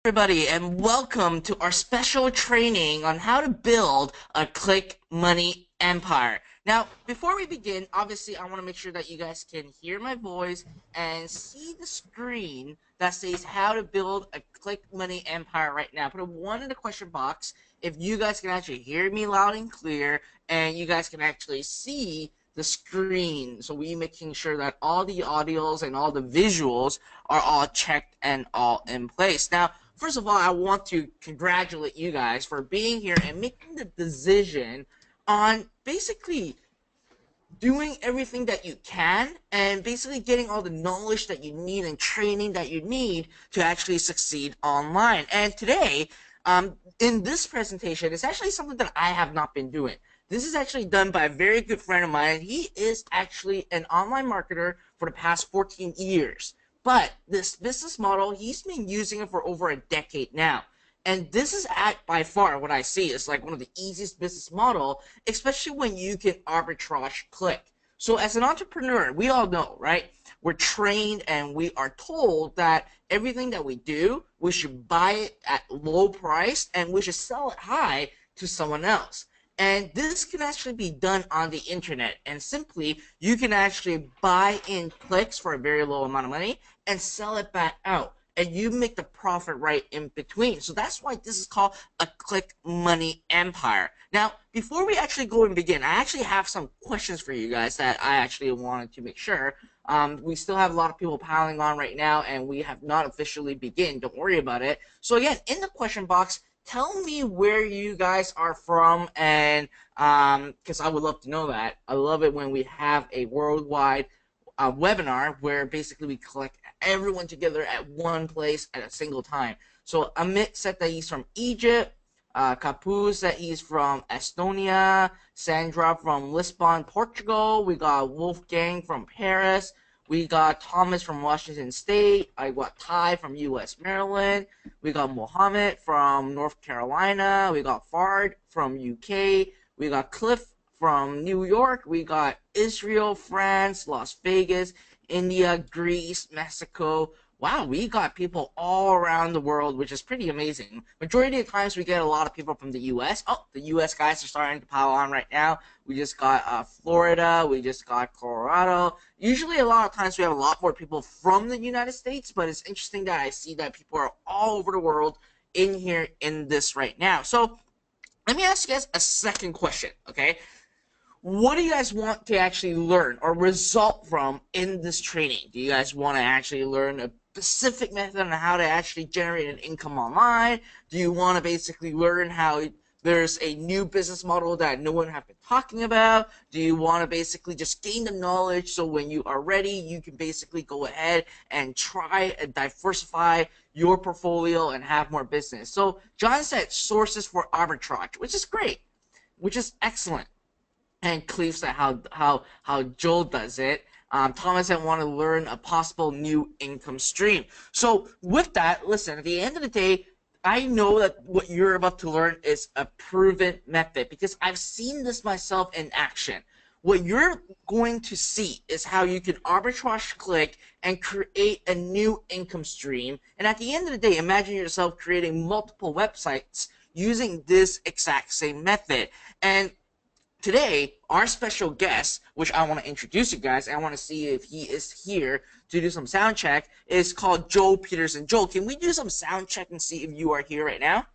Everybody, and welcome to our special training on how to build a click money empire. Now, before we begin, obviously, I want to make sure that you guys can hear my voice and see the screen that says how to build a click money empire right now. Put a one in the question box if you guys can actually hear me loud and clear and you guys can actually see the screen. So we making sure that all the audios and all the visuals are all checked and all in place. Now, first of all, I want to congratulate you guys for being here and making the decision on basically doing everything that you can and basically getting all the knowledge that you need and training that you need to actually succeed online. And today, in this presentation, it's actually something that I have not been doing. This is actually done by a very good friend of mine. He is actually an online marketer for the past 14 years. But this business model, he's been using it for over a decade now. And this is by far what I see is like one of the easiest business model, especially when you can arbitrage click. So as an entrepreneur, we all know, right? We're trained and we are told that everything that we do, we should buy it at low price and we should sell it high to someone else. And this can actually be done on the internet. And simply, you can actually buy in clicks for a very low amount of money and sell it back out. And you make the profit right in between. So that's why this is called a click money empire. Now, before we actually go and begin, I actually have some questions for you guys that I actually wanted to make sure. We still have a lot of people piling on right now, and we have not officially begun. Don't worry about it. So again, in the question box, tell me where you guys are from, and because I would love to know that. I love it when we have a worldwide webinar where basically we collect everyone together at one place at a single time. So Amit said that he's from Egypt, Kapuz that he's from Estonia, Sandra from Lisbon, Portugal, we got Wolfgang from Paris, we got Thomas from Washington State, I got Ty from US Maryland, we got Mohammed from North Carolina, we got Fard from UK, we got Cliff from New York, we got Israel, France, Las Vegas, India, Greece, Mexico. Wow, we got people all around the world, which is pretty amazing. Majority of the times we get a lot of people from the US. Oh, the US guys are starting to pile on right now. We just got Florida, we just got Colorado. Usually a lot of times we have a lot more people from the United States, but it's interesting that I see that people are all over the world in here in this right now. So let me ask you guys a second question, okay? What do you guys want to actually learn or result from in this training? Do you guys want to actually learn a specific method on how to actually generate an income online? Do you want to basically learn how there's a new business model that no one has been talking about? Do you want to basically just gain the knowledge so when you are ready, you can basically go ahead and try and diversify your portfolio and have more business? So John said sources for arbitrage, which is great, which is excellent. And Cleve said how Joel does it. Thomas said want to learn a possible new income stream. So with that, listen, at the end of the day, I know that what you're about to learn is a proven method because I've seen this myself in action. What you're going to see is how you can arbitrage click and create a new income stream. And at the end of the day, imagine yourself creating multiple websites using this exact same method. And today, our special guest, which I want to introduce you guys, and I want to see if he is here to do some sound check, is called Joel Peterson. Joel, can we do some sound check and see if you are here right now?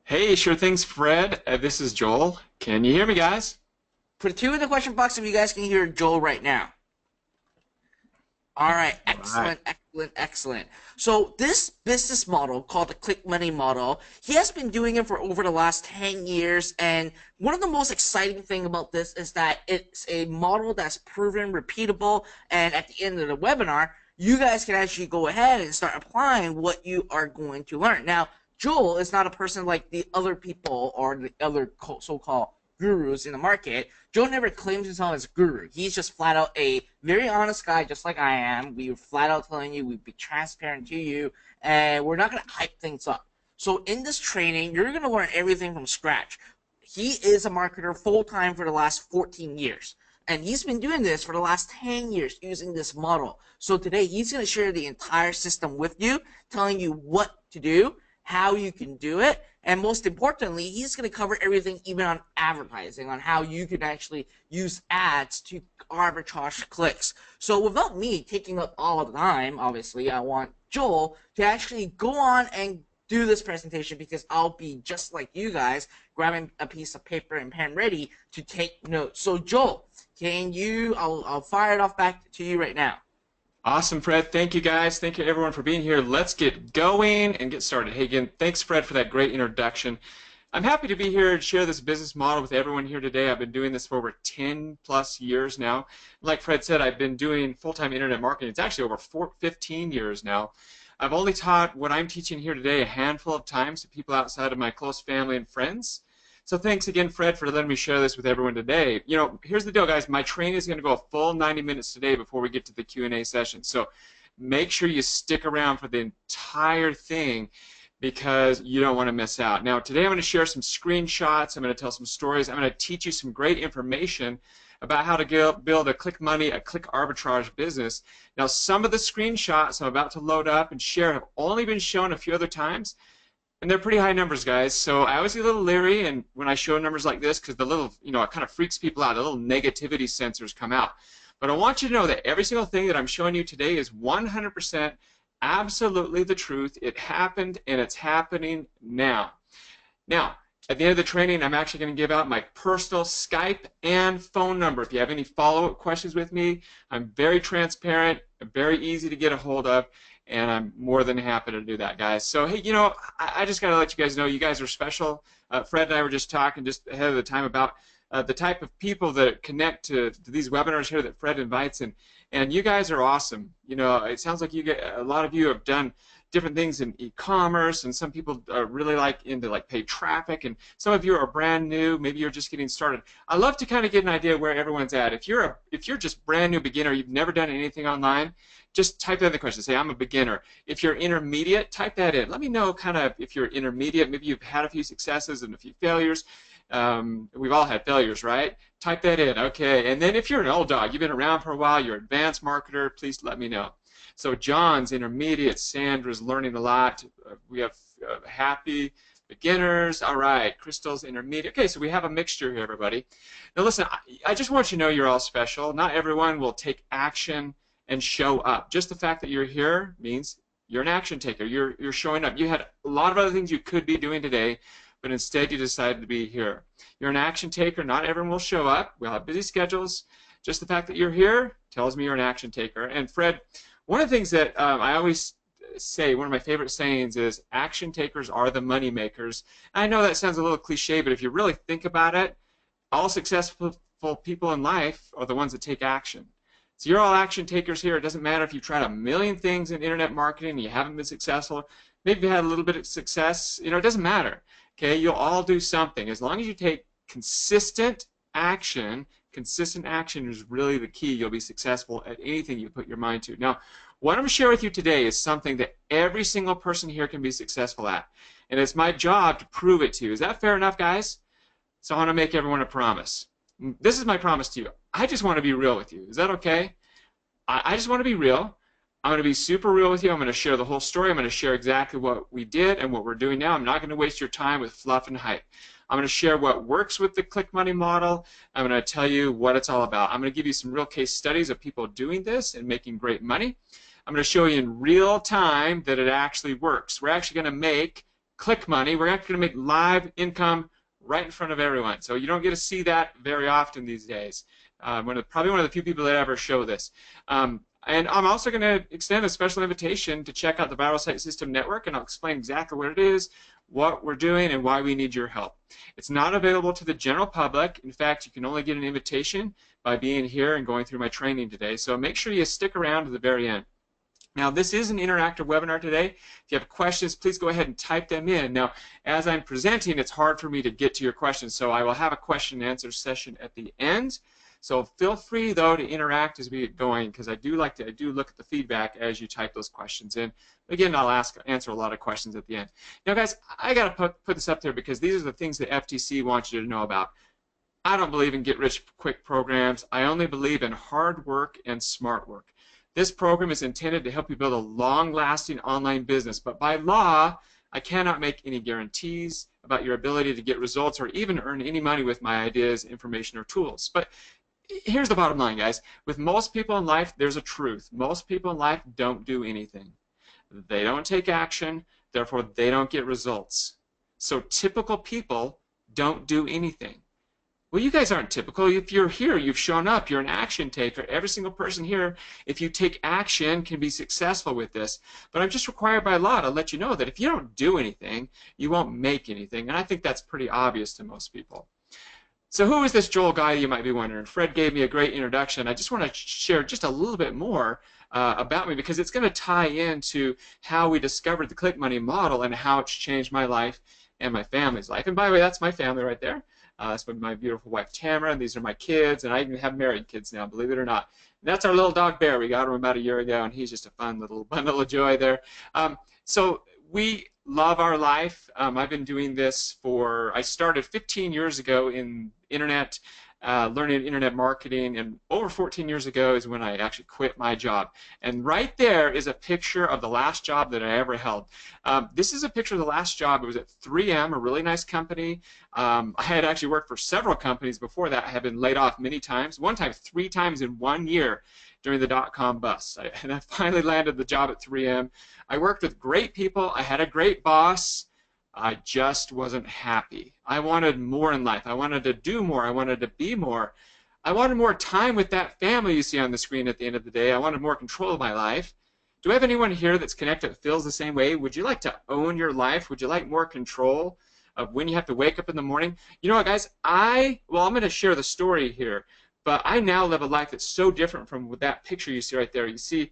Hey, sure things, Fred. This is Joel. Can you hear me, guys? Put a 2 in the question box if you guys can hear Joel right now. All right, excellent, excellent, excellent. So this business model called the click money model, he has been doing it for over the last 10 years. And one of the most exciting thing about this is that it's a model that's proven repeatable. And at the end of the webinar, you guys can actually go ahead and start applying what you are going to learn. Now, Joel is not a person like the other people or the other so-called gurus in the market. Joe never claims himself as a guru. He's just flat out a very honest guy, just like I am. We're flat out telling you, we'd be transparent to you, and we're not going to hype things up. So in this training, you're going to learn everything from scratch. He is a marketer full-time for the last 14 years. And he's been doing this for the last 10 years using this model. So today, he's going to share the entire system with you, telling you what to do, how you can do it, and most importantly, he's going to cover everything, even on advertising, on how you can actually use ads to arbitrage clicks. So without me taking up all the time, obviously, I want Joel to actually go on and do this presentation, because I'll be just like you guys, grabbing a piece of paper and pen ready to take notes. So Joel, can you? I'll fire it off back to you right now. Awesome, Fred. Thank you, guys. Thank you, everyone, for being here. Let's get going and get started. Hey, again, thanks, Fred, for that great introduction. I'm happy to be here and share this business model with everyone here today. I've been doing this for over 10 plus years now. Like Fred said, I've been doing full-time internet marketing. It's actually over 15 years now. I've only taught what I'm teaching here today a handful of times to people outside of my close family and friends. So thanks again, Fred, for letting me share this with everyone today. You know, here's the deal, guys. My training is going to go a full 90 minutes today before we get to the Q&A session. So make sure you stick around for the entire thing, because you don't want to miss out. Now, today I'm going to share some screenshots. I'm going to tell some stories. I'm going to teach you some great information about how to build a click money, a click arbitrage business. Now, some of the screenshots I'm about to load up and share have only been shown a few other times, and they're pretty high numbers, guys. So I always get a little leery and when I show numbers like this, because the little, you know, it kind of freaks people out. The little negativity sensors come out. But I want you to know that every single thing that I'm showing you today is 100% absolutely the truth. It happened, and it's happening now. Now, at the end of the training, I'm actually going to give out my personal Skype and phone number. If you have any follow-up questions with me, I'm very transparent, very easy to get a hold of, and I'm more than happy to do that, guys. So, hey, you know, I just got to let you guys know you guys are special. Fred and I were just talking just ahead of the time about the type of people that connect to these webinars here that Fred invites, and you guys are awesome. You know, it sounds like a lot of you have done different things in e-commerce, and some people are really into paid traffic, and some of you are brand new. Maybe you're just getting started. I love to kind of get an idea where everyone's at. If you're just brand new beginner, you've never done anything online, just type that in the question. Say, I'm a beginner. If you're intermediate, type that in. Let me know kind of if you're intermediate. Maybe you've had a few successes and a few failures. We've all had failures, right? Type that in. Okay. And then if you're an old dog, you've been around for a while, you're an advanced marketer, please let me know. So John's intermediate, Sandra's learning a lot. We have happy beginners. All right, Crystal's intermediate. Okay, so we have a mixture here, everybody. Now listen, I just want you to know you're all special. Not everyone will take action and show up. Just the fact that you're here means you're an action taker. You're showing up. You had a lot of other things you could be doing today, but instead you decided to be here. You're an action taker. Not everyone will show up. We'll have busy schedules. Just the fact that you're here tells me you're an action taker. And Fred, one of the things that I always say, one of my favorite sayings is, action takers are the money makers. I know that sounds a little cliche, but if you really think about it, all successful people in life are the ones that take action. So you're all action takers here. It doesn't matter if you've tried a million things in internet marketing and you haven't been successful. Maybe you had a little bit of success. You know, it doesn't matter. Okay, you'll all do something. As long as you take consistent action is really the key. You'll be successful at anything you put your mind to. Now, what I'm going to share with you today is something that every single person here can be successful at. And it's my job to prove it to you. Is that fair enough, guys? So I want to make everyone a promise. This is my promise to you. I just want to be real with you. Is that okay? I just want to be real. I'm going to be super real with you. I'm going to share the whole story. I'm going to share exactly what we did and what we're doing now. I'm not going to waste your time with fluff and hype. I'm going to share what works with the click money model. I'm going to tell you what it's all about. I'm going to give you some real case studies of people doing this and making great money. I'm going to show you in real time that it actually works. We're actually going to make click money. We're actually going to make live income right in front of everyone. So you don't get to see that very often these days. Probably one of the few people that ever show this. And I'm also going to extend a special invitation to check out the Viral Site System Network, and I'll explain exactly what it is, what we're doing, and why we need your help. It's not available to the general public. In fact, you can only get an invitation by being here and going through my training today. So make sure you stick around to the very end. Now, this is an interactive webinar today. If you have questions, please go ahead and type them in. Now, as I'm presenting, it's hard for me to get to your questions, so I will have a question and answer session at the end. So feel free, though, to interact as we get going, because I do look at the feedback as you type those questions in. Again, I'll answer a lot of questions at the end. Now, guys, I got to put this up there because these are the things that FTC wants you to know about. I don't believe in get-rich-quick programs. I only believe in hard work and smart work. This program is intended to help you build a long-lasting online business, but by law, I cannot make any guarantees about your ability to get results or even earn any money with my ideas, information, or tools. But here's the bottom line, guys. With most people in life, there's a truth. Most people in life don't do anything. They don't take action, therefore they don't get results. So typical people don't do anything. Well, you guys aren't typical. If you're here, you've shown up, you're an action taker. Every single person here, if you take action, can be successful with this. But I'm just required by law to let you know that if you don't do anything, you won't make anything. And I think that's pretty obvious to most people. So who is this Joel guy, you might be wondering? Fred gave me a great introduction. I just want to share just a little bit more about me, because it's going to tie into how we discovered the Click Money model and how it's changed my life and my family's life. And by the way, that's my family right there. That's my beautiful wife Tamara, and these are my kids, and I even have married kids now, believe it or not. And that's our little dog Bear. We got him about a year ago, and he's just a fun little bundle of joy there. So we love our life. I've been doing this I started 15 years ago in internet, learning internet marketing, and over 14 years ago is when I actually quit my job. And right there is a picture of the last job that I ever held. This is a picture of the last job. It was at 3M, a really nice company. I had actually worked for several companies before that. I had been laid off many times, one time 3 times in 1 year during the dot-com bust. And I finally landed the job at 3M. I worked with great people. I had a great boss. I just wasn't happy. I wanted more in life. I wanted to do more. I wanted to be more. I wanted more time with that family you see on the screen at the end of the day. I wanted more control of my life. Do I have anyone here that's connected that feels the same way? Would you like to own your life? Would you like more control of when you have to wake up in the morning? You know what, guys? I'm going to share the story here, but I now live a life that's so different from that picture you see right there. You see,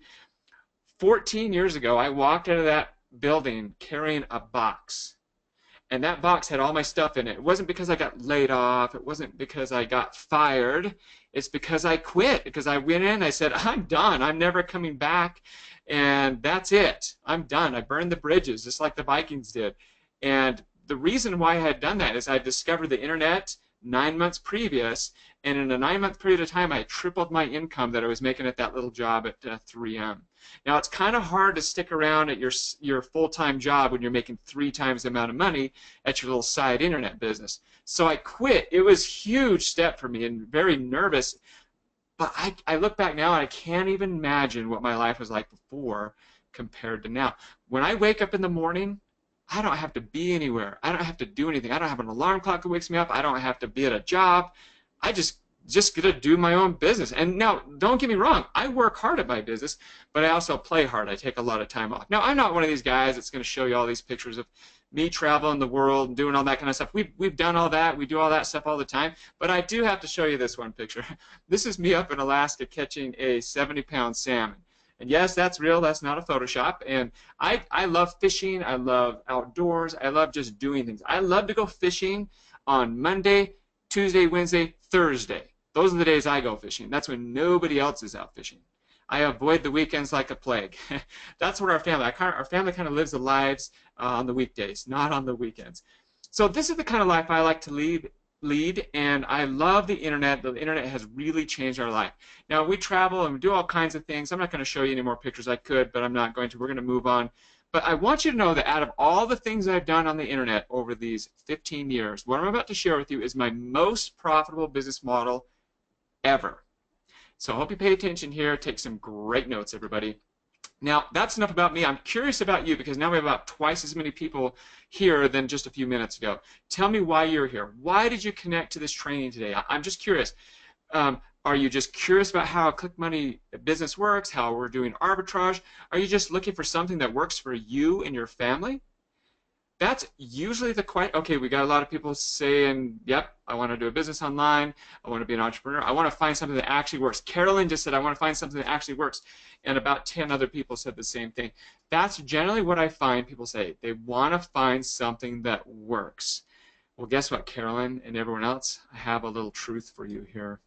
14 years ago, I walked out of that building carrying a box. And that box had all my stuff in it. It wasn't because I got laid off. It wasn't because I got fired. It's because I quit. Because I went in, I said, I'm done. I'm never coming back. And that's it. I'm done. I burned the bridges, just like the Vikings did. And the reason why I had done that is I discovered the internet 9 months previous. And in a 9-month period of time, I tripled my income that I was making at that little job at 3M. Now, it's kind of hard to stick around at your full-time job when you're making 3 times the amount of money at your little side internet business. So I quit. It was a huge step for me and very nervous. But I look back now and I can't even imagine what my life was like before compared to now. When I wake up in the morning, I don't have to be anywhere. I don't have to do anything. I don't have an alarm clock that wakes me up. I don't have to be at a job. I just get to do my own business. And now, don't get me wrong, I work hard at my business, but I also play hard. I take a lot of time off. Now, I'm not one of these guys that's going to show you all these pictures of me traveling the world and doing all that kind of stuff. We've done all that. We do all that stuff all the time. But I do have to show you this one picture. This is me up in Alaska catching a 70-pound salmon. And yes, that's real. That's not a Photoshop. And I love fishing. I love outdoors. I love just doing things. I love to go fishing on Monday, Tuesday, Wednesday, Thursday. Those are the days I go fishing. That's when nobody else is out fishing. I avoid the weekends like a plague. That's what our family kind of lives the lives on the weekdays, not on the weekends. So this is the kind of life I like to lead, and I love the internet. The internet has really changed our life. Now, we travel and we do all kinds of things. I'm not going to show you any more pictures. I could, but I'm not going to. We're going to move on. But I want you to know that out of all the things I've done on the internet over these 15 years, what I'm about to share with you is my most profitable business model ever. So I hope you pay attention here. Take some great notes, everybody. Now, that's enough about me. I'm curious about you because now we have about twice as many people here than just a few minutes ago. Tell me why you're here. Why did you connect to this training today? I'm just curious. Are you just curious about how a Click Money business works, how we're doing arbitrage? Are you just looking for something that works for you and your family? That's usually the question. Okay, we got a lot of people saying, yep, I want to do a business online. I want to be an entrepreneur. I want to find something that actually works. Carolyn just said, I want to find something that actually works. And about 10 other people said the same thing. That's generally what I find people say. They want to find something that works. Well, guess what, Carolyn and everyone else? I have a little truth for you here.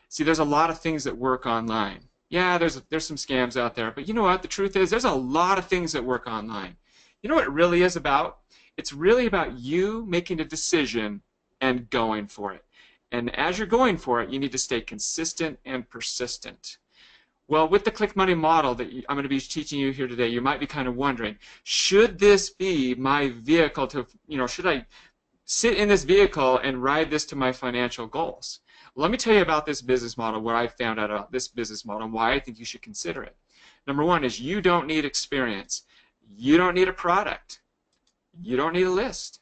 See, there's a lot of things that work online. Yeah, there's some scams out there. But you know what? The truth is there's a lot of things that work online. You know what it really is about? It's really about you making a decision and going for it. And as you're going for it, you need to stay consistent and persistent. Well, with the Click Money model that I'm going to be teaching you here today, you might be kind of wondering, should this be my vehicle to, should I sit in this vehicle and ride this to my financial goals? Let me tell you about this business model, what I found out about this business model, and why I think you should consider it. Number one is you don't need experience. You don't need a product. You don't need a list.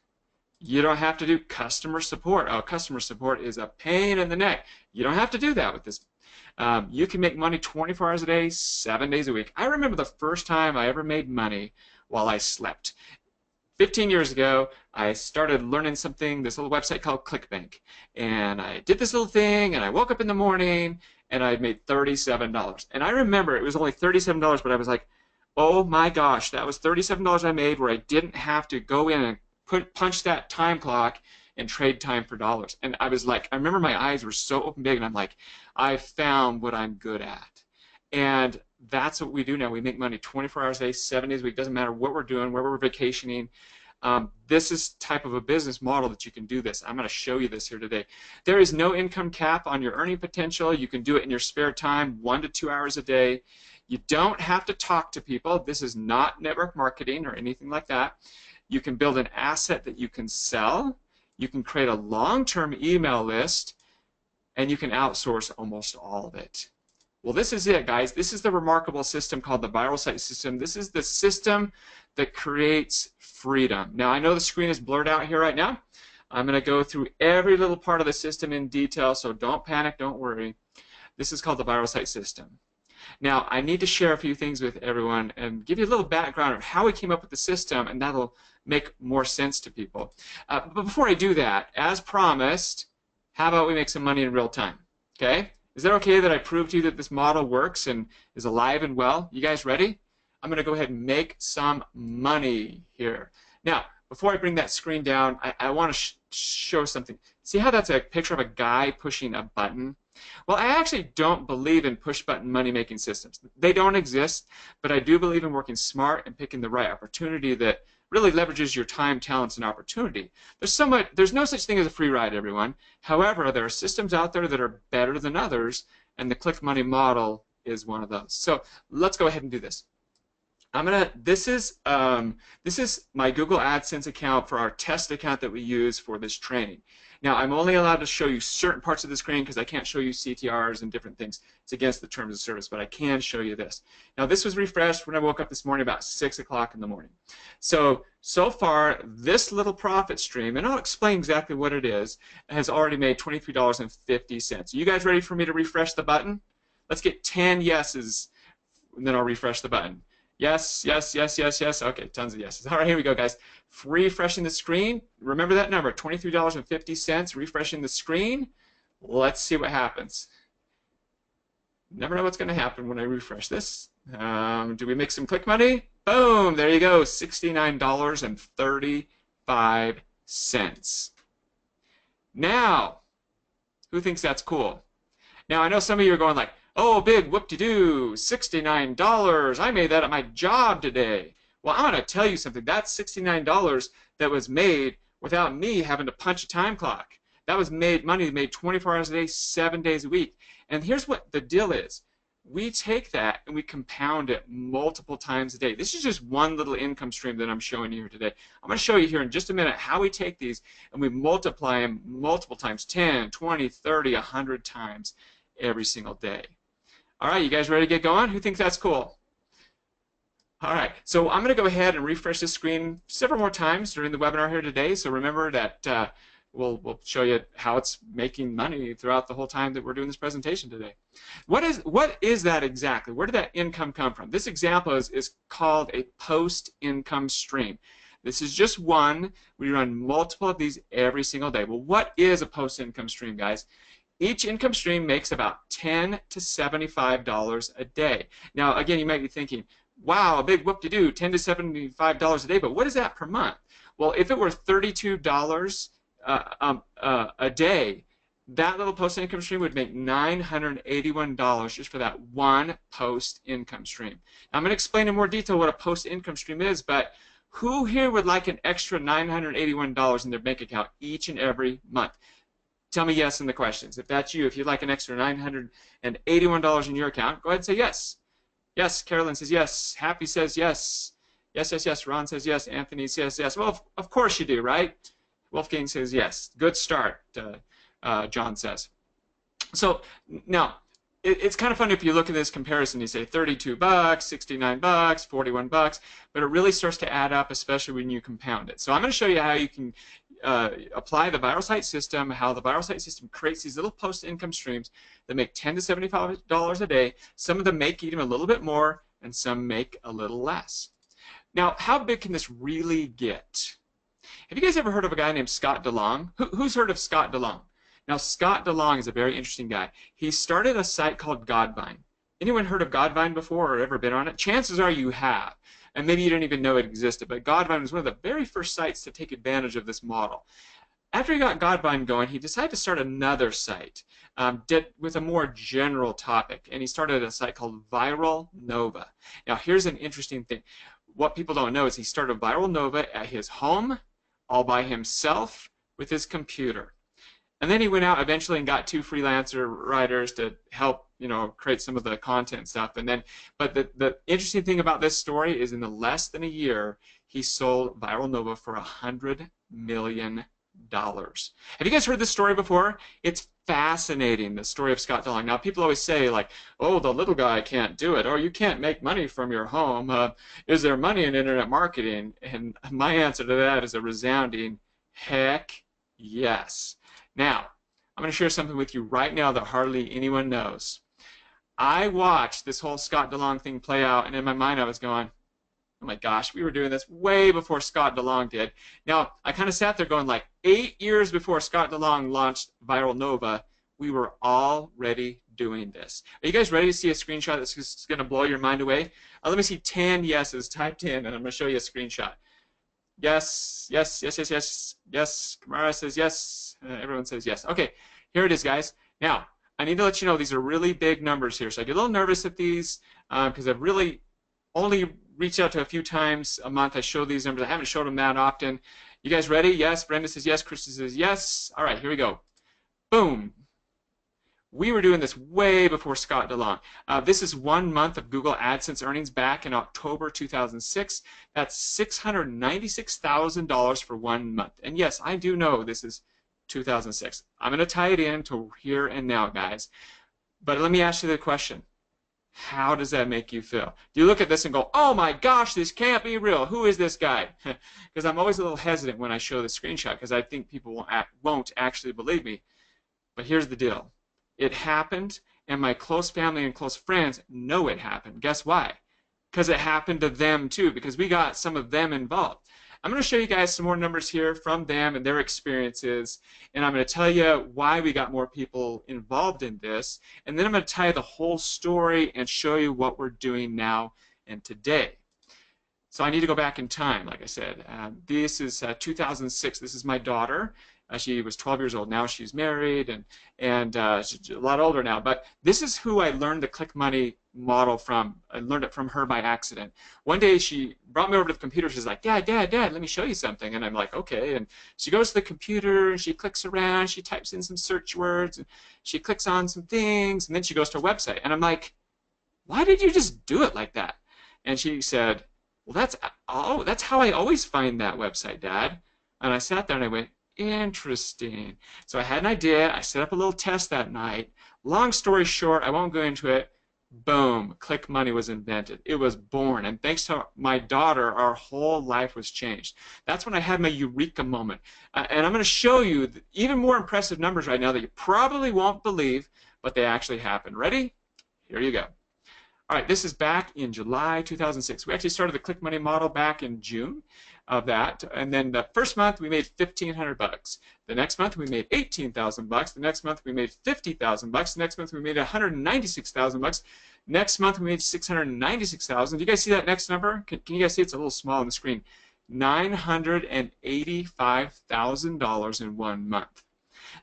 You don't have to do customer support. Oh, customer support is a pain in the neck. You don't have to do that with this. You can make money 24 hours a day, 7 days a week. I remember the first time I ever made money while I slept. 15 years ago, I started learning something, this little website called ClickBank. And I did this little thing, and I woke up in the morning, and I made $37. And I remember it was only $37, but I was like, oh my gosh, that was $37 I made where I didn't have to go in and punch that time clock and trade time for dollars. And I was like, I remember my eyes were so open big, and I'm like, I found what I'm good at. And that's what we do now. We make money 24 hours a day, 7 days a week. Doesn't matter what we're doing, where we're vacationing. This is type of a business model that you can do this. I'm going to show you this here today. There is no income cap on your earning potential. You can do it in your spare time, 1 to 2 hours a day. You don't have to talk to people. This is not network marketing or anything like that. You can build an asset that you can sell. You can create a long-term email list, and you can outsource almost all of it. Well, this is it, guys. This is the remarkable system called the viral site system. This is the system that creates freedom. Now, I know the screen is blurred out here right now. I'm going to go through every little part of the system in detail, so don't panic, don't worry. This is called the viral site system. Now, I need to share a few things with everyone and give you a little background of how we came up with the system, and that'll make more sense to people. But before I do that, as promised, how about we make some money in real time? Okay? Is that okay that I prove to you that this model works and is alive and well? You guys ready? I'm going to go ahead and make some money here. Now, before I bring that screen down, I want to show something. See how that's a picture of a guy pushing a button? Well, I actually don't believe in push-button money-making systems. They don't exist, but I do believe in working smart and picking the right opportunity that really leverages your time, talents, and opportunity. There's no such thing as a free ride, everyone. However, there are systems out there that are better than others, and the Click Money model is one of those. So let's go ahead and do this. This is my Google AdSense account for our test account that we use for this training. Now, I'm only allowed to show you certain parts of the screen because I can't show you CTRs and different things. It's against the terms of service, but I can show you this. Now, this was refreshed when I woke up this morning about 6 o'clock in the morning. So far, this little profit stream, and I'll explain exactly what it is, has already made $23.50. You guys ready for me to refresh the button? Let's get 10 yeses, and then I'll refresh the button. Yes, yes, yes, yes, yes. Okay, tons of yeses. All right, here we go, guys. Refreshing the screen. Remember that number, $23.50. Refreshing the screen. Let's see what happens. Never know what's going to happen when I refresh this. Do we make some click money? Boom, there you go, $69.35. Now, who thinks that's cool? Now, I know some of you are going like, oh, big whoop-de-doo, $69. I made that at my job today. Well, I'm going to tell you something. That's $69 that was made without me having to punch a time clock. That was money made 24 hours a day, 7 days a week. And here's what the deal is. We take that and we compound it multiple times a day. This is just one little income stream that I'm showing you here today. I'm going to show you here in just a minute how we take these and we multiply them multiple times, 10, 20, 30, 100 times every single day. All right, you guys ready to get going? Who thinks that's cool? All right, so I'm going to go ahead and refresh this screen several more times during the webinar here today. So remember that we'll show you how it's making money throughout the whole time that we're doing this presentation today. What is that exactly? Where did that income come from? This example is called a post-income stream. This is just one. We run multiple of these every single day. Well, what is a post-income stream, guys? Each income stream makes about $10 to $75 a day. Now, again, you might be thinking, wow, a big whoop-de-doo, $10 to $75 a day, but what is that per month? Well, if it were $32 a day, that little post-income stream would make $981 just for that one post-income stream. Now, I'm going to explain in more detail what a post-income stream is, but who here would like an extra $981 in their bank account each and every month? Tell me yes in the questions. If that's you, if you'd like an extra $981 in your account, go ahead and say yes. Yes, Carolyn says yes. Happy says yes. Yes, yes, yes. Ron says yes. Anthony says yes. Well, of course you do, right? Wolfgang says yes. Good start, John says. So now, it's kind of fun if you look at this comparison. You say 32 bucks, 69 bucks, 41 bucks, but it really starts to add up, especially when you compound it. So I'm going to show you how you can apply the viral site system, how the viral site system creates these little post-income streams that make $10 to $75 a day. Some of them make even a little bit more, and some make a little less. Now, how big can this really get? Have you guys ever heard of a guy named Scott DeLong? Who's heard of Scott DeLong? Now, Scott DeLong is a very interesting guy. He started a site called Godvine. Anyone heard of Godvine before or ever been on it? Chances are you have. And maybe you didn't even know it existed. But Godvine was one of the very first sites to take advantage of this model. After he got Godvine going, he decided to start another site with a more general topic. And he started a site called Viral Nova. Now, here's an interesting thing. What people don't know is he started Viral Nova at his home, all by himself, with his computer. And then he went out eventually and got 2 freelancer writers to help, create some of the content stuff. And then, but the interesting thing about this story is in less than a year, he sold Viral Nova for $100 million. Have you guys heard this story before? It's fascinating, the story of Scott DeLong. Now, people always say, like, oh, the little guy can't do it, or you can't make money from your home. Is there money in internet marketing? And my answer to that is a resounding heck yes. Now, I'm going to share something with you right now that hardly anyone knows. I watched this whole Scott DeLong thing play out, and in my mind I was going, oh my gosh, we were doing this way before Scott DeLong did. Now, I kind of sat there going, like, 8 years before Scott DeLong launched Viral Nova, we were already doing this. Are you guys ready to see a screenshot that's just going to blow your mind away? Let me see 10 yeses typed in, and I'm going to show you a screenshot. Yes, yes, yes, yes, yes, yes. Kamara says yes. Everyone says yes. Okay, here it is, guys. Now, I need to let you know these are really big numbers here, so I get a little nervous at these because I've really only reached out to a few times a month. I show these numbers. I haven't showed them that often. You guys ready? Yes. Brenda says yes. Krista says yes. All right, here we go. Boom. We were doing this way before Scott DeLong. This is 1 month of Google AdSense earnings back in October 2006. That's $696,000 for 1 month. And yes, I do know this is 2006. I'm going to tie it in to here and now, guys. But let me ask you the question. How does that make you feel? Do you look at this and go, oh my gosh, this can't be real. Who is this guy? Because I'm always a little hesitant when I show the screenshot because I think people won't actually believe me. But here's the deal. It happened, and my close family and close friends know it happened. Guess why? Because it happened to them too, because we got some of them involved. I'm going to show you guys some more numbers here from them and their experiences, and I'm going to tell you why we got more people involved in this, and then I'm going to tell you the whole story and show you what we're doing now and today. So I need to go back in time, like I said. This is 2006. This is my daughter. She was 12 years old. Now she's married and she's a lot older now. But this is who I learned the Click Money model from. I learned it from her by accident. One day she brought me over to the computer. She's like, Dad, let me show you something. And I'm like, okay. And she goes to the computer and she clicks around. She types in some search words. And she clicks on some things. And then she goes to a website. And I'm like, why did you just do it like that? And she said, well, that's how I always find that website, Dad. And I sat there and I went, interesting. So I had an idea. I set up a little test that night. Long story short, I won't go into it. Boom, Click Money was invented. It was born, and thanks to my daughter, our whole life was changed. That's when I had my eureka moment. And I'm going to show you even more impressive numbers right now that you probably won't believe, but they actually happened. Ready? Here you go. All right, this is back in July 2006. We actually started the Click Money model back in June of that, and then the first month we made $1,500. The next month we made $18,000. The next month we made $50,000. The next month we made $196,000. Next month we made $696,000. Do you guys see that next number? Can you guys see it's a little small on the screen? $985,000 in 1 month.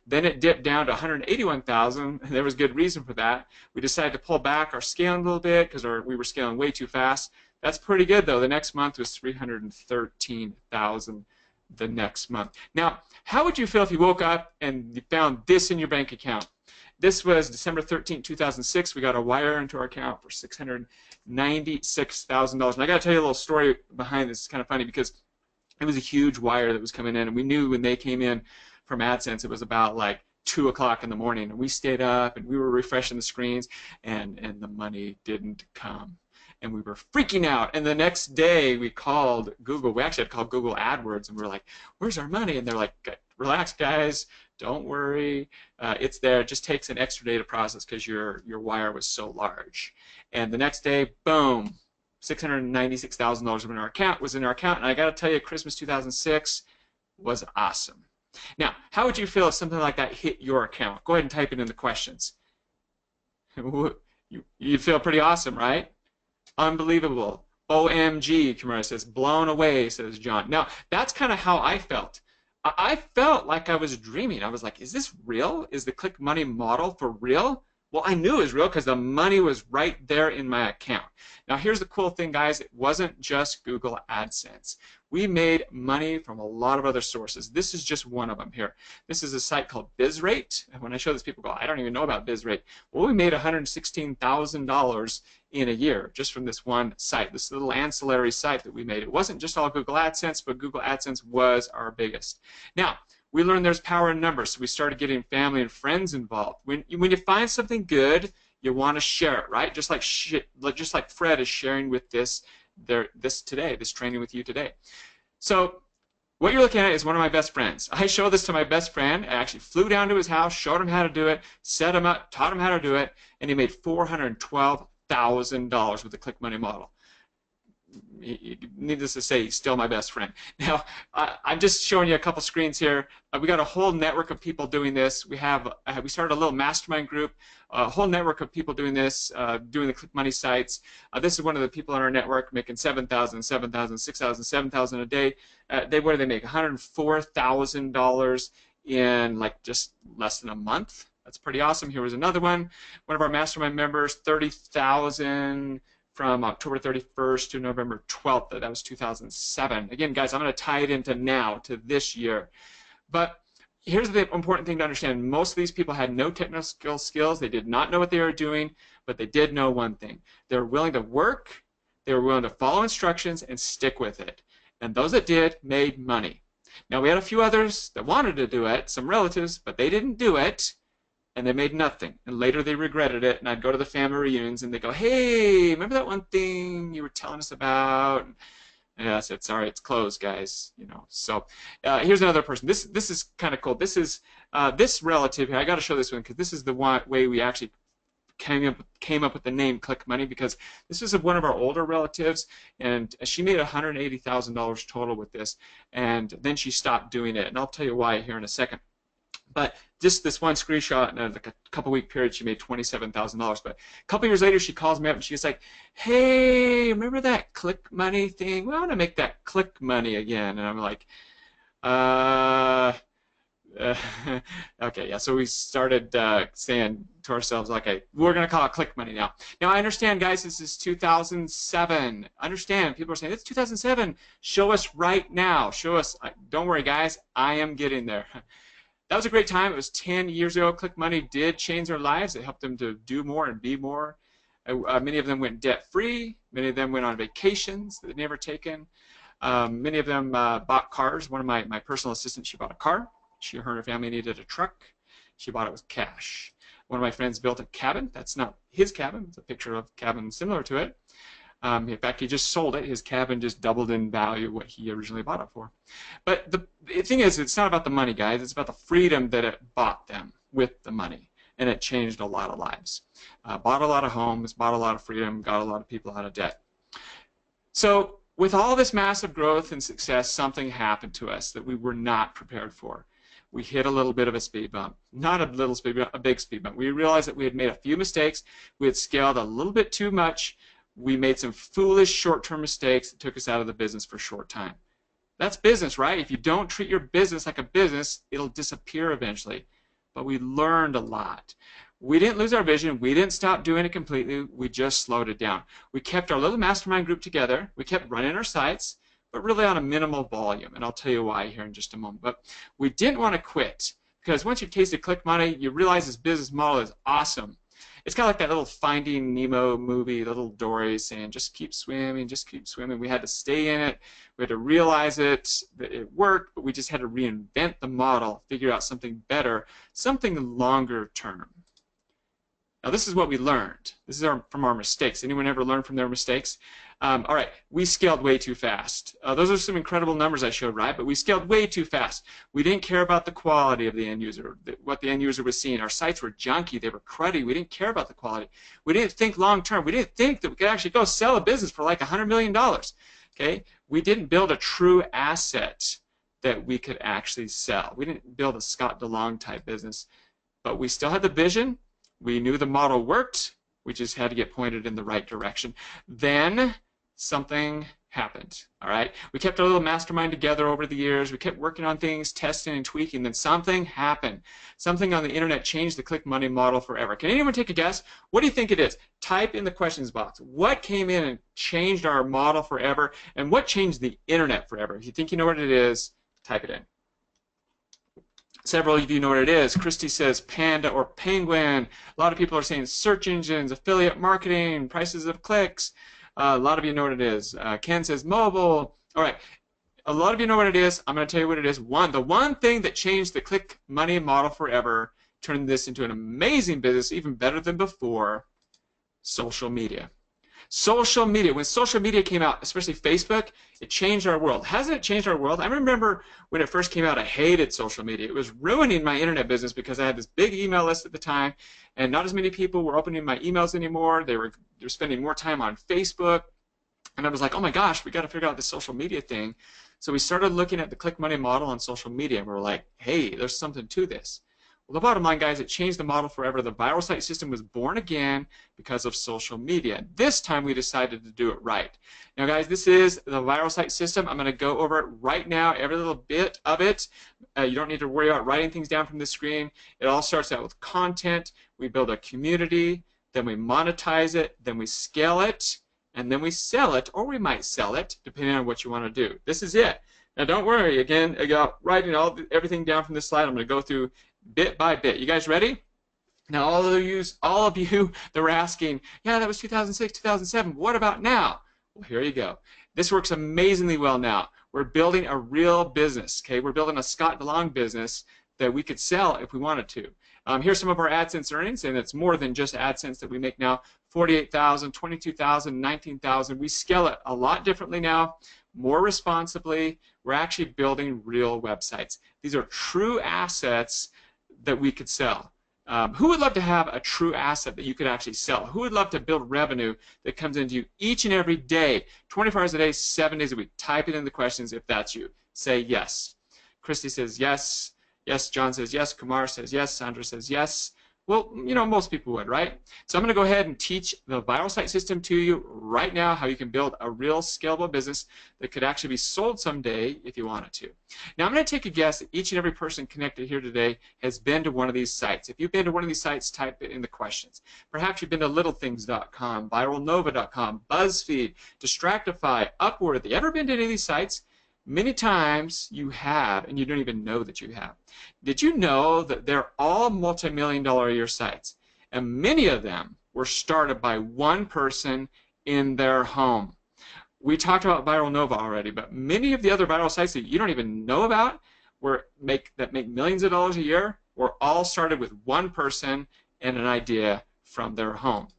Then it dipped down to $181,000. There was good reason for that. We decided to pull back our scaling a little bit because we were scaling way too fast. That's pretty good though. The next month was $313,000 the next month. Now, how would you feel if you woke up and you found this in your bank account? This was December 13, 2006. We got a wire into our account for $696,000. And I got to tell you a little story behind this. It's kind of funny because it was a huge wire that was coming in, and we knew when they came in from AdSense it was about like 2 o'clock in the morning, and we stayed up and we were refreshing the screens, and the money didn't come. And we were freaking out. And the next day we called Google. We actually had called Google AdWords, and we were like, where's our money? And they're like, relax, guys. Don't worry. It's there. It just takes an extra day to process because your wire was so large. And the next day, boom, $696,000 was in our account. And I got to tell you, Christmas 2006 was awesome. Now, how would you feel if something like that hit your account? Go ahead and type it in the questions. You'd feel pretty awesome, right? Unbelievable. OMG, Kimura says. Blown away, says John. Now, that's kind of how I felt. I felt like I was dreaming. I was like, is this real? Is the Click Money model for real? Well, I knew it was real because the money was right there in my account. Now, here's the cool thing, guys. It wasn't just Google AdSense. We made money from a lot of other sources. This is just one of them here. This is a site called BizRate. And when I show this, people go, I don't even know about BizRate. Well, we made $116,000 in a year just from this one site, this little ancillary site that we made. It wasn't just all Google AdSense, but Google AdSense was our biggest. Now, we learned there's power in numbers, so we started getting family and friends involved. When you find something good, you want to share it, right? Just like Fred is sharing with this training with you today. So what you're looking at is one of my best friends. I showed this to my best friend. I actually flew down to his house, showed him how to do it, set him up, taught him how to do it, and he made $412,000 with the Click Money model. Needless to say, he's still my best friend. Now, I'm just showing you a couple screens here. We got a whole network of people doing this. We started a little mastermind group, a whole network of people doing this, doing the Click Money sites. This is one of the people on our network making $7,000, $7,000, $6,000, $7,000 a day. What do they make? $104,000 in like just less than a month. That's pretty awesome. Here was another one. One of our mastermind members, $30,000. From October 31st to November 12th. That was 2007. Again, guys, I'm going to tie it into now, to this year. But here's the important thing to understand. Most of these people had no technical skills. They did not know what they were doing, but they did know one thing. They were willing to work, they were willing to follow instructions, and stick with it. And those that did made money. Now, we had a few others that wanted to do it, some relatives, but they didn't do it. And they made nothing. And later they regretted it, and I'd go to the family reunions, and they go, hey, remember that one thing you were telling us about? And I said, sorry, it's closed, guys. You know. So here's another person. This is kind of cool. This is this relative here. I got to show this one because this is the way we actually came up with the name Click Money, because this is one of our older relatives, and she made $180,000 total with this, and then she stopped doing it, and I'll tell you why here in a second. But just this one screenshot in like a couple-week period, she made $27,000. But a couple years later, she calls me up and she's like, "Hey, remember that Click Money thing? We want to make that Click Money again." And I'm like, okay, yeah. So we started saying to ourselves, okay, we're going to call it Click Money now. Now, I understand, guys, this is 2007. Understand, people are saying, it's 2007. Show us right now. Show us. Don't worry, guys. I am getting there. That was a great time. It was 10 years ago. Click Money did change their lives. It helped them to do more and be more. Many of them went debt-free. Many of them went on vacations that they'd never taken. Many of them bought cars. One of my personal assistants, she bought a car. Her and her family needed a truck. She bought it with cash. One of my friends built a cabin. That's not his cabin. It's a picture of a cabin similar to it. In fact, he just sold it. His cabin just doubled in value what he originally bought it for. But the thing is, it's not about the money, guys. It's about the freedom that it bought them with the money. And it changed a lot of lives. Bought a lot of homes, bought a lot of freedom, got a lot of people out of debt. So with all this massive growth and success, something happened to us that we were not prepared for. We hit a little bit of a speed bump. Not a little speed bump, a big speed bump. We realized that we had made a few mistakes. We had scaled a little bit too much. We made some foolish short-term mistakes that took us out of the business for a short time. That's business, right? If you don't treat your business like a business, it'll disappear eventually. But we learned a lot. We didn't lose our vision. We didn't stop doing it completely. We just slowed it down. We kept our little mastermind group together. We kept running our sites, but really on a minimal volume, and I'll tell you why here in just a moment. But we didn't want to quit, because once you've tasted click money, you realize this business model is awesome. It's kind of like that little Finding Nemo movie, little Dory saying, just keep swimming, just keep swimming. We had to stay in it. We had to realize it, that it worked, but we just had to reinvent the model, figure out something better, something longer term. Now, this is what we learned. This is from our mistakes. Anyone ever learn from their mistakes? All right, we scaled way too fast. Those are some incredible numbers I showed, right? But we scaled way too fast. We didn't care about the quality of the end user, what the end user was seeing. Our sites were junky. They were cruddy. We didn't care about the quality. We didn't think long term. We didn't think that we could actually go sell a business for like $100 million. Okay? We didn't build a true asset that we could actually sell. We didn't build a Scott DeLong type business, but we still had the vision. We knew the model worked. We just had to get pointed in the right direction. Then something happened. All right? We kept our little mastermind together over the years. We kept working on things, testing and tweaking. Then something happened. Something on the internet changed the click money model forever. Can anyone take a guess? What do you think it is? Type in the questions box. What came in and changed our model forever? And what changed the internet forever? If you think you know what it is, type it in. Several of you know what it is. Christy says Panda or Penguin. A lot of people are saying search engines, affiliate marketing, prices of clicks. A lot of you know what it is. Ken says mobile. All right. A lot of you know what it is. I'm going to tell you what it is. The one thing that changed the click money model forever, turned this into an amazing business, even better than before, social media. Social media. When social media came out, especially Facebook, it changed our world. Hasn't it changed our world? I remember when it first came out, I hated social media. It was ruining my internet business because I had this big email list at the time, and not as many people were opening my emails anymore. They were spending more time on Facebook, and I was like, oh my gosh, we got to figure out this social media thing. So we started looking at the click money model on social media, and we were like, hey, there's something to this. Well, the bottom line, guys, it changed the model forever. The viral site system was born again because of social media. This time we decided to do it right. Now, guys, this is the viral site system. I'm going to go over it right now, every little bit of it. You don't need to worry about writing things down from the screen. It all starts out with content. We build a community, then we monetize it, then we scale it, and then we sell it, or we might sell it, depending on what you want to do. This is it. Now, don't worry. Again, I got writing everything down from this slide. I'm going to go through bit by bit. You guys ready? Now, all of you that were asking, yeah, that was 2006, 2007. What about now? Well, here you go. This works amazingly well now. We're building a real business. Okay, we're building a Scott DeLong business that we could sell if we wanted to. Here's some of our AdSense earnings, and it's more than just AdSense that we make now. 48,000, 22,000, 19,000. We scale it a lot differently now, more responsibly. We're actually building real websites. These are true assets that we could sell. Who would love to have a true asset that you could actually sell? Who would love to build revenue that comes into you each and every day, 24 hours a day, 7 days a week? Type it in the questions if that's you. Say yes. Christy says yes. Yes, John says yes. Kumar says yes. Sandra says yes. Well, you know, most people would, right? So I'm going to go ahead and teach the viral site system to you right now, how you can build a real scalable business that could actually be sold someday if you wanted to. Now, I'm going to take a guess that each and every person connected here today has been to one of these sites. If you've been to one of these sites, type it in the questions. Perhaps you've been to littlethings.com, viralnova.com, BuzzFeed, Distractify, Upworthy. Ever been to any of these sites? Many times you have, and you don't even know that you have. Did you know that they're all multi-million-dollar a year sites? And many of them were started by one person in their home. We talked about Viral Nova already, but many of the other viral sites that you don't even know about that make millions of dollars a year were all started with one person and an idea from their home.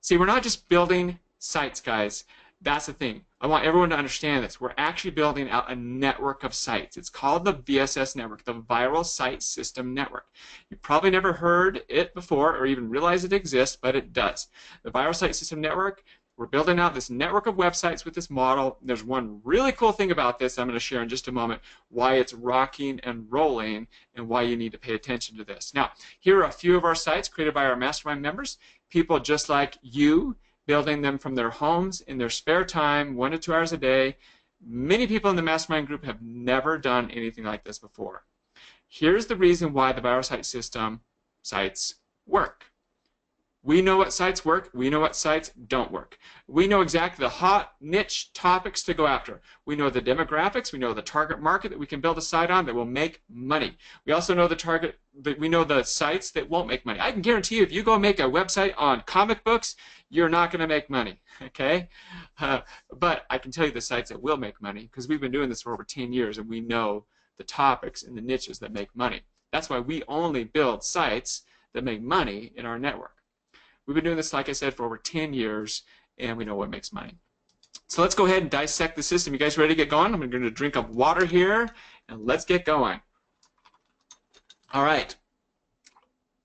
See, we're not just building sites, guys. That's the thing. I want everyone to understand this. We're actually building out a network of sites. It's called the VSS network, the Viral Site System Network. You've probably never heard it before or even realized it exists, but it does. The Viral Site System Network, we're building out this network of websites with this model. There's one really cool thing about this I'm going to share in just a moment, why it's rocking and rolling and why you need to pay attention to this. Now, here are a few of our sites created by our mastermind members, people just like you, building them from their homes in their spare time, 1 to 2 hours a day. Many people in the mastermind group have never done anything like this before. Here's the reason why the viral site system sites work. We know what sites work. We know what sites don't work. We know exactly the hot niche topics to go after. We know the demographics. We know the target market that we can build a site on that will make money. We also know we know the sites that won't make money. I can guarantee you, if you go make a website on comic books, you're not going to make money, okay? But I can tell you the sites that will make money, because we've been doing this for over 10 years, and we know the topics and the niches that make money. That's why we only build sites that make money in our network. We've been doing this, like I said, for over 10 years, and we know what makes money. So let's go ahead and dissect the system. You guys ready to get going? I'm going to drink up water here, and let's get going. All right.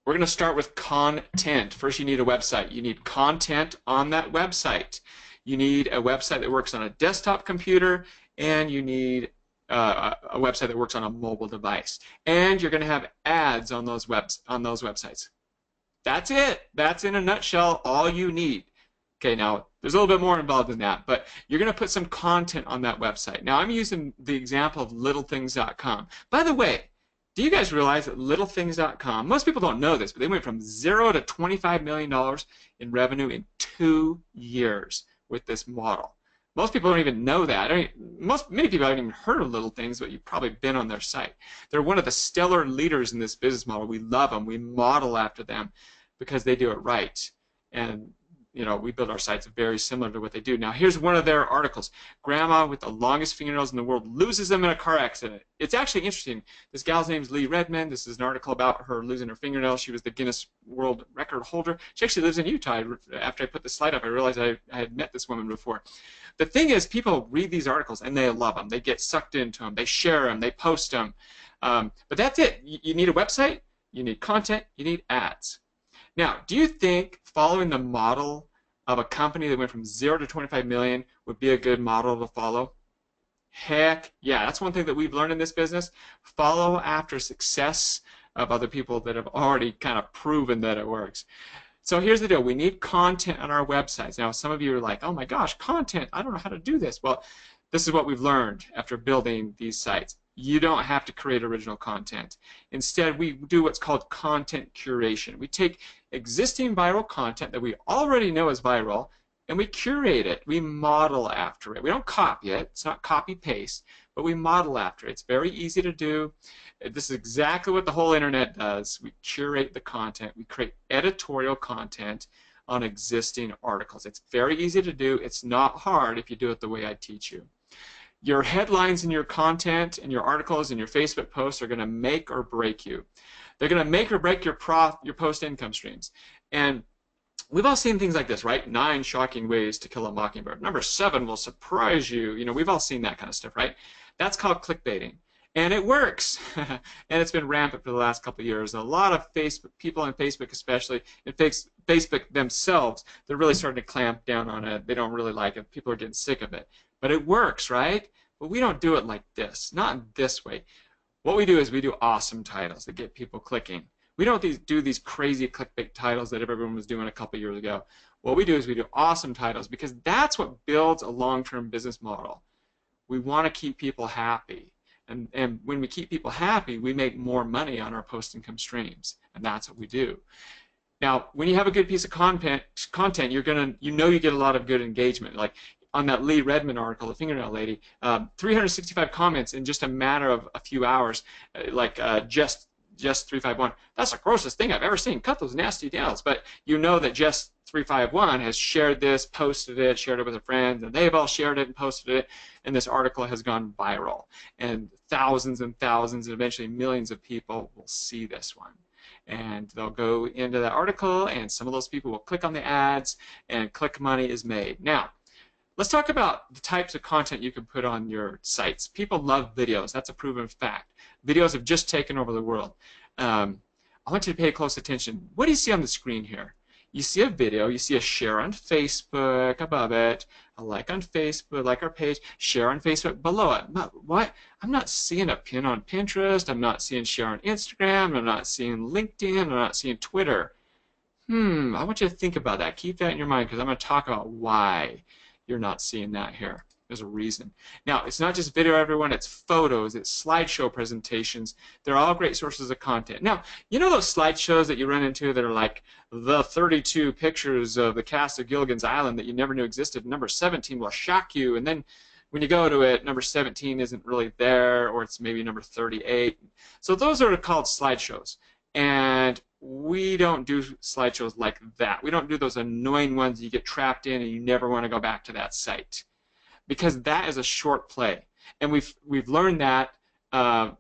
We're going to start with content. First, you need a website. You need content on that website. You need a website that works on a desktop computer, and you need a website that works on a mobile device. And you're going to have ads on those websites. That's it. That's in a nutshell all you need. Okay, now there's a little bit more involved in that, but you're going to put some content on that website. Now I'm using the example of littlethings.com. By the way, do you guys realize that littlethings.com, most people don't know this, but they went from $0 to $25 million in revenue in 2 years with this model. Most people don't even know that. Many people haven't even heard of Little Things, but you've probably been on their site. They're one of the stellar leaders in this business model. We love them. We model after them because they do it right. And you know, we build our sites very similar to what they do. Now, here's one of their articles. Grandma with the longest fingernails in the world loses them in a car accident. It's actually interesting. This gal's name is Lee Redmond. This is an article about her losing her fingernails. She was the Guinness World Record holder. She actually lives in Utah. After I put the slide up, I realized I had met this woman before. The thing is, people read these articles, and they love them. They get sucked into them. They share them. They post them. But that's it. You need a website. You need content. You need ads. Now, do you think following the model of a company that went from 0 to 25 million would be a good model to follow? Heck yeah. That's one thing that we've learned in this business. Follow after success of other people that have already kind of proven that it works. So here's the deal. We need content on our websites. Now, some of you are like, oh my gosh, content. I don't know how to do this. Well, this is what we've learned after building these sites. You don't have to create original content. Instead, we do what's called content curation. We take existing viral content that we already know is viral, and we curate it. We model after it. We don't copy it. It's not copy-paste, but we model after it. It's very easy to do. This is exactly what the whole internet does. We curate the content. We create editorial content on existing articles. It's very easy to do. It's not hard if you do it the way I teach you. Your headlines and your content and your articles and your Facebook posts are going to make or break you. They're going to make or break your post income streams. And we've all seen things like this, right? 9 shocking ways to kill a mockingbird. Number 7 will surprise you. You know, we've all seen that kind of stuff, right? That's called clickbaiting. And it works. And it's been rampant for the last couple of years. A lot of Facebook, people on Facebook especially, and Facebook themselves, they're really starting to clamp down on it. They don't really like it. People are getting sick of it. But it works, right? But we don't do it like this, not in this way. What we do is we do awesome titles that get people clicking. We don't do these crazy clickbait titles that everyone was doing a couple years ago. What we do is we do awesome titles because that's what builds a long-term business model. We want to keep people happy. And when we keep people happy, we make more money on our post income streams. And that's what we do. Now, when you have a good piece of content, you get a lot of good engagement. Like on that Lee Redmond article, the fingernail lady, 365 comments in just a matter of a few hours, just 351. That's the grossest thing I've ever seen. Cut those nasty nails. But you know that just 351 has shared this, posted it, shared it with their friends, and they've all shared it and posted it, and this article has gone viral. And thousands and thousands, and eventually millions of people will see this one. And they'll go into that article, and some of those people will click on the ads, and click money is made. Now, let's talk about the types of content you can put on your sites. People love videos. That's a proven fact. Videos have just taken over the world. I want you to pay close attention. What do you see on the screen here? You see a video, you see a share on Facebook above it, a like on Facebook, like our page, share on Facebook below it. I'm not seeing a pin on Pinterest, I'm not seeing share on Instagram, I'm not seeing LinkedIn, I'm not seeing Twitter. I want you to think about that. Keep that in your mind because I'm going to talk about why you're not seeing that here. There's a reason. Now, it's not just video, everyone. It's photos. It's slideshow presentations. They're all great sources of content. Now, you know those slideshows that you run into that are like the 32 pictures of the cast of Gilligan's Island that you never knew existed. Number 17 will shock you, and then when you go to it, number 17 isn't really there, or it's maybe number 38. So those are called slideshows. And we don't do slideshows like that. We don't do those annoying ones you get trapped in and you never want to go back to that site, because that is a short play. And we've learned that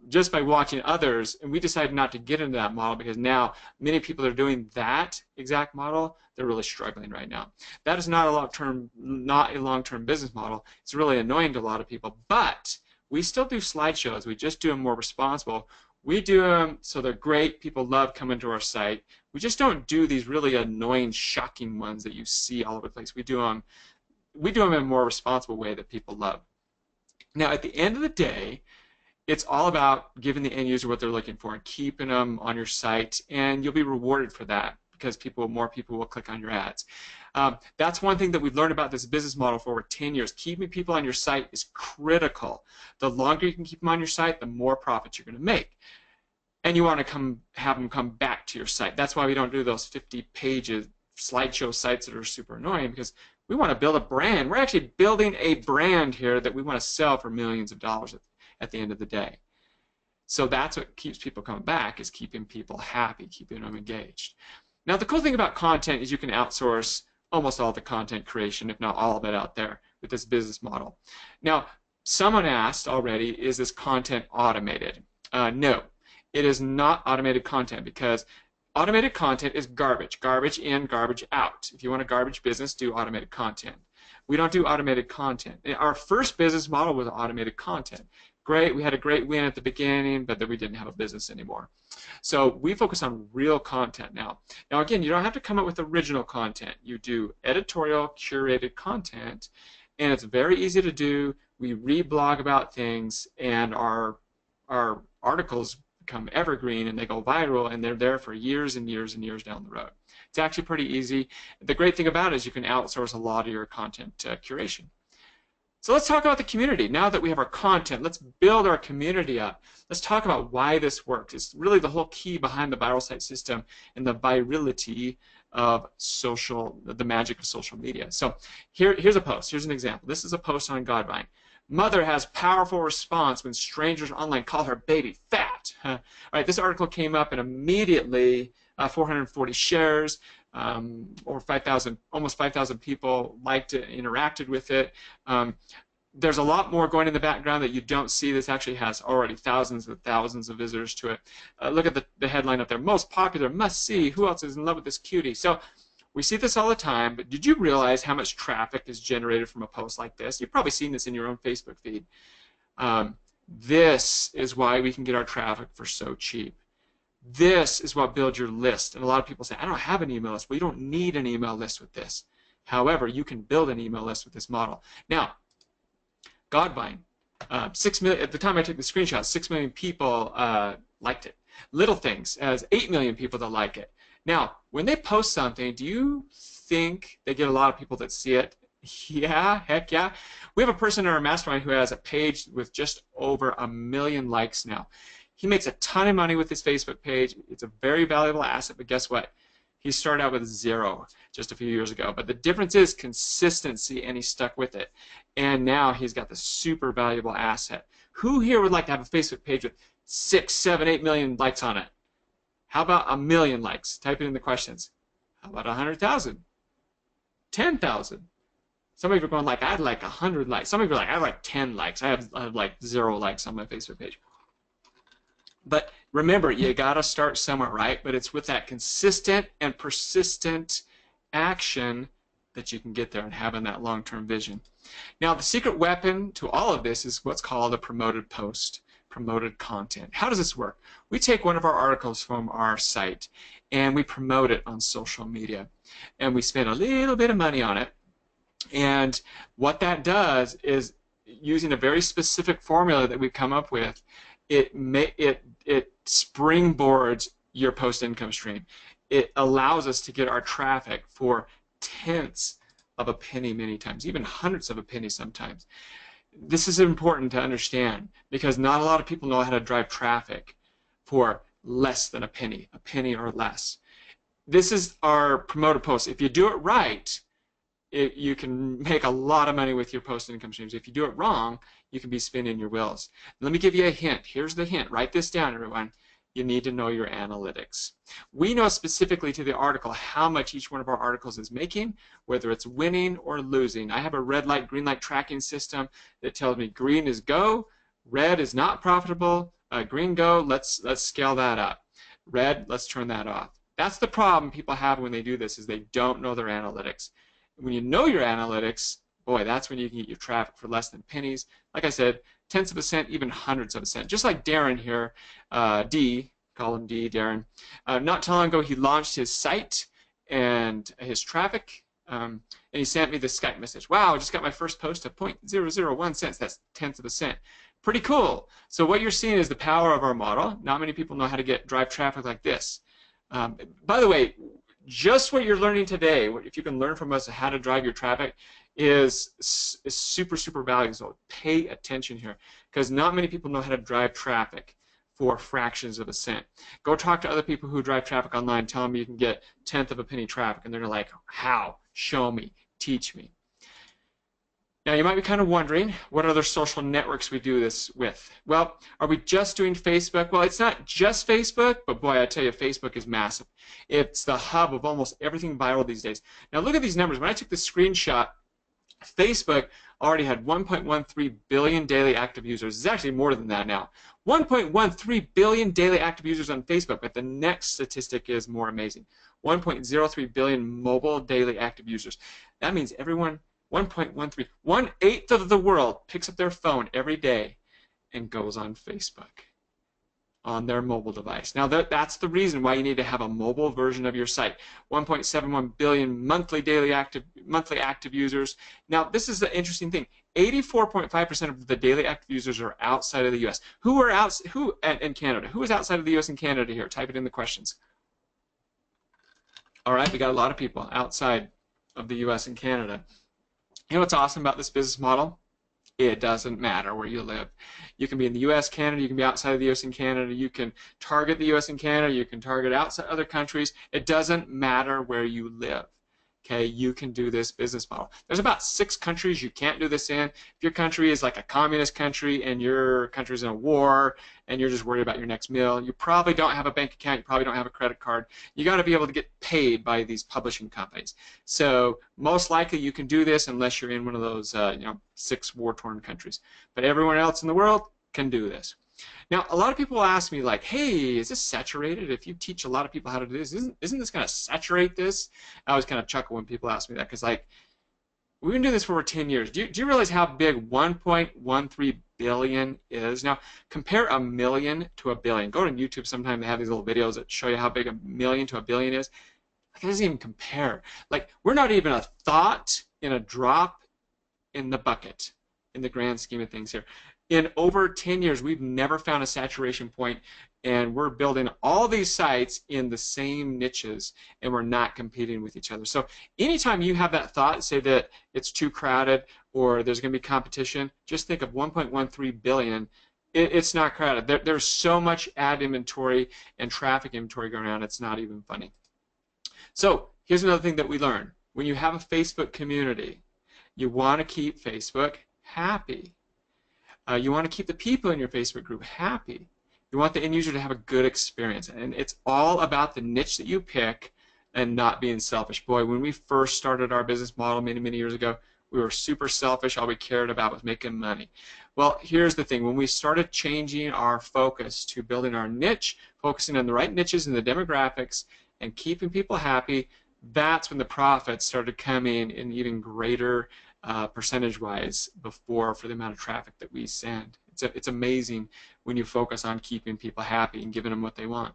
just by watching others, and we decided not to get into that model because now many people are doing that exact model. They're really struggling right now. That is not a long-term business model. It's really annoying to a lot of people, but we still do slideshows. We just do them more responsible. We do them so they're great. People love coming to our site. We just don't do these really annoying, shocking ones that you see all over the place. We do them in a more responsible way that people love. Now, at the end of the day, it's all about giving the end user what they're looking for and keeping them on your site, and you'll be rewarded for that because more people will click on your ads. That's one thing that we've learned about this business model for over 10 years. Keeping people on your site is critical. The longer you can keep them on your site, the more profits you're going to make. And you want to have them come back to your site. That's why we don't do those 50-page slideshow sites that are super annoying, because we want to build a brand. We're actually building a brand here that we want to sell for millions of dollars at the end of the day. So that's what keeps people coming back, is keeping people happy, keeping them engaged. Now, the cool thing about content is you can outsource almost all the content creation, if not all of it, out there with this business model. Now, someone asked already, is this content automated? No, it is not automated content, because automated content is garbage. Garbage in, garbage out. If you want a garbage business, do automated content. We don't do automated content. Our first business model was automated content. Great, we had a great win at the beginning, but then we didn't have a business anymore. So we focus on real content now. Now again, you don't have to come up with original content. You do editorial, curated content, and it's very easy to do. We reblog about things, and our articles become evergreen, and they go viral, and they're there for years and years and years down the road. It's actually pretty easy. The great thing about it is you can outsource a lot of your content curation. So let's talk about the community. Now that we have our content, let's build our community up. Let's talk about why this works. It's really the whole key behind the viral site system and the virality of the magic of social media. So here's a post. Here's an example. This is a post on Godvine. Mother has powerful response when strangers online call her baby fat. All right, this article came up and immediately 440 shares, or 5,000, almost 5,000 people liked it, interacted with it. There's a lot more going in the background that you don't see. This actually has already thousands and thousands of visitors to it. Look at the headline up there. Most popular, must see. Who else is in love with this cutie? So we see this all the time, but did you realize how much traffic is generated from a post like this? You've probably seen this in your own Facebook feed. This is why we can get our traffic for so cheap. This is what builds your list. And a lot of people say, I don't have an email list. Well, you don't need an email list with this. However, you can build an email list with this model. Now, Godvine, 6 million, at the time I took the screenshot, 6 million people liked it. Little Things has 8 million people that like it. Now, when they post something, do you think they get a lot of people that see it? Yeah, heck yeah. We have a person in our mastermind who has a page with just over 1 million likes now. He makes a ton of money with his Facebook page. It's a very valuable asset, but guess what? He started out with 0 just a few years ago. But the difference is consistency, and he stuck with it. And now he's got this super valuable asset. Who here would like to have a Facebook page with 6, 7, 8 million likes on it? How about 1 million likes? Type it in the questions. How about 100,000? 10,000? Some of you are going like, I'd like 100 likes. Some of you are like, I'd like 10 likes. I have like 0 likes on my Facebook page. But remember, you got to start somewhere, right? But it's with that consistent and persistent action that you can get there and having that long-term vision. Now, the secret weapon to all of this is what's called a promoted post, promoted content. How does this work? We take one of our articles from our site and we promote it on social media. And we spend a little bit of money on it. And what that does is, using a very specific formula that we've come up with, it springboards your post income stream. It allows us to get our traffic for tenths of a penny many times, even hundreds of a penny sometimes. This is important to understand because not a lot of people know how to drive traffic for less than a penny or less. This is our promoted post. If you do it right, you can make a lot of money with your post income streams. If you do it wrong, you can be spinning your wheels. Let me give you a hint. Here's the hint. Write this down, everyone. You need to know your analytics. We know specifically to the article how much each one of our articles is making, whether it's winning or losing. I have a red light, green light tracking system that tells me green is go, red is not profitable, green go, let's scale that up. Red, let's turn that off. That's the problem people have when they do this, is they don't know their analytics. When you know your analytics, boy, that's when you can get your traffic for less than pennies. Like I said, tenths of a cent, even hundreds of a cent. Just like Darren here, D, call him D, Darren. Not too long ago, he launched his site and his traffic, and he sent me this Skype message. Wow, I just got my first post of 0.001 cents. That's tenths of a cent. Pretty cool. So what you're seeing is the power of our model. Not many people know how to drive traffic like this. By the way, just what you're learning today, if you can learn from us how to drive your traffic, is super, super valuable. So pay attention here, because not many people know how to drive traffic for fractions of a cent. Go talk to other people who drive traffic online. Tell them you can get tenth of a penny traffic, and they're like, how? Show me. Teach me. Now, you might be kind of wondering what other social networks we do this with. Well, are we just doing Facebook? Well, it's not just Facebook, but boy, I tell you, Facebook is massive. It's the hub of almost everything viral these days. Now, look at these numbers. When I took the screenshot, Facebook already had 1.13 billion daily active users. It's actually more than that now. 1.13 billion daily active users on Facebook, but the next statistic is more amazing. 1.03 billion mobile daily active users. That means everyone, 1.13, 1/8 of the world picks up their phone every day and goes on Facebook on their mobile device. Now that's the reason why you need to have a mobile version of your site. 1.71 billion monthly active users. Now this is the interesting thing. 84.5% of the daily active users are outside of the U.S. Who are out? Who and Canada? Who is outside of the U.S. and Canada here? Type it in the questions. All right, we got a lot of people outside of the U.S. and Canada. You know what's awesome about this business model? It doesn't matter where you live. You can be in the U.S., Canada, you can be outside of the U.S. and Canada, you can target the U.S. and Canada, you can target outside other countries. It doesn't matter where you live. Okay, you can do this business model. There's about 6 countries you can't do this in. If your country is like a communist country and your country's in a war and you're just worried about your next meal, you probably don't have a bank account, you probably don't have a credit card. You got to be able to get paid by these publishing companies. So most likely you can do this unless you're in one of those 6 war-torn countries. But everyone else in the world can do this. Now, a lot of people ask me, like, hey, is this saturated? If you teach a lot of people how to do this, isn't this going to saturate this? I always kind of chuckle when people ask me that, because, like, we've been doing this for over 10 years. Do you realize how big 1.13 billion is? Now, compare a million to a billion. Go to YouTube sometime. They have these little videos that show you how big a million to a billion is. Like, it doesn't even compare. Like, we're not even a thought in a drop in the bucket in the grand scheme of things here. In over 10 years, we've never found a saturation point, and we're building all these sites in the same niches, and we're not competing with each other. So anytime you have that thought, say that it's too crowded or there's going to be competition, just think of 1.13 billion. It's not crowded. There's so much ad inventory and traffic inventory going around, it's not even funny. So here's another thing that we learned. When you have a Facebook community, you want to keep Facebook happy. You want to keep the people in your Facebook group happy. You want the end user to have a good experience. And it's all about the niche that you pick and not being selfish. Boy, when we first started our business model many, many years ago, we were super selfish. All we cared about was making money. Well, here's the thing. When we started changing our focus to building our niche, focusing on the right niches and the demographics, and keeping people happy, that's when the profits started coming in even greater percentage-wise for the amount of traffic that we send. It's amazing when you focus on keeping people happy and giving them what they want.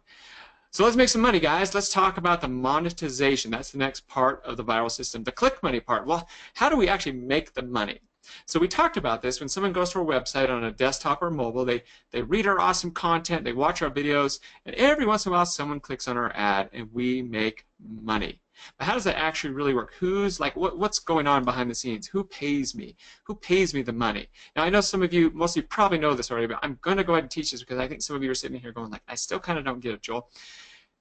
So let's make some money, guys. Let's talk about the monetization. That's the next part of the viral system, the click money part. Well, how do we actually make the money? So we talked about this. When someone goes to our website on a desktop or mobile, they read our awesome content, they watch our videos, and every once in a while someone clicks on our ad and we make money. But how does that actually really work? Who's like, what's going on behind the scenes? Who pays me? Who pays me the money? Now, I know some of you, most of you probably know this already, but I'm going to go ahead and teach this because I think some of you are sitting here going like, I still kind of don't get it, Joel.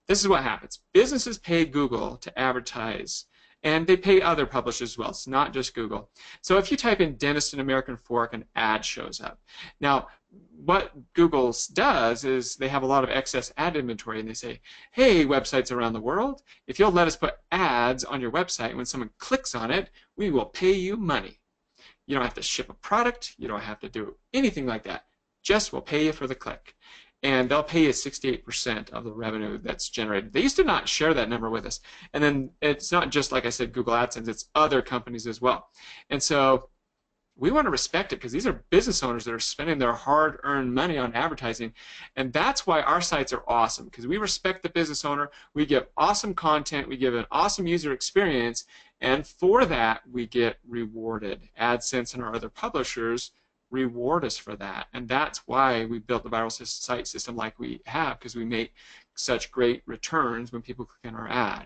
This is what happens. Businesses pay Google to advertise, and they pay other publishers as well. It's not just Google. So if you type in dentist and American fork, an ad shows up. Now, what Google does is they have a lot of excess ad inventory, and they say, hey, websites around the world, if you'll let us put ads on your website, when someone clicks on it, we will pay you money. You don't have to ship a product. You don't have to do anything like that. Just we'll pay you for the click. And they'll pay you 68% of the revenue that's generated. They used to not share that number with us. And then it's not just, like I said, Google AdSense, it's other companies as well. And so we want to respect it because these are business owners that are spending their hard-earned money on advertising. And that's why our sites are awesome, because we respect the business owner. We give awesome content. We give an awesome user experience. And for that, we get rewarded. AdSense and our other publishers reward us for that, and that's why we built the viral site system like we have, because we make such great returns when people click on our ad.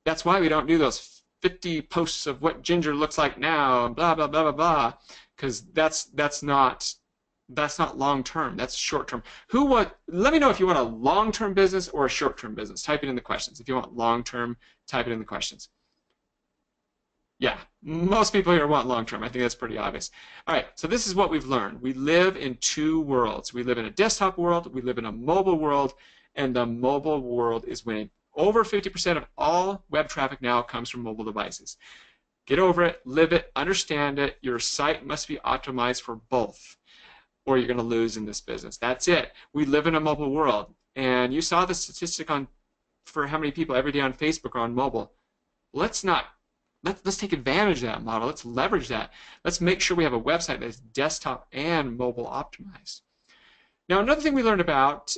That's why we don't do those 50 posts of what ginger looks like now and blah blah blah blah blah, because that's not long term. That's short term. Let me know if you want a long term business or a short term business. Type it in the questions. If you want long term, type it in the questions. Yeah, most people here want long-term. I think that's pretty obvious. All right, so this is what we've learned. We live in two worlds. We live in a desktop world, we live in a mobile world, and the mobile world is winning. Over 50% of all web traffic now comes from mobile devices. Get over it, live it, understand it. Your site must be optimized for both, or you're going to lose in this business. That's it. We live in a mobile world, and you saw the statistic for how many people every day on Facebook are on mobile. Let's take advantage of that model. Let's leverage that. Let's make sure we have a website that's desktop and mobile optimized. Now, another thing we learned about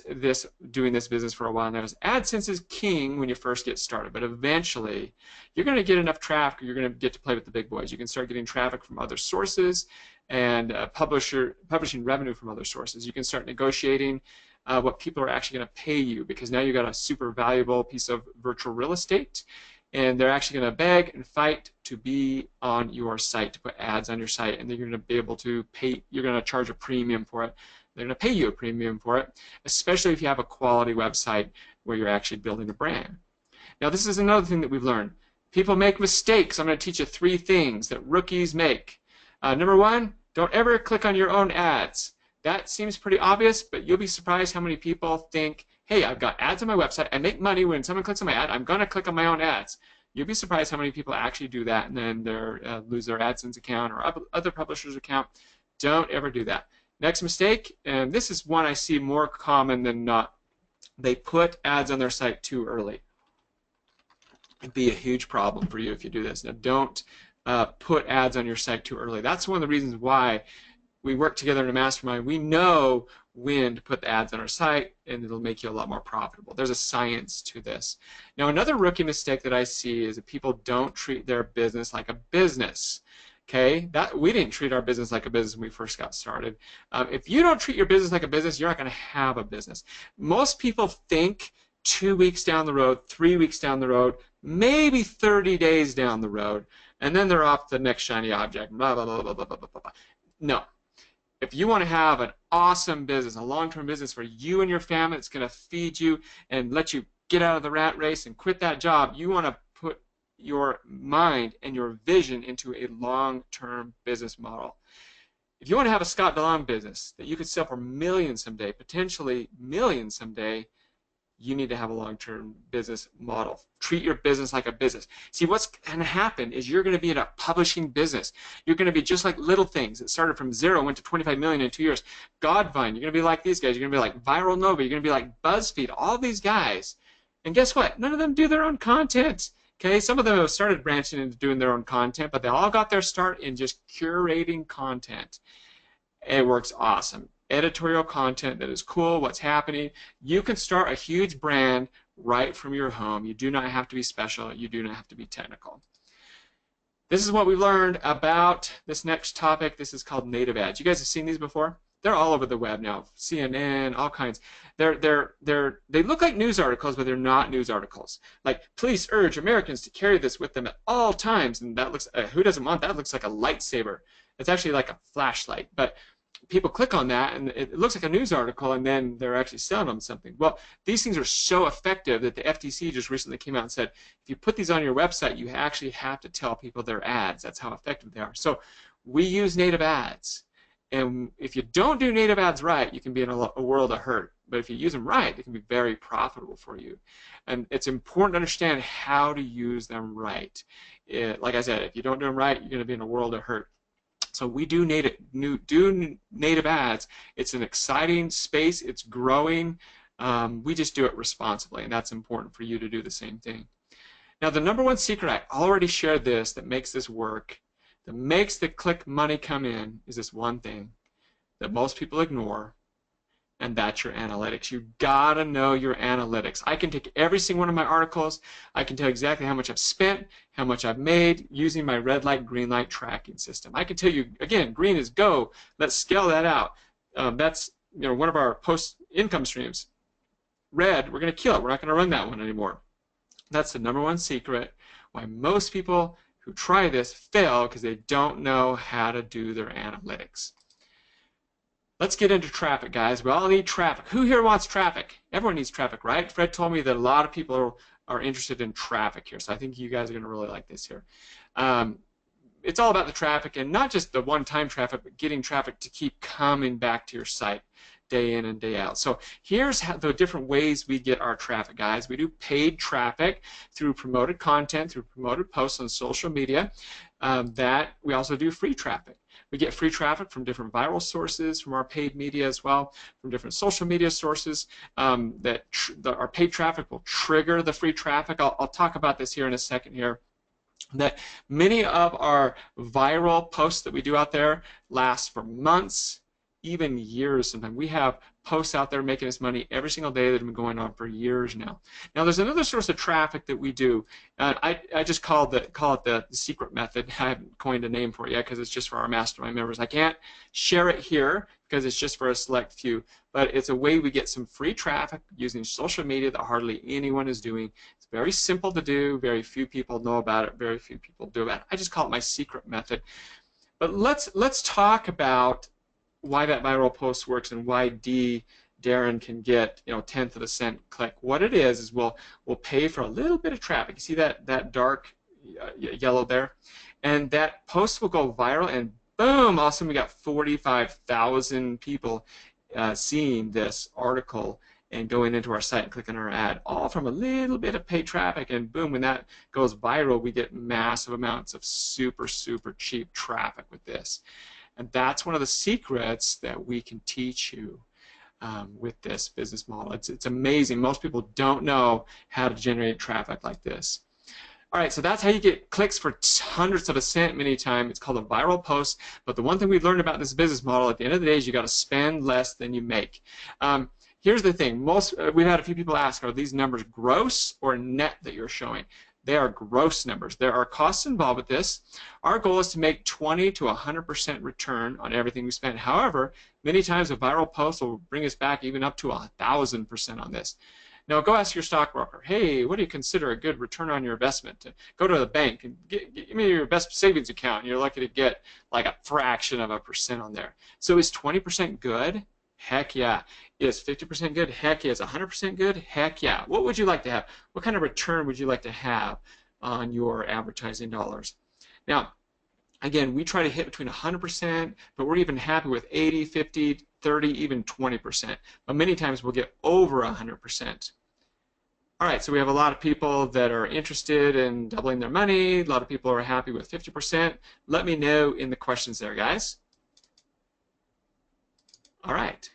doing this business for a while now is AdSense is king when you first get started, but eventually you're going to get enough traffic, you're going to get to play with the big boys. You can start getting traffic from other sources and publishing revenue from other sources. You can start negotiating what people are actually going to pay you, because now you've got a super valuable piece of virtual real estate, and they're actually going to beg and fight to be on your site, to put ads on your site, and they're going to be able to pay. You're going to charge a premium for it. They're going to pay you a premium for it, especially if you have a quality website where you're actually building a brand. Now, this is another thing that we've learned. People make mistakes. I'm going to teach you 3 things that rookies make. Number 1, don't ever click on your own ads. That seems pretty obvious, but you'll be surprised how many people think, hey, I've got ads on my website. I make money when someone clicks on my ad. I'm going to click on my own ads. You'll be surprised how many people actually do that and then they lose their AdSense account or other publisher's account. Don't ever do that. Next mistake, and this is one I see more common than not, they put ads on their site too early. It'd be a huge problem for you if you do this. Now, don't put ads on your site too early. That's one of the reasons why we work together in a mastermind. We know when to put the ads on our site, and it'll make you a lot more profitable. There's a science to this. Now, another rookie mistake that I see is that people don't treat their business like a business. Okay, we didn't treat our business like a business when we first got started. If you don't treat your business like a business, you're not going to have a business. Most people think 2 weeks down the road, 3 weeks down the road, maybe 30 days down the road, and then they're off to the next shiny object. Blah, blah, blah, blah, blah, blah, blah, blah. No. If you want to have an awesome business, a long-term business for you and your family that's going to feed you and let you get out of the rat race and quit that job, you want to put your mind and your vision into a long-term business model. If you want to have a Scott DeLong business that you could sell for millions someday, potentially millions someday, you need to have a long-term business model. Treat your business like a business. See, what's going to happen is you're going to be in a publishing business. You're going to be just like Little Things. It started from 0, went to 25 million in 2 years. Godvine, you're going to be like these guys. You're going to be like Viral Nova. You're going to be like BuzzFeed, all these guys. And guess what? None of them do their own content. Okay, some of them have started branching into doing their own content, but they all got their start in just curating content. It works awesome. Editorial content that is cool, what's happening. You can start a huge brand right from your home. You do not have to be special. You do not have to be technical. This is what we learned about this next topic. This is called native ads. You guys have seen these before? They're all over the web now. CNN, all kinds. They look like news articles, but they're not news articles. Like, police urge Americans to carry this with them at all times, and that looks, who doesn't want that? It looks like a lightsaber. It's actually like a flashlight, but people click on that and it looks like a news article, and then they're actually selling them something. Well, these things are so effective that the FTC just recently came out and said, if you put these on your website, you actually have to tell people they're ads. That's how effective they are. So we use native ads. And if you don't do native ads right, you can be in a world of hurt. But if you use them right, they can be very profitable for you. And it's important to understand how to use them right. Like I said, if you don't do them right, you're going to be in a world of hurt. So we do native ads. It's an exciting space. It's growing. We just do it responsibly, and that's important for you to do the same thing. Now, the number one secret, I already shared this, that makes this work, that makes the click money come in, is this one thing that most people ignore, and that's your analytics. You gotta know your analytics. I can take every single one of my articles. I can tell exactly how much I've spent, how much I've made using my red light, green light tracking system. I can tell you, again, green is go. Let's scale that out. That's one of our post income streams. Red, we're gonna kill it. We're not gonna run that one anymore. That's the number one secret why most people who try this fail, because they don't know how to do their analytics. Let's get into traffic, guys. We all need traffic. Who here wants traffic? Everyone needs traffic, right? Fred told me that a lot of people are interested in traffic here, so I think you guys are going to really like this here. It's all about the traffic, and not just the one-time traffic, but getting traffic to keep coming back to your site day in and day out. So here's the different ways we get our traffic, guys. We do paid traffic through promoted content, through promoted posts on social media. That we also do free traffic. We get free traffic from different viral sources, from our paid media as well, from different social media sources. Our paid traffic will trigger the free traffic. I'll talk about this here in a second here. That many of our viral posts that we do out there last for months, even years sometimes. We have posts out there making us money every single day that have been going on for years now. Now there's another source of traffic that we do. I just call it the secret method. I haven't coined a name for it yet because it's just for our mastermind members. I can't share it here because it's just for a select few, but it's a way we get some free traffic using social media that hardly anyone is doing. It's very simple to do. Very few people know about it. Very few people do it. I just call it my secret method. But let's talk about why that viral post works and why Darren can get tenth of a cent click. What it is we'll pay for a little bit of traffic. You see that dark yellow there, and that post will go viral, and boom! All of a sudden we got 45,000 people seeing this article and going into our site and clicking our ad, all from a little bit of paid traffic. And boom! When that goes viral, we get massive amounts of super cheap traffic with this. And that's one of the secrets that we can teach you with this business model. It's amazing. Most people don't know how to generate traffic like this. All right, so that's how you get clicks for hundreds of a cent many times. It's called a viral post. But the one thing we've learned about this business model at the end of the day is you got to spend less than you make. Here's the thing. We've had a few people ask, are these numbers gross or net that you're showing? They are gross numbers. There are costs involved with this. Our goal is to make 20 to 100% return on everything we spend. However, many times a viral post will bring us back even up to 1,000% on this. Now go ask your stockbroker, hey, what do you consider a good return on your investment? Go to the bank and give me your best savings account, and you're lucky to get like a fraction of a percent on there. So is 20% good? Heck yeah. Is 50% good? Heck yeah. Is 100% good? Heck yeah. What would you like to have? What kind of return would you like to have on your advertising dollars? Now, again, we try to hit between 100%, but we're even happy with 80, 50, 30, even 20%. But many times we'll get over 100%. All right, so we have a lot of people that are interested in doubling their money. A lot of people are happy with 50%. Let me know in the questions there, guys. All right.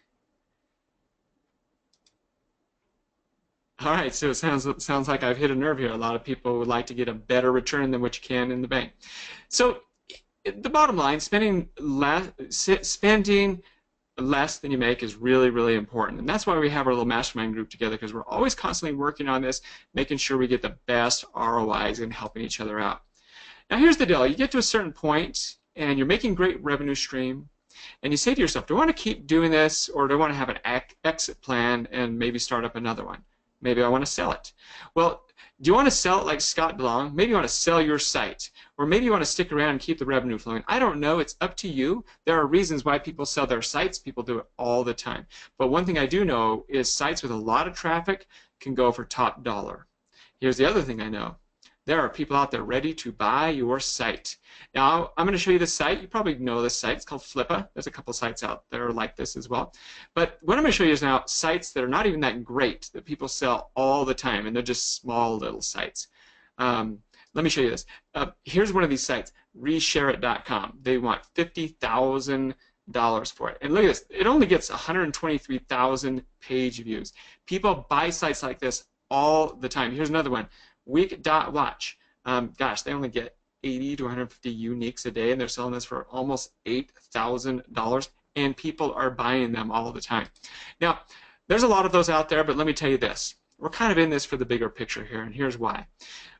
All right, so it sounds like I've hit a nerve here. A lot of people would like to get a better return than what you can in the bank. So the bottom line, spending less than you make is really important. And that's why we have our little mastermind group together, because we're always constantly working on this, making sure we get the best ROIs and helping each other out. Now here's the deal. You get to a certain point and you're making great revenue stream, And you say to yourself, do I want to keep doing this, or do I want to have an exit plan and maybe start up another one? Maybe I want to sell it. Well, do you want to sell it like Scott DeLong? Maybe you want to sell your site. Or maybe you want to stick around and keep the revenue flowing. I don't know. It's up to you. There are reasons why people sell their sites. People do it all the time. But one thing I do know is sites with a lot of traffic can go for top dollar. Here's the other thing I know. There are people out there ready to buy your site. Now, I'm going to show you the site. You probably know this site. It's called Flippa. There's a couple sites out there like this as well. But what I'm going to show you is now sites that are not even that great, that people sell all the time, and they're just small little sites. Let me show you this. Here's one of these sites, reshareit.com. They want $50,000 for it. And look at this. It only gets 123,000 page views. People buy sites like this all the time. Here's another one. Week.watch. Gosh, they only get 80 to 150 uniques a day, and they're selling this for almost $8,000, and people are buying them all the time. Now, there's a lot of those out there, but let me tell you this. We're kind of in this for the bigger picture here, and here's why.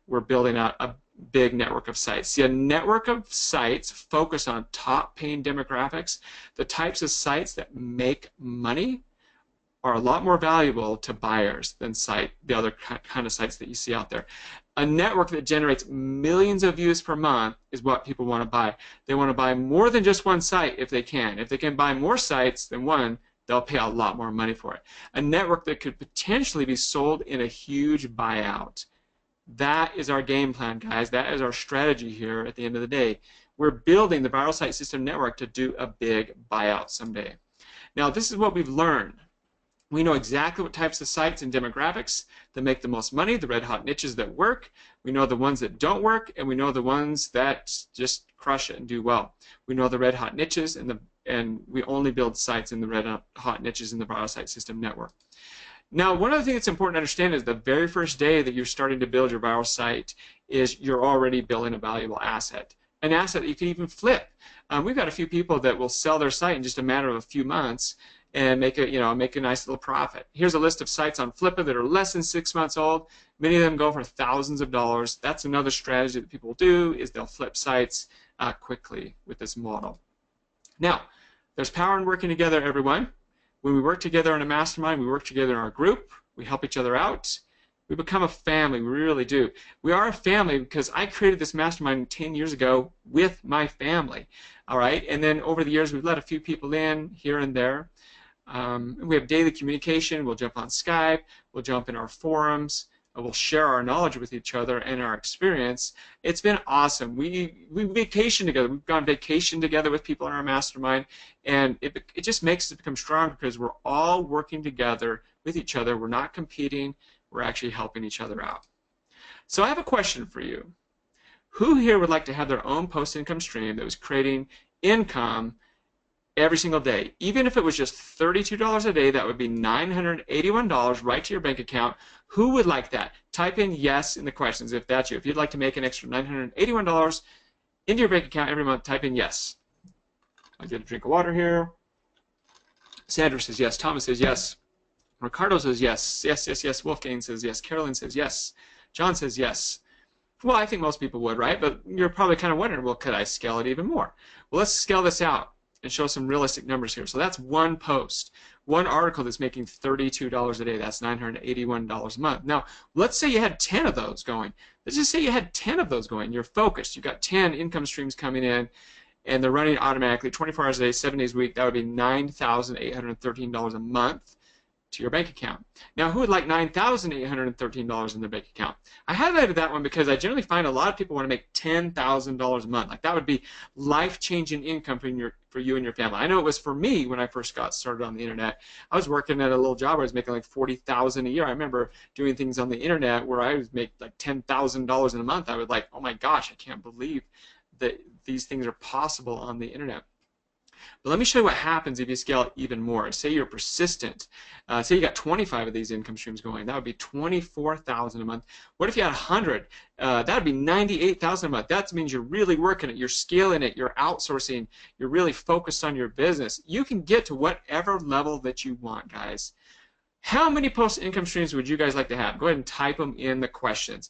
We're building out a big network of sites. See, a network of sites focused on top paying demographics, the types of sites that make money, are a lot more valuable to buyers than the other kind of sites that you see out there. A network that generates millions of views per month is what people want to buy. They want to buy more than just one site if they can. If they can buy more sites than one, they'll pay a lot more money for it. A network that could potentially be sold in a huge buyout. That is our game plan, guys. That is our strategy here at the end of the day. We're building the Viral Site System Network to do a big buyout someday. Now, this is what we've learned. We know exactly what types of sites and demographics that make the most money, the red hot niches that work. We know the ones that don't work, and we know the ones that just crush it and do well. We know the red hot niches, and we only build sites in the red hot niches in the Viral Site System Network. Now, one other thing that's important to understand is the very first day that you're starting to build your viral site is you're already building a valuable asset, an asset that you can even flip. We've got a few people that will sell their site in just a matter of a few months and make a nice little profit. Here's a list of sites on Flippa that are less than 6 months old. Many of them go for thousands of dollars. That's another strategy that people do, is they'll flip sites quickly with this model. Now, there's power in working together, everyone. When we work together in a mastermind, we work together in our group, we help each other out, we become a family. We really do. We are a family because I created this mastermind 10 years ago with my family. All right, and then over the years we've let a few people in here and there. We have daily communication. We'll jump on Skype. We'll jump in our forums. We'll share our knowledge with each other and our experience. It's been awesome. We vacation together. We've gone vacation together with people in our mastermind, and it just makes us become stronger because we're all working together with each other. We're not competing. We're actually helping each other out. So I have a question for you. Who here would like to have their own post-income stream that was creating income every single day? Even if it was just $32 a day, that would be $981 right to your bank account. Who would like that? Type in yes in the questions if that's you. If you'd like to make an extra $981 into your bank account every month, type in yes. I'll get a drink of water here. Sandra says yes. Thomas says yes. Ricardo says yes. Yes, yes, yes. Wolfgang says yes. Carolyn says yes. John says yes. Well, I think most people would, right? But you're probably kind of wondering, well, could I scale it even more? Well, let's scale this out and show some realistic numbers here. So that's one post, one article that's making $32 a day. That's $981 a month. Now, let's say you had 10 of those going. Let's just say you had 10 of those going. You're focused. You've got 10 income streams coming in, and they're running automatically 24 hours a day, 7 days a week. That would be $9,813 a month to your bank account. Now, who would like $9,813 in their bank account? I highlighted that one because I generally find a lot of people want to make $10,000 a month. Like, that would be life-changing income for you and your family. I know it was for me when I first got started on the internet. I was working at a little job where I was making like $40,000 a year. I remember doing things on the internet where I would make like $10,000 in a month. I would like, oh my gosh, I can't believe that these things are possible on the internet. But let me show you what happens if you scale it even more. Say you're persistent. Say you got 25 of these income streams going. That would be $24,000 a month. What if you had 100? That would be $98,000 a month. That means you're really working it. You're scaling it. You're outsourcing. You're really focused on your business. You can get to whatever level that you want, guys. How many post income streams would you guys like to have? Go ahead and type them in the questions.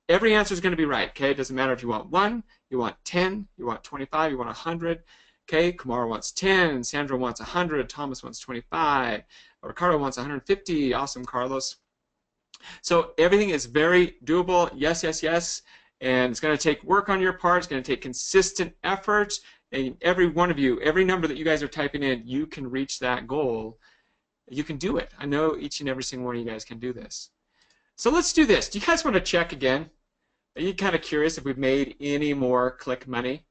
Every answer is going to be right, okay? It doesn't matter if you want 1, you want 10, you want 25, you want 100. Okay, Kumar wants 10, Sandra wants 100, Thomas wants 25, Ricardo wants 150. Awesome, Carlos. So everything is very doable. Yes, yes, yes. And it's going to take work on your part. It's going to take consistent effort. And every one of you, every number that you guys are typing in, you can reach that goal. You can do it. I know each and every single one of you guys can do this. So let's do this. Do you guys want to check again? Are you kind of curious if we've made any more click money?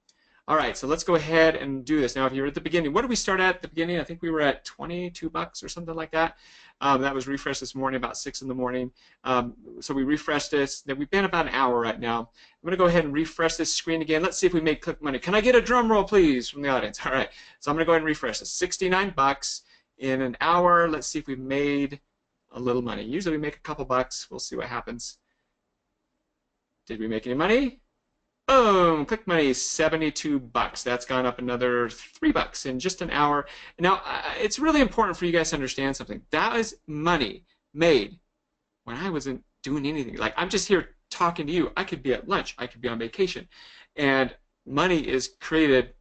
All right, so let's go ahead and do this. Now, if you're at the beginning, what did we start at the beginning? I think we were at 22 bucks or something like that. That was refreshed this morning about 6 in the morning. So we refreshed this. Then we've been about an hour right now. I'm going to go ahead and refresh this screen again. Let's see if we made click money. Can I get a drum roll, please, from the audience? All right, so I'm going to go ahead and refresh this. 69 bucks in an hour. Let's see if we've made a little money. Usually we make a couple bucks. We'll see what happens. Did we make any money? Boom! Click money, 72 bucks. That's gone up another 3 bucks in just an hour. Now, it's really important for you guys to understand something. That is money made when I wasn't doing anything. Like, I'm just here talking to you. I could be at lunch. I could be on vacation. And money is created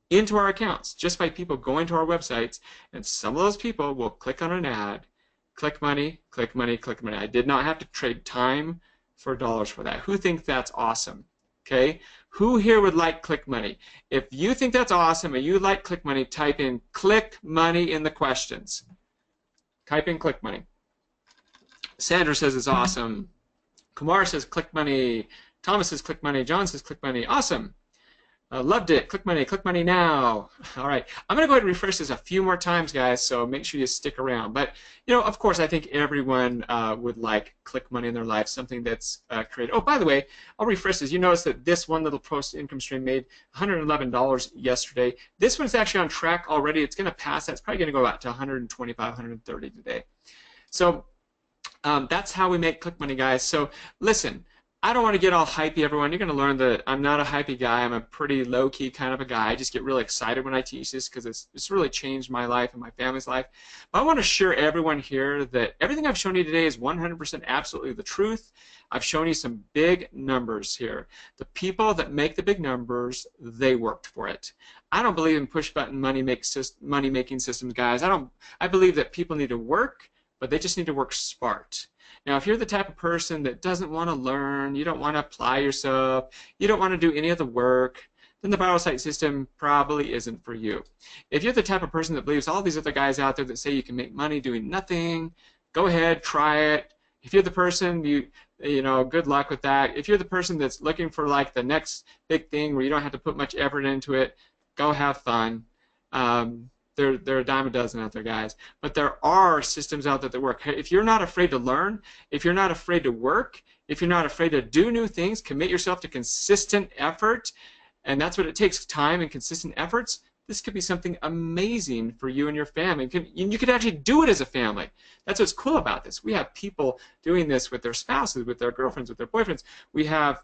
into our accounts just by people going to our websites. And some of those people will click on an ad, click money, click money, click money. I did not have to trade time for dollars for that. Who thinks that's awesome? Okay, who here would like click money? If you think that's awesome and you like click money, type in click money in the questions. Type in click money. Sandra says it's awesome. Kumar says click money. Thomas says click money. John says click money. Awesome. Loved it. Click money now. All right. I'm going to go ahead and refresh this a few more times, guys, so make sure you stick around. But, you know, of course, I think everyone would like click money in their life, something that's created. Oh, by the way, I'll refresh this. You notice that this one little post income stream made $111 yesterday. This one's actually on track already. It's going to pass that. It's probably going to go out to 125, 130 today. So that's how we make click money, guys. So listen. I don't want to get all hypey, everyone. You're going to learn that I'm not a hypey guy. I'm a pretty low-key kind of a guy. I just get really excited when I teach this because it's really changed my life and my family's life. But I want to assure everyone here that everything I've shown you today is 100% absolutely the truth. I've shown you some big numbers here. The people that make the big numbers, they worked for it. I don't believe in push-button money-making systems, guys. I believe that people need to work, but they just need to work smart. Now, if you're the type of person that doesn't want to learn, you don't want to apply yourself, you don't want to do any of the work, then the viral site system probably isn't for you. If you're the type of person that believes all these other guys out there that say you can make money doing nothing, go ahead, try it. If you're the person, you know, good luck with that. If you're the person that's looking for like the next big thing where you don't have to put much effort into it, go have fun. They're a dime a dozen out there, guys. But there are systems out there that work. If you're not afraid to learn, if you're not afraid to work, if you're not afraid to do new things, commit yourself to consistent effort, and that's what it takes, time and consistent efforts, this could be something amazing for you and your family. You could actually do it as a family. That's what's cool about this. We have people doing this with their spouses, with their girlfriends, with their boyfriends. We have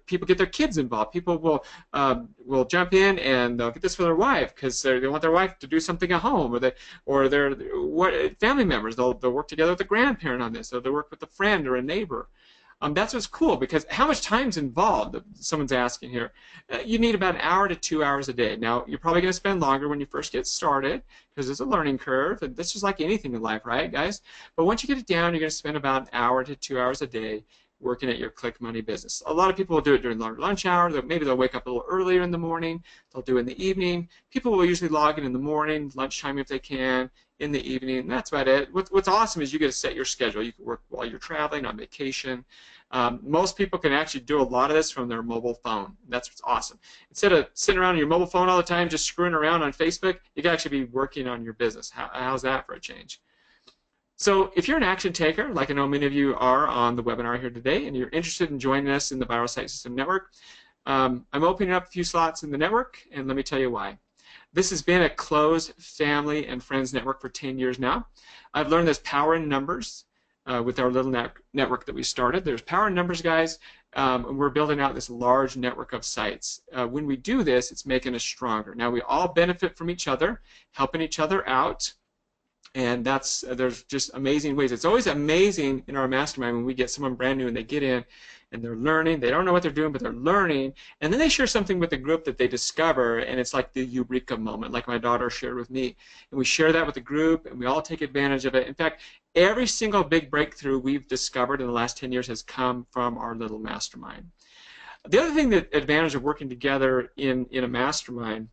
people get their kids involved. People will jump in and they'll get this for their wife because they want their wife to do something at home, or their family members. They'll work together with a grandparent on this, or they'll work with a friend or a neighbor. That's what's cool, because how much time's involved? Someone's asking here. You need about an hour to 2 hours a day. Now, you're probably going to spend longer when you first get started because there's a learning curve. And this is like anything in life, right, guys? But once you get it down, you're going to spend about an hour to 2 hours a day working at your click money business. A lot of people will do it during lunch hour. Maybe they'll wake up a little earlier in the morning. They'll do it in the evening. People will usually log in the morning, lunchtime if they can, in the evening, and that's about it. What's awesome is you get to set your schedule. You can work while you're traveling, on vacation. Most people can actually do a lot of this from their mobile phone. That's what's awesome. Instead of sitting around on your mobile phone all the time just screwing around on Facebook, you can actually be working on your business. How's that for a change? So if you're an action taker, like I know many of you are on the webinar here today, and you're interested in joining us in the Viral Site System Network, I'm opening up a few slots in the network, and let me tell you why. This has been a closed family and friends network for 10 years now. I've learned there's power in numbers with our little network that we started. There's power in numbers, guys, and we're building out this large network of sites. When we do this, it's making us stronger. Now, we all benefit from each other, helping each other out. And there's just amazing ways. It's always amazing in our mastermind when we get someone brand new and they get in and they're learning. They don't know what they're doing, but they're learning. And then they share something with the group that they discover, and it's like the eureka moment, like my daughter shared with me. And we share that with the group, and we all take advantage of it. In fact, every single big breakthrough we've discovered in the last 10 years has come from our little mastermind. The other thing, that advantage of working together in a mastermind,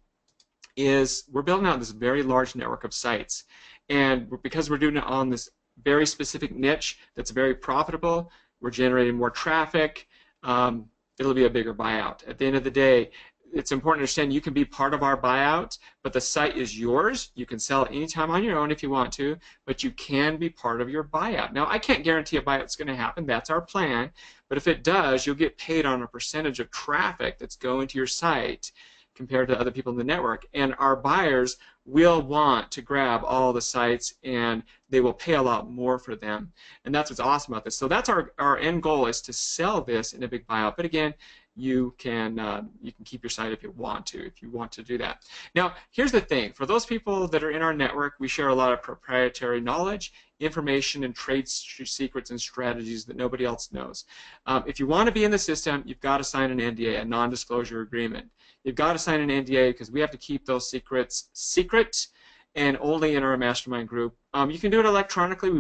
is we're building out this very large network of sites. And because we're doing it on this very specific niche that's very profitable, we're generating more traffic. It'll be a bigger buyout. At the end of the day, it's important to understand you can be part of our buyout, but the site is yours. You can sell it anytime on your own if you want to, but you can be part of your buyout. Now, I can't guarantee a buyout's going to happen. That's our plan. But if it does, you'll get paid on a percentage of traffic that's going to your site compared to other people in the network. And our buyers will want to grab all the sites, and they will pay a lot more for them. And that's what's awesome about this. So that's our end goal, is to sell this in a big buyout. But again, you can keep your site if you want to do that. Now, here's the thing. For those people that are in our network, we share a lot of proprietary knowledge, information, and trade secrets and strategies that nobody else knows. If you want to be in the system, you've got to sign an NDA, a non-disclosure agreement. You've got to sign an NDA because we have to keep those secrets secret and only in our mastermind group. You can do it electronically.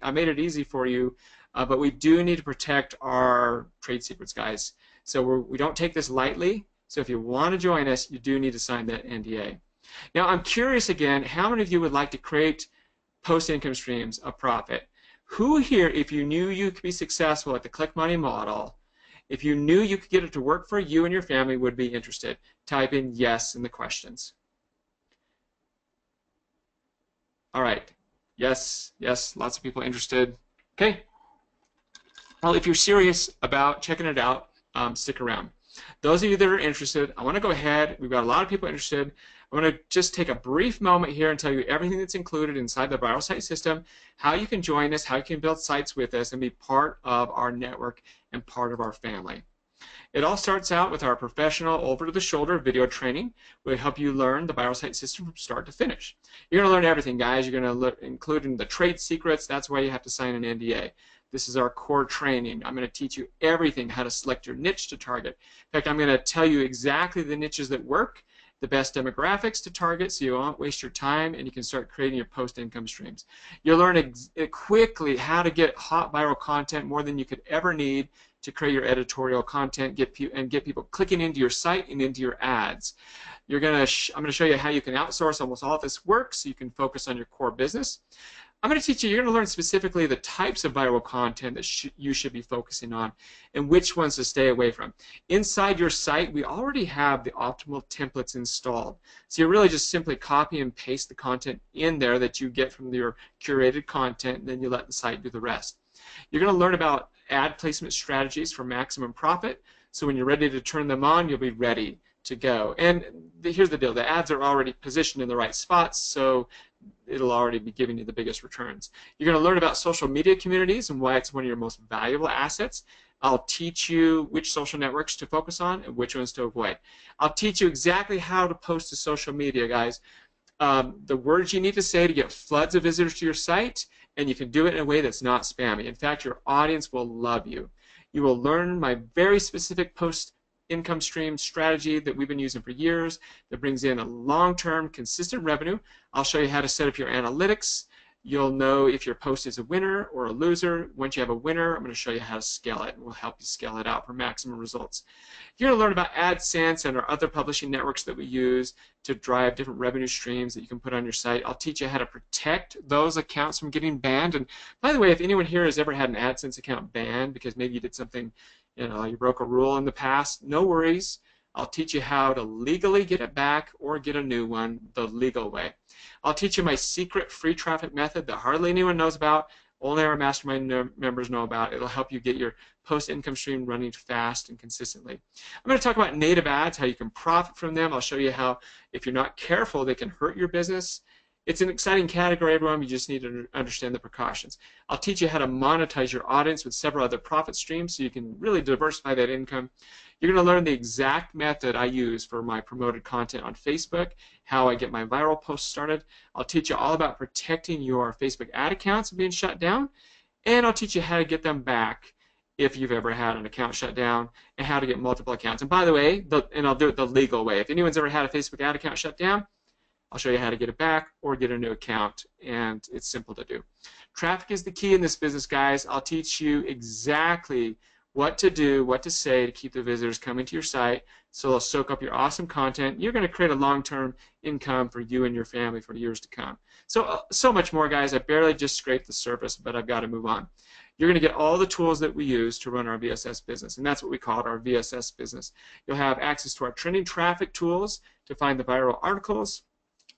I made it easy for you, but we do need to protect our trade secrets, guys. So we don't take this lightly. So if you want to join us, you do need to sign that NDA. Now, I'm curious again, how many of you would like to create post-income streams of profit? Who here, if you knew you could be successful at the Click Money model, if you knew you could get it to work for you and your family, would be interested? Type in yes in the questions. All right. Yes, yes, lots of people interested. Okay. Well, if you're serious about checking it out, stick around. Those of you that are interested, I want to go ahead. We've got a lot of people interested. I want to just take a brief moment here and tell you everything that's included inside the Viral Site System, how you can join us, how you can build sites with us, and be part of our network and part of our family. It all starts out with our professional over-the-shoulder video training. We'll help you learn the Viral Site System from start to finish. You're going to learn everything, guys. You're going to include the trade secrets. That's why you have to sign an NDA. This is our core training. I'm going to teach you everything, how to select your niche to target. In fact, I'm going to tell you exactly the niches that work, the best demographics to target, so you won't waste your time, and you can start creating your post-income streams. You'll learn quickly how to get hot viral content, more than you could ever need to create your editorial content, get people clicking into your site and into your ads. I'm going to show you how you can outsource almost all of this work so you can focus on your core business. I'm going to teach you, you're going to learn specifically the types of viral content that you should be focusing on and which ones to stay away from. Inside your site, we already have the optimal templates installed. So you really just simply copy and paste the content in there that you get from your curated content, and then you let the site do the rest. You're going to learn about ad placement strategies for maximum profit. So when you're ready to turn them on, you'll be ready to go. And here's the deal. The ads are already positioned in the right spots, so it'll already be giving you the biggest returns. You're going to learn about social media communities and why it's one of your most valuable assets. I'll teach you which social networks to focus on and which ones to avoid. I'll teach you exactly how to post to social media, guys. The words you need to say to get floods of visitors to your site, and you can do it in a way that's not spammy. In fact, your audience will love you. You will learn my very specific post-income stream strategy that we've been using for years that brings in a long-term, consistent revenue. I'll show you how to set up your analytics. You'll know if your post is a winner or a loser. Once you have a winner, I'm going to show you how to scale it, and we'll help you scale it out for maximum results. You're going to learn about AdSense and our other publishing networks that we use to drive different revenue streams that you can put on your site. I'll teach you how to protect those accounts from getting banned. And by the way, if anyone here has ever had an AdSense account banned because maybe you did something, you broke a rule in the past, no worries. I'll teach you how to legally get it back or get a new one the legal way. I'll teach you my secret free traffic method that hardly anyone knows about, only our mastermind members know about. It'll help you get your post-income stream running fast and consistently. I'm going to talk about native ads, how you can profit from them. I'll show you how, if you're not careful, they can hurt your business. It's an exciting category, everyone. You just need to understand the precautions. I'll teach you how to monetize your audience with several other profit streams so you can really diversify that income. You're going to learn the exact method I use for my promoted content on Facebook, how I get my viral posts started. I'll teach you all about protecting your Facebook ad accounts from being shut down, and I'll teach you how to get them back if you've ever had an account shut down, and how to get multiple accounts. And by the way, and I'll do it the legal way. If anyone's ever had a Facebook ad account shut down, I'll show you how to get it back or get a new account, and it's simple to do. Traffic is the key in this business, guys. I'll teach you exactly what to do, what to say to keep the visitors coming to your site so they'll soak up your awesome content. You're going to create a long-term income for you and your family for years to come. So much more, guys. I barely just scraped the surface, but I've got to move on. You're going to get all the tools that we use to run our VSS business, and that's what we call it, our VSS business. You'll have access to our trending traffic tools to find the viral articles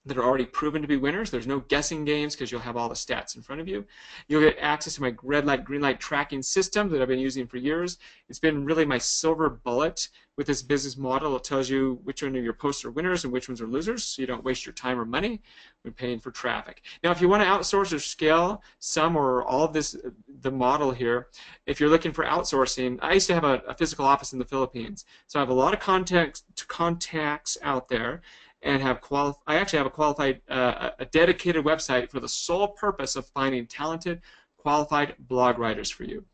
that are already proven to be winners. There's no guessing games because you'll have all the stats in front of you. You'll get access to my red light, green light tracking system that I've been using for years. It's been really my silver bullet with this business model. It tells you which one of your posts are winners and which ones are losers, so you don't waste your time or money when paying for traffic. Now, if you want to outsource or scale some or all of this, the model here, if you're looking for outsourcing, I used to have a physical office in the Philippines, so I have a lot of contacts out there, and I actually have a dedicated website for the sole purpose of finding talented, qualified blog writers for you.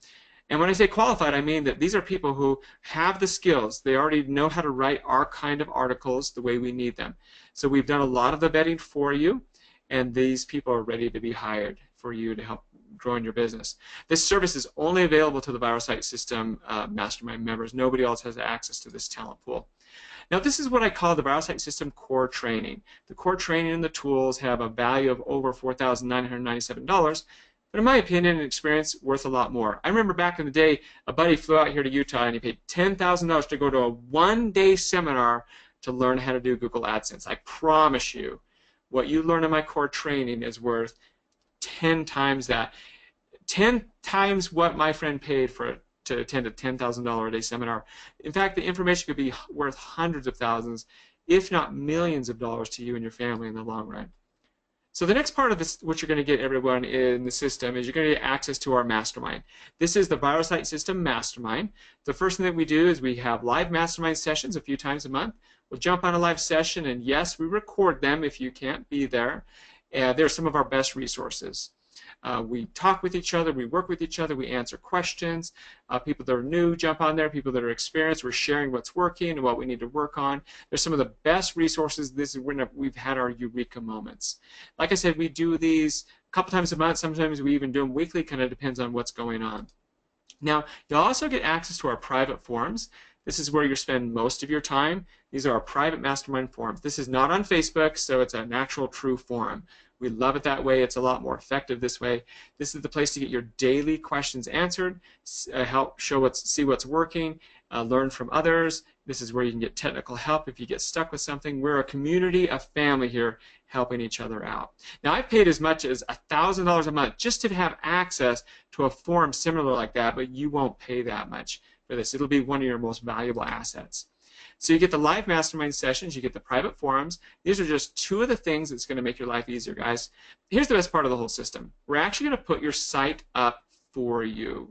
And when I say qualified, I mean that these are people who have the skills. They already know how to write our kind of articles the way we need them. So we've done a lot of the vetting for you, and these people are ready to be hired for you to help grow in your business. This service is only available to the Viral Site System Mastermind members. Nobody else has access to this talent pool. Now, this is what I call the Viral Site System core training. The core training and the tools have a value of over $4,997, but in my opinion and experience, worth a lot more. I remember back in the day, a buddy flew out here to Utah and he paid $10,000 to go to a one-day seminar to learn how to do Google AdSense. I promise you, what you learn in my core training is worth 10 times that. 10 times what my friend paid to attend a $10,000 a day seminar. In fact, the information could be worth hundreds of thousands, if not millions of dollars to you and your family in the long run. So the next part of this, what you're going to get, everyone, in the system is you're going to get access to our mastermind. This is the Viral Site System Mastermind. The first thing that we do is we have live mastermind sessions a few times a month. We'll jump on a live session, and yes, we record them if you can't be there. They're some of our best resources. We talk with each other, we work with each other, we answer questions. People that are new jump on there, people that are experienced, we're sharing what's working and what we need to work on. They're some of the best resources. This is when we've had our eureka moments. Like I said, we do these a couple times a month, sometimes we even do them weekly, kind of depends on what's going on. Now, you'll also get access to our private forums. This is where you spend most of your time. These are our private mastermind forums. This is not on Facebook, so it's an actual true forum. We love it that way. It's a lot more effective this way. This is the place to get your daily questions answered, help see what's working, learn from others. This is where you can get technical help if you get stuck with something. We're a community, a family here helping each other out. Now, I've paid as much as $1,000 a month just to have access to a forum similar like that, but you won't pay that much for this. It'll be one of your most valuable assets. So you get the live mastermind sessions, you get the private forums. These are just two of the things that's going to make your life easier, guys. Here's the best part of the whole system. We're actually going to put your site up for you.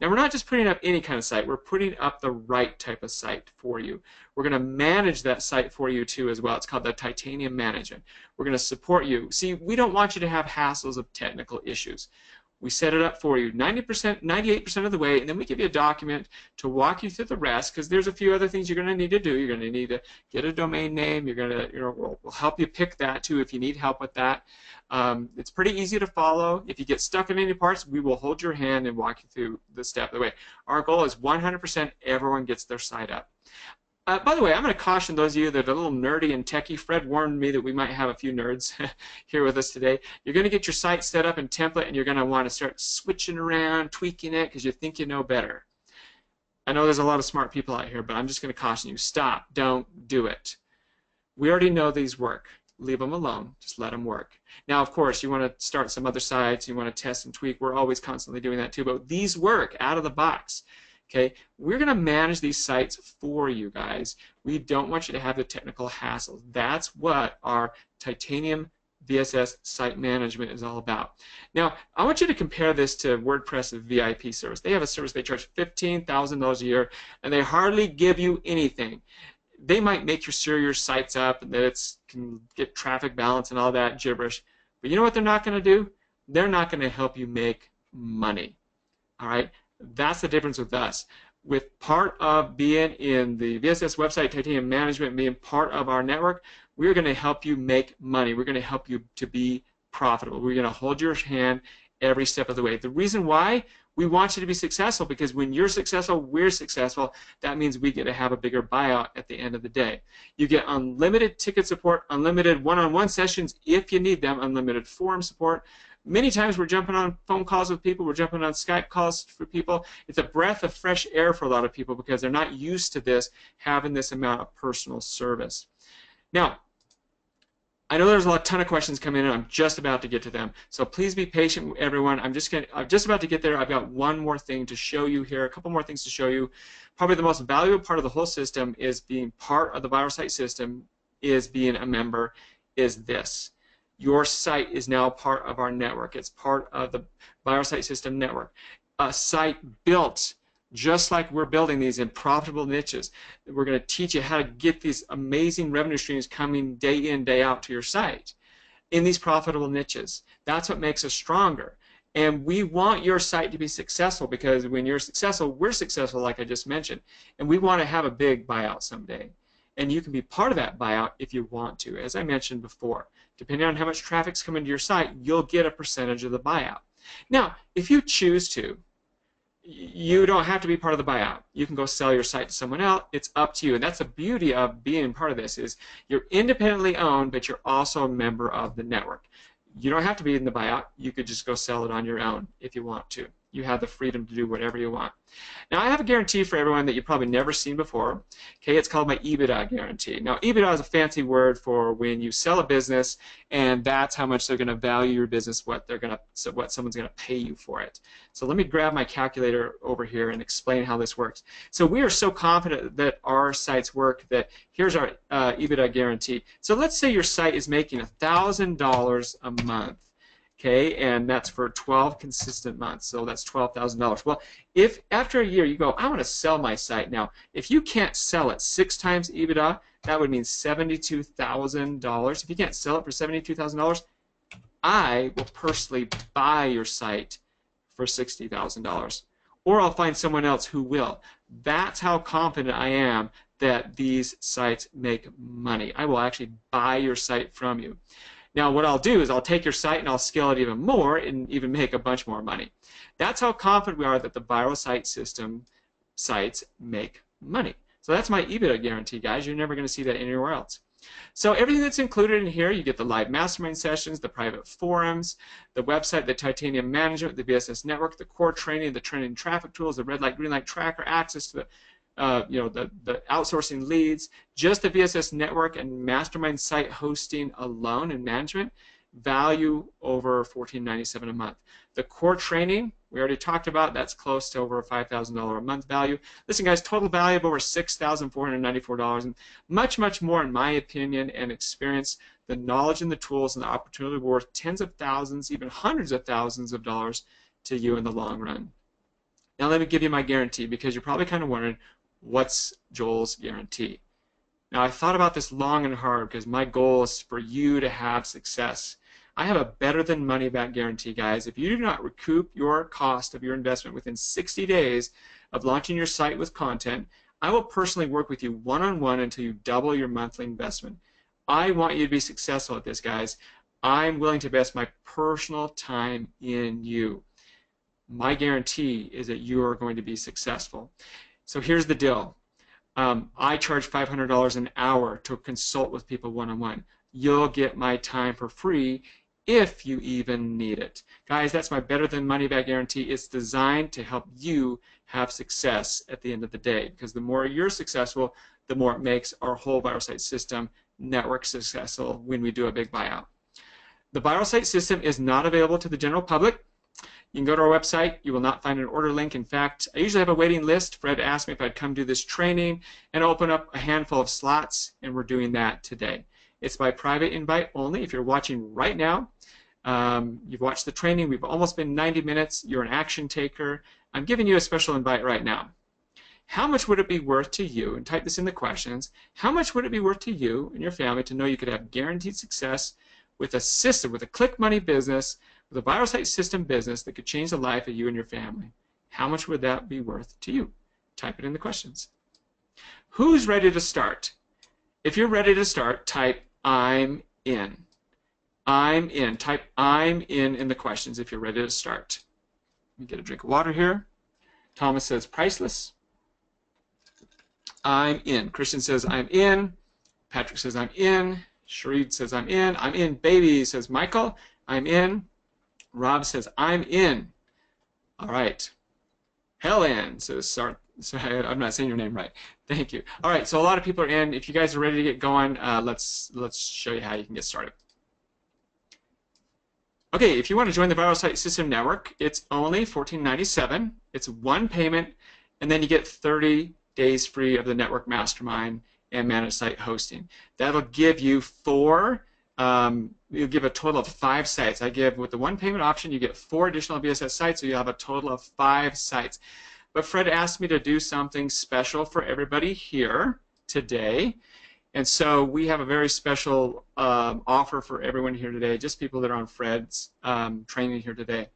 Now, we're not just putting up any kind of site. We're putting up the right type of site for you. We're going to manage that site for you, too, as well. It's called the Titanium Management. We're going to support you. See, we don't want you to have hassles of technical issues. We set it up for you 90%, 98% of the way, and then we give you a document to walk you through the rest, because there's a few other things you're going to need to do. You're going to need to get a domain name. You're going to, we'll help you pick that too if you need help with that. It's pretty easy to follow. If you get stuck in any parts, we will hold your hand and walk you through the step of the way. Our goal is 100% everyone gets their site up. By the way, I'm going to caution those of you that are a little nerdy and techie. Fred warned me that we might have a few nerds here with us today. You're going to get your site set up in template, and you're going to want to start switching around, tweaking it, because you think you know better. I know there's a lot of smart people out here, but I'm just going to caution you. Stop. Don't do it. We already know these work. Leave them alone. Just let them work. Now, of course, you want to start some other sites. You want to test and tweak. We're always constantly doing that too, but these work out of the box. Okay, we're going to manage these sites for you guys. We don't want you to have the technical hassle. That's what our Titanium VSS site management is all about. Now, I want you to compare this to WordPress VIP service. They have a service they charge $15,000 a year, and they hardly give you anything. They might make sure your site's up and that it can get traffic balance and all that gibberish. But you know what they're not going to do? They're not going to help you make money. All right? That's the difference with us. With part of being in the VSS website titanium management, being part of our network, we're going to help you make money. We're going to help you to be profitable. We're going to hold your hand every step of the way. The reason why we want you to be successful, because when you're successful, we're successful. That means we get to have a bigger buyout at the end of the day. You get unlimited ticket support, unlimited one-on-one sessions if you need them, unlimited forum support. Many times we're jumping on phone calls with people, we're jumping on Skype calls for people. It's a breath of fresh air for a lot of people because they're not used to this, having this amount of personal service. Now, I know there's a ton of questions coming in. I'm just about to get to them. So please be patient, everyone. I'm just about to get there. I've got one more thing to show you here, a couple more things to show you. Probably the most valuable part of the whole system is being part of the viral site system, is being a member, is this. Your site is now part of our network. It's part of the viral site system network. A site built just like we're building these in profitable niches. We're going to teach you how to get these amazing revenue streams coming day in, day out to your site in these profitable niches. That's what makes us stronger. And we want your site to be successful because when you're successful, we're successful, like I just mentioned. And we want to have a big buyout someday. And you can be part of that buyout if you want to. As I mentioned before, depending on how much traffic's coming to your site, you'll get a percentage of the buyout. Now, if you choose to, you don't have to be part of the buyout. You can go sell your site to someone else. It's up to you. And that's the beauty of being part of this is you're independently owned, but you're also a member of the network. You don't have to be in the buyout. You could just go sell it on your own if you want to. You have the freedom to do whatever you want. Now, I have a guarantee for everyone that you've probably never seen before. Okay, it's called my EBITDA guarantee. Now, EBITDA is a fancy word for when you sell a business, and that's how much they're going to value your business, what someone's going to pay you for it. So let me grab my calculator over here and explain how this works. So we are so confident that our sites work that here's our EBITDA guarantee. So let's say your site is making $1,000 a month. Okay, and that's for 12 consistent months, so that's $12,000. Well, if after a year you go, I want to sell my site now, if you can't sell it 6 times EBITDA, that would mean $72,000. If you can't sell it for $72,000, I will personally buy your site for $60,000, or I'll find someone else who will. That's how confident I am that these sites make money. I will actually buy your site from you. Now, what I'll do is I'll take your site and I'll scale it even more and even make a bunch more money. That's how confident we are that the viral site system sites make money. So that's my EBITDA guarantee, guys. You're never going to see that anywhere else. So everything that's included in here, you get the live mastermind sessions, the private forums, the website, the titanium management, the VSS network, the core training, the trending traffic tools, the red light, green light tracker, access to the the outsourcing leads, just the VSS network and mastermind site hosting alone and management, value over $14.97 a month. The core training, we already talked about, that's close to over a $5,000 a month value. Listen, guys, total value of over $6,494 and much, much more, in my opinion and experience. The knowledge and the tools and the opportunity worth tens of thousands, even hundreds of thousands of dollars to you in the long run. Now let me give you my guarantee, because you're probably kind of wondering, what's Joel's guarantee? Now, I thought about this long and hard because my goal is for you to have success. I have a better than money back guarantee, guys. If you do not recoup your cost of your investment within 60 days of launching your site with content, I will personally work with you one-on-one until you double your monthly investment. I want you to be successful at this, guys. I'm willing to invest my personal time in you. My guarantee is that you are going to be successful. So here's the deal. I charge $500 an hour to consult with people one-on-one. You'll get my time for free if you even need it. Guys, that's my better than money back guarantee. It's designed to help you have success at the end of the day, because the more you're successful, the more it makes our whole viral site system network successful when we do a big buyout. The viral site system is not available to the general public. You can go to our website. You will not find an order link. In fact, I usually have a waiting list. Fred asked me if I'd come do this training and open up a handful of slots, and we're doing that today. It's by private invite only. If you're watching right now, you've watched the training. We've almost been 90 minutes. You're an action taker. I'm giving you a special invite right now. How much would it be worth to you, and type this in the questions, how much would it be worth to you and your family to know you could have guaranteed success with a system, with a click money business, with a viral site system business that could change the life of you and your family? How much would that be worth to you? Type it in the questions. Who's ready to start? If you're ready to start, type I'm in. I'm in. Type I'm in the questions if you're ready to start. Let me get a drink of water here. Thomas says priceless. I'm in. Christian says I'm in. Patrick says I'm in. Shareed says I'm in. I'm in, baby, says Michael. I'm in. Rob says I'm in. All right. Helen says, sorry, I'm not saying your name right. Thank you. All right, so a lot of people are in. If you guys are ready to get going, let's show you how you can get started. Okay, if you want to join the Viral Site System Network, it's only $14.97. It's one payment, and then you get 30 days free of the network mastermind and managed site hosting. That'll give you you'll give a total of 5 sites. I give, with the one payment option, you get 4 additional VSS sites, so you'll have a total of 5 sites. But Fred asked me to do something special for everybody here today. And so we have a very special offer for everyone here today, just people that are on Fred's training here today.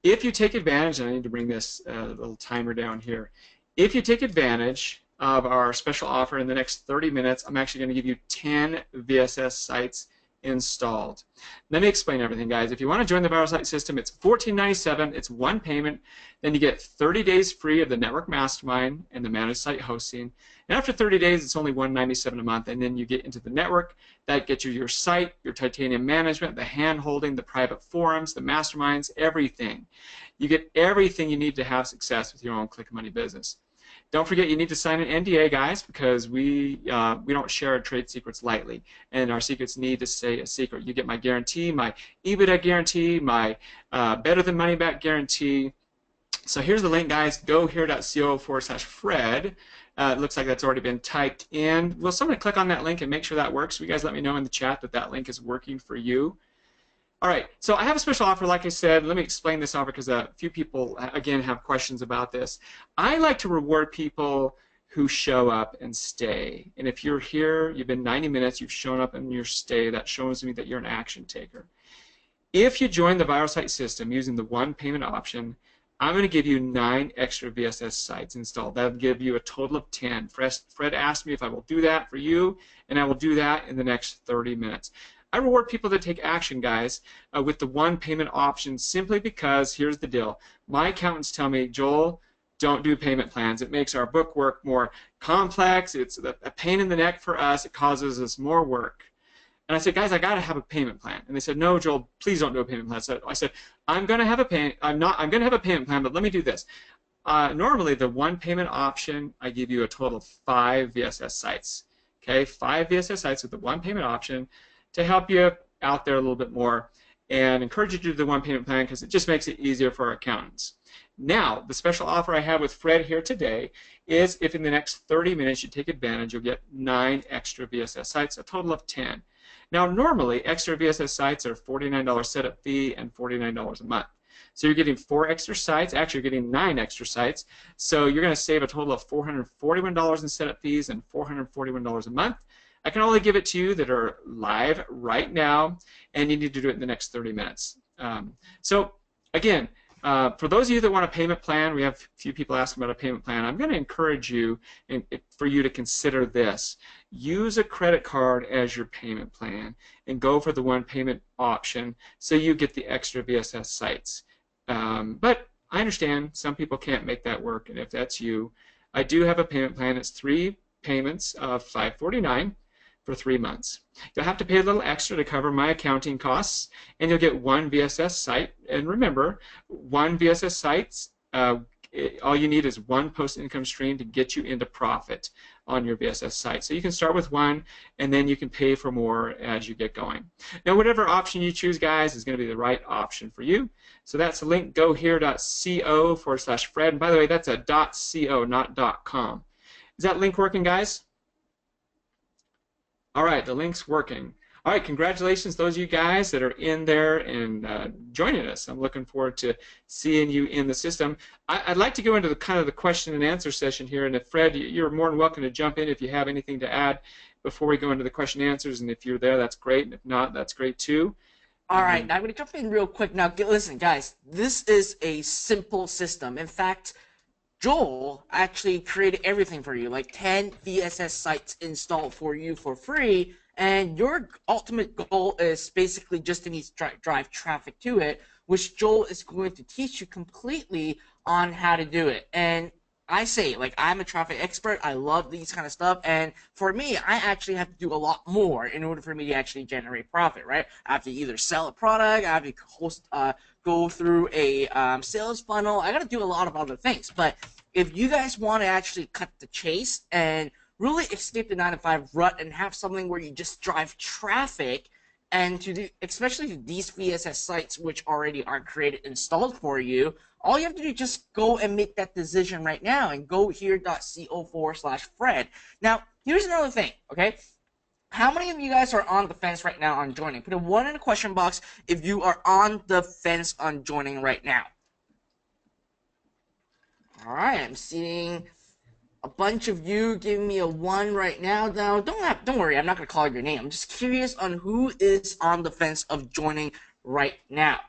If you take advantage, and I need to bring this little timer down here, if you take advantage of our special offer in the next 30 minutes, I'm actually going to give you 10 VSS sites installed. Let me explain everything, guys. If you want to join the Viral Site System, it's $14.97. It's one payment. Then you get 30 days free of the Network Mastermind and the Managed Site Hosting. And after 30 days, it's only $197 a month. And then you get into the network. That gets you your site, your titanium management, the hand-holding, the private forums, the masterminds, everything. You get everything you need to have success with your own Click Money business. Don't forget, you need to sign an NDA, guys, because we don't share our trade secrets lightly, and our secrets need to stay a secret. You get my guarantee, my EBITDA guarantee, my better than money back guarantee. So here's the link, guys. Go here.co/Fred. It looks like that's already been typed in. Will somebody click on that link and make sure that works? You guys let me know in the chat that that link is working for you. All right, so I have a special offer, like I said. Let me explain this offer because a few people, again, have questions about this. I like to reward people who show up and stay. And if you're here, you've been 90 minutes, you've shown up and you're stay, that shows me that you're an action taker. If you join the Viral Site System using the one payment option, I'm going to give you 9 extra VSS sites installed. That'll give you a total of 10. Fred asked me if I will do that for you, and I will do that in the next 30 minutes. I reward people that take action, guys, with the one payment option simply because, here's the deal. My accountants tell me, Joel, don't do payment plans. It makes our book work more complex. It's a pain in the neck for us. It causes us more work. And I said, guys, I got to have a payment plan. And they said, no, Joel, please don't do a payment plan. So I said, I'm going to have a payment plan, but let me do this. Normally, the one payment option, I give you a total of 5 VSS sites. Okay, 5 VSS sites with the one payment option to help you out there a little bit more and encourage you to do the one payment plan because it just makes it easier for our accountants. Now, the special offer I have with Fred here today is if in the next 30 minutes you take advantage, you'll get 9 extra VSS sites, a total of 10. Now, normally, extra VSS sites are $49 setup fee and $49 a month. So you're getting 4 extra sites. Actually, you're getting 9 extra sites. So you're going to save a total of $441 in setup fees and $441 a month. I can only give it to you that are live right now, and you need to do it in the next 30 minutes. So, again, for those of you that want a payment plan, we have a few people asking about a payment plan. I'm going to encourage you for you to consider this. Use a credit card as your payment plan and go for the one payment option so you get the extra VSS sites. But I understand some people can't make that work, and if that's you, I do have a payment plan. It's 3 payments of $549 for 3 months. You'll have to pay a little extra to cover my accounting costs, and you'll get 1 VSS site. And remember, 1 VSS site, all you need is 1 post-income stream to get you into profit on your VSS site. So you can start with 1, and then you can pay for more as you get going. Now, whatever option you choose, guys, is going to be the right option for you. So that's the link, gohere.co/Fred. And by the way, that's a .co, not .com. Is that link working, guys? All right, the link's working. All right, congratulations, those of you guys that are in there and joining us. I'm looking forward to seeing you in the system. I'd like to go into the kind of the question and answer session here, and if Fred, you're more than welcome to jump in if you have anything to add before we go into the question and answers, and if you're there, that's great, and if not, that's great too. All right, now I'm going to jump in real quick. Now, listen, guys, this is a simple system. In fact, Joel actually created everything for you, like 10 VSS sites installed for you for free, and your ultimate goal is basically just to need to drive traffic to it, which Joel is going to teach you completely on how to do it. And I say, like, I'm a traffic expert. I love these kind of stuff. And for me, I actually have to do a lot more in order for me to actually generate profit, right? I have to either sell a product, I have to go through a sales funnel. I got to do a lot of other things. But if you guys want to actually cut the chase and really escape the 9-to-5 rut and have something where you just drive traffic, and to do, especially to these VSS sites which already are created, installed for you, all you have to do is just go and make that decision right now and go here.co/Fred. Now, here's another thing, okay? How many of you guys are on the fence right now on joining? Put a 1 in the question box if you are on the fence on joining right now. All right, I'm seeing a bunch of you giving me a 1 right now. Now, don't worry, I'm not going to call your name. I'm just curious on who is on the fence of joining right now.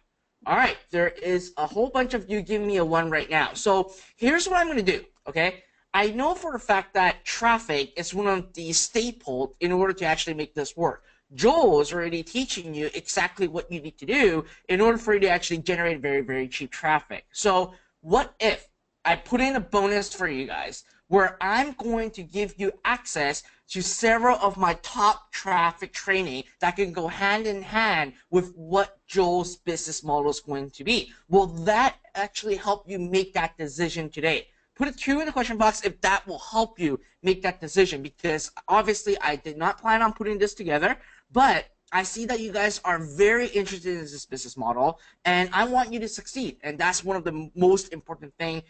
All right, there is a whole bunch of you giving me a 1 right now. So here's what I'm going to do, okay? I know for a fact that traffic is one of the staples in order to actually make this work. Joel is already teaching you exactly what you need to do in order for you to actually generate very, very cheap traffic. So what if I put in a bonus for you guys where I'm going to give you access to several of my top traffic training that can go hand in hand with what Joel's business model is going to be? Will that actually help you make that decision today? Put a 2 in the question box if that will help you make that decision, because obviously I did not plan on putting this together, but I see that you guys are very interested in this business model, and I want you to succeed. And that's one of the most important thing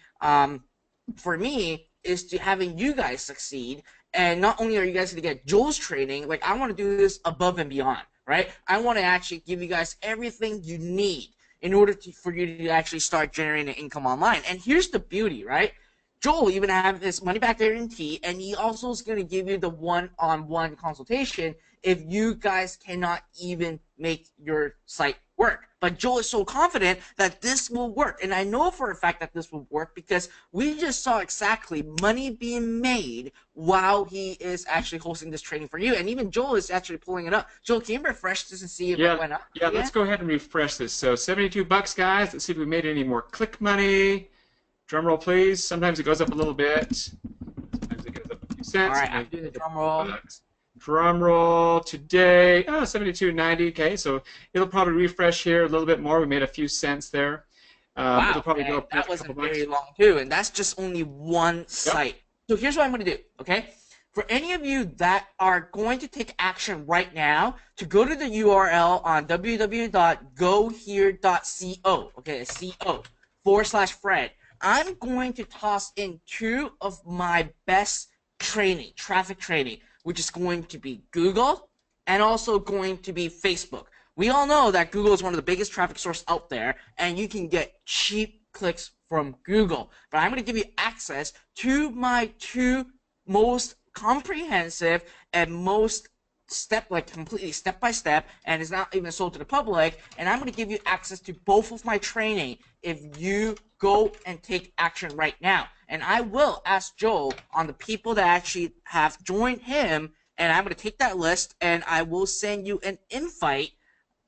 for me, is to having you guys succeed. And not only are you guys going to get Joel's training, like, I want to do this above and beyond, right? I want to actually give you guys everything you need in order for you to actually start generating income online. And here's the beauty, right? Joel even have this money back guarantee, and he also is going to give you the one-on-one consultation if you guys cannot even make your site work. But Joel is so confident that this will work, and I know for a fact that this will work because we just saw exactly money being made while he is actually hosting this training for you, and even Joel is actually pulling it up. Joel, can you refresh this and see if it went up? Yeah, let's go ahead and refresh this. So $72, guys. Let's see if we made any more click money. Drum roll, please. Sometimes it goes up a little bit. Sometimes it goes up a few cents. All right, I'm doing the drum roll. Drum roll today. Oh, 72.90. Okay, so it'll probably refresh here a little bit more. We made a few cents there. Wow, it'll probably go up that wasn't very long too, and that's just only one site. So here's what I'm going to do, okay? For any of you that are going to take action right now, to go to the URL on www.gohere.co, okay, co/Fred. I'm going to toss in 2 of my best training, traffic training, which is going to be Google and also going to be Facebook. We all know that Google is one of the biggest traffic sources out there, and you can get cheap clicks from Google. But I'm going to give you access to my 2 most comprehensive and most completely step by step, and it's not even sold to the public, and I'm going to give you access to both of my training if you go and take action right now. And I will ask Joel on the people that actually have joined him, and I'm going to take that list and I will send you an invite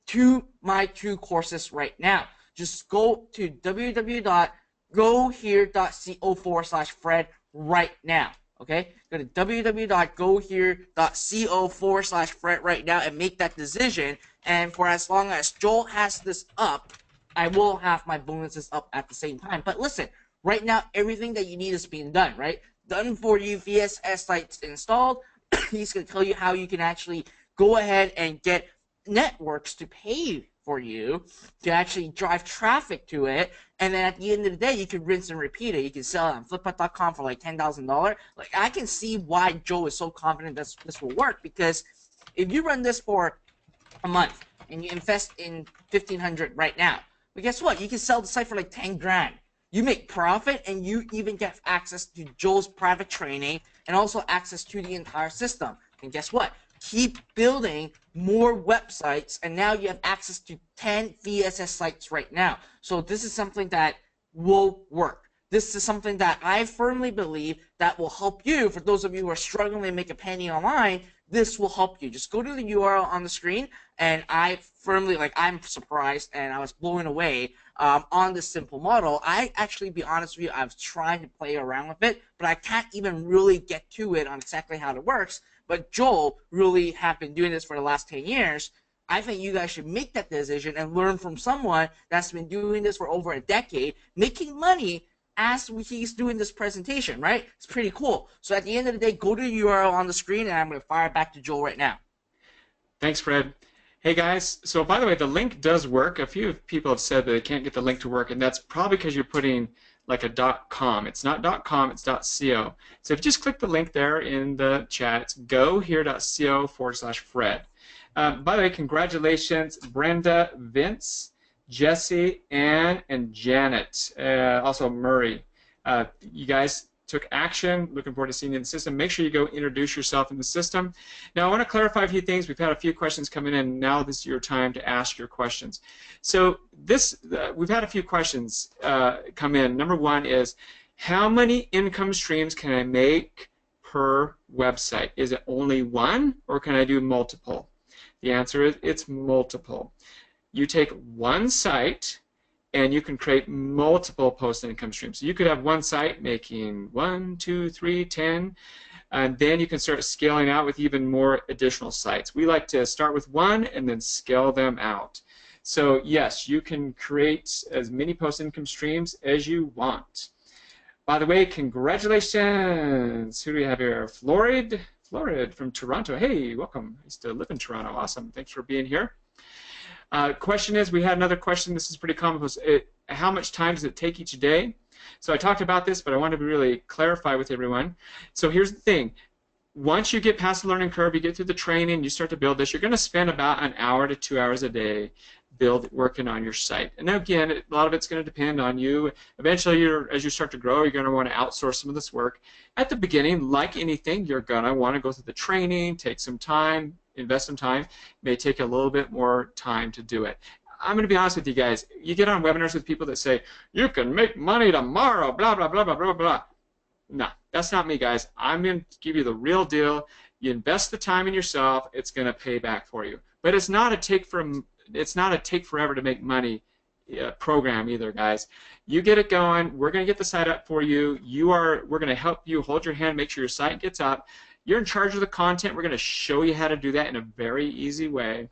to my 2 courses right now. Just go to www.gohere.co/Fred right now. Okay, go to www.gohere.co/Fred right now and make that decision. And for as long as Joel has this up, I will have my bonuses up at the same time. But listen, right now, everything that you need is being done, right? Done for you, VSS sites installed. He's going to tell you how you can actually go ahead and get networks to pay for you to actually drive traffic to it, and then at the end of the day, you can rinse and repeat it. You can sell it on flipit.com for like $10,000. Like, I can see why Joe is so confident that this will work, because if you run this for a month and you invest in 1,500 right now, but guess what? You can sell the site for like 10 grand. You make profit and you even get access to Joel's private training and also access to the entire system. And guess what? Keep building more websites, and now you have access to 10 VSS sites right now. So this is something that will work. This is something that I firmly believe that will help you. For those of you who are struggling to make a penny online, this will help you. Just go to the URL on the screen, and I firmly, I'm surprised and I was blown away on this simple model. I actually, be honest with you, I was trying to play around with it, but I can't even really get to it on exactly how it works. But Joel really have been doing this for the last 10 years. I think you guys should make that decision and learn from someone that's been doing this for over a decade, making money as he's doing this presentation, right? It's pretty cool. So at the end of the day, go to the URL on the screen, and I'm going to fire it back to Joel right now. Thanks, Fred. Hey guys, so by the way, the link does work. A few people have said that they can't get the link to work, and that's probably because you're putting like a .com. It's not .com, it's .co. So if you just click the link there in the chat, it's gohere.co/Fred. By the way, congratulations, Brenda, Vince, Jesse, Ann, and Janet. Also Murray. You guys took action. Looking forward to seeing you in the system. Make sure you go introduce yourself in the system. Now, I want to clarify a few things. We've had a few questions come in. Now this is your time to ask your questions. So we've had a few questions come in. Number one is, how many income streams can I make per website? Is it only one, or can I do multiple? The answer is it's multiple. You take one site and you can create multiple post income streams. So you could have one site making 1, 2, 3, 10, and then you can start scaling out with even more additional sites. We like to start with one and then scale them out. So yes, you can create as many post income streams as you want. By the way, congratulations. Who do we have here? Florid from Toronto. Hey, welcome. I used to live in Toronto. Awesome. Thanks for being here. Question is, we had another question. This is pretty common. How much time does it take each day? So I talked about this, but I wanted to really clarify with everyone. So here's the thing. Once you get past the learning curve, you get through the training, you start to build this, you're going to spend about an hour to 2 hours a day working on your site. And again, a lot of it's going to depend on you. Eventually, as you start to grow, you're going to want to outsource some of this work. At the beginning, like anything, you're going to want to go through the training, take some time, invest some time. It may take a little bit more time to do it. I'm going to be honest with you guys. You get on webinars with people that say, you can make money tomorrow, blah, blah, blah, blah, blah, blah. No, that's not me, guys. I'm going to give you the real deal. You invest the time in yourself, it's going to pay back for you. But it's not a take forever to make money program either, guys. You get it going. We're going to get the site up for you. We're going to help you, hold your hand, make sure your site gets up. You're in charge of the content. We're going to show you how to do that in a very easy way.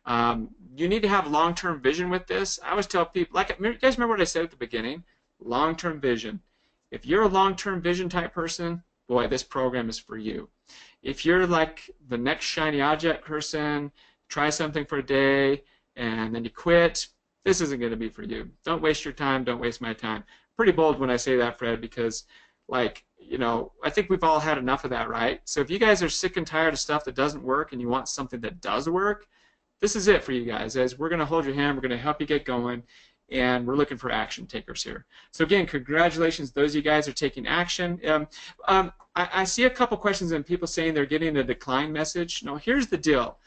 You need to have long-term vision with this. I always tell people, you guys remember what I said at the beginning? Long-term vision. If you're a long-term vision type person, boy, this program is for you. If you're like the next shiny object person, try something for a day and then you quit, this isn't going to be for you. Don't waste your time. Don't waste my time. Pretty bold when I say that, Fred, because I think we've all had enough of that, right? So if you guys are sick and tired of stuff that doesn't work and you want something that does work, this is it for you guys. We're going to hold your hand. We're going to help you get going, and we're looking for action takers here. So again, congratulations, those of you guys are taking action. I see a couple questions and people saying they're getting a decline message. No, here's the deal.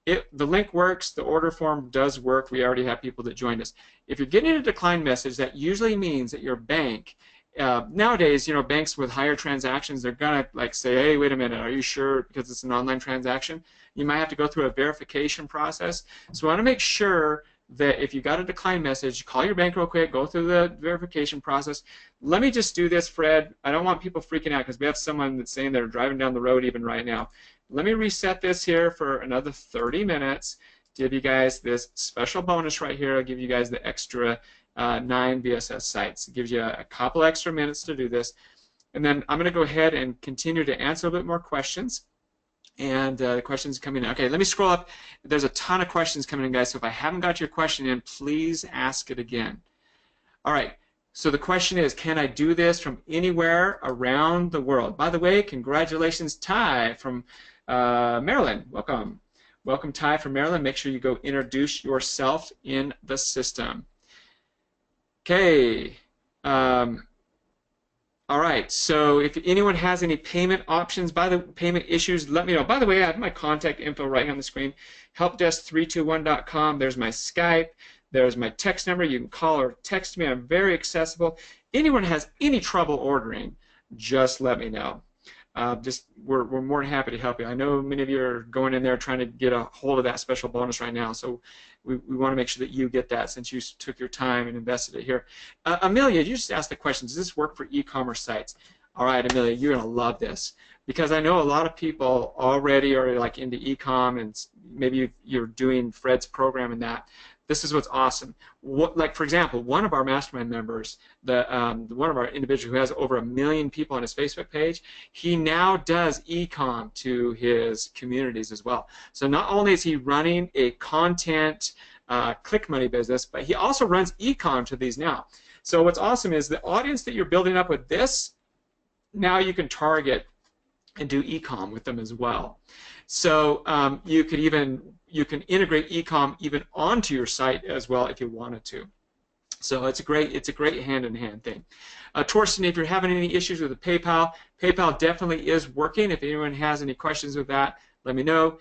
The link works, the order form does work. We already have people that joined us. If you're getting a decline message, that usually means that your bank, nowadays, banks with higher transactions, they're gonna say, hey, wait a minute, are you sure? Because it's an online transaction. You might have to go through a verification process. So we want to make sure that if you got a decline message, call your bank real quick, go through the verification process. Let me just do this, Fred. I don't want people freaking out because we have someone that's saying they're driving down the road even right now. Let me reset this here for another 30 minutes. Give you guys this special bonus right here. I'll give you guys the extra 9 VSS sites. It gives you a couple extra minutes to do this. And then I'm going to go ahead and continue to answer a bit more questions. And the questions coming in. Okay, let me scroll up. There's a ton of questions coming in, guys. So if I haven't got your question in, please ask it again. All right. So the question is, can I do this from anywhere around the world? By the way, congratulations, Ty from Maryland. Welcome. Welcome, Ty from Maryland. Make sure you go introduce yourself in the system. Okay. All right, so if anyone has any payment options, payment issues, let me know. By the way, I have my contact info right here on the screen, helpdesk321.com. There's my Skype. There's my text number. You can call or text me. I'm very accessible. Anyone has any trouble ordering, just let me know. We're more than happy to help you. I know many of you are going in there trying to get a hold of that special bonus right now, so we want to make sure that you get that since you took your time and invested it here. Amelia, you just asked the question, does this work for e-commerce sites? All right, Amelia, you're going to love this because I know a lot of people already are like into e-com and maybe you're doing Fred's program and that. This is what's awesome. Like for example, one of our mastermind members, one of our individuals who has over 1 million people on his Facebook page, he now does e-com to his communities as well. So not only is he running a content click money business, but he also runs e-com to these now. So what's awesome is the audience that you're building up with this, now you can target and do e-com with them as well. So you can integrate e-com even onto your site as well if you wanted to. So it's a great hand-in-hand thing. Torsten, if you're having any issues with the PayPal definitely is working. If anyone has any questions with that, let me know.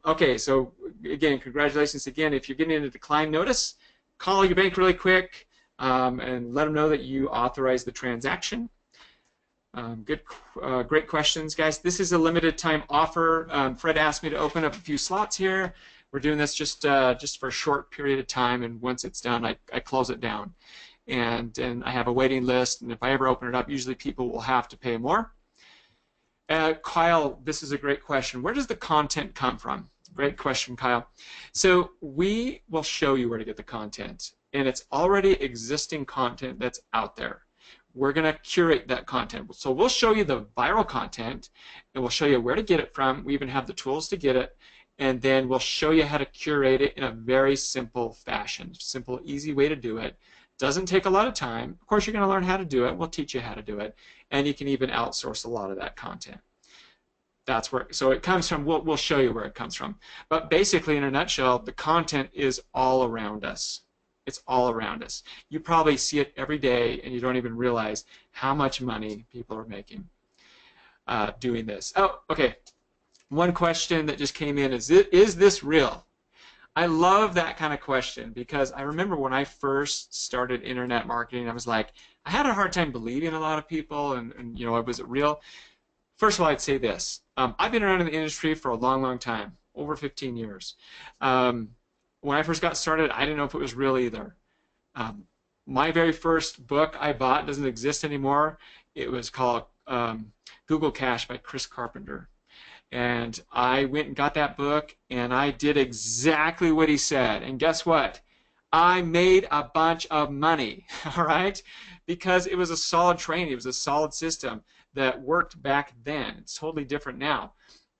Okay, so again, congratulations again. If you're getting a decline notice, call your bank really quick and let them know that you authorized the transaction. Great questions, guys. This is a limited time offer. Fred asked me to open up a few slots here. We're doing this just for a short period of time, and once it's done, I close it down. And I have a waiting list, and if I ever open it up, usually people will have to pay more. Kyle, this is a great question. Where does the content come from? Great question, Kyle. So we will show you where to get the content, and it's already existing content that's out there. We're going to curate that content. So we'll show you the viral content, and we'll show you where to get it from. We even have the tools to get it, and then we'll show you how to curate it in a very simple fashion. Simple, easy way to do it. Doesn't take a lot of time. Of course, you're going to learn how to do it. We'll teach you how to do it, and you can even outsource a lot of that content. That's where. So it comes from. We'll show you where it comes from. But basically, in a nutshell, the content is all around us. It's all around us. You probably see it every day, and you don't even realize how much money people are making doing this. Oh, okay. One question that just came in is this real? I love that kind of question because I remember when I first started internet marketing, I was like, I had a hard time believing a lot of people, and you know, was it real? First of all, I'd say this. I've been around in the industry for a long, long time, over 15 years. When I first got started, I didn't know if it was real either. My very first book I bought doesn't exist anymore. It was called Google Cash by Chris Carpenter. And I went and got that book, and I did exactly what he said. And guess what? I made a bunch of money, all right? Because it was a solid training. It was a solid system that worked back then. It's totally different now.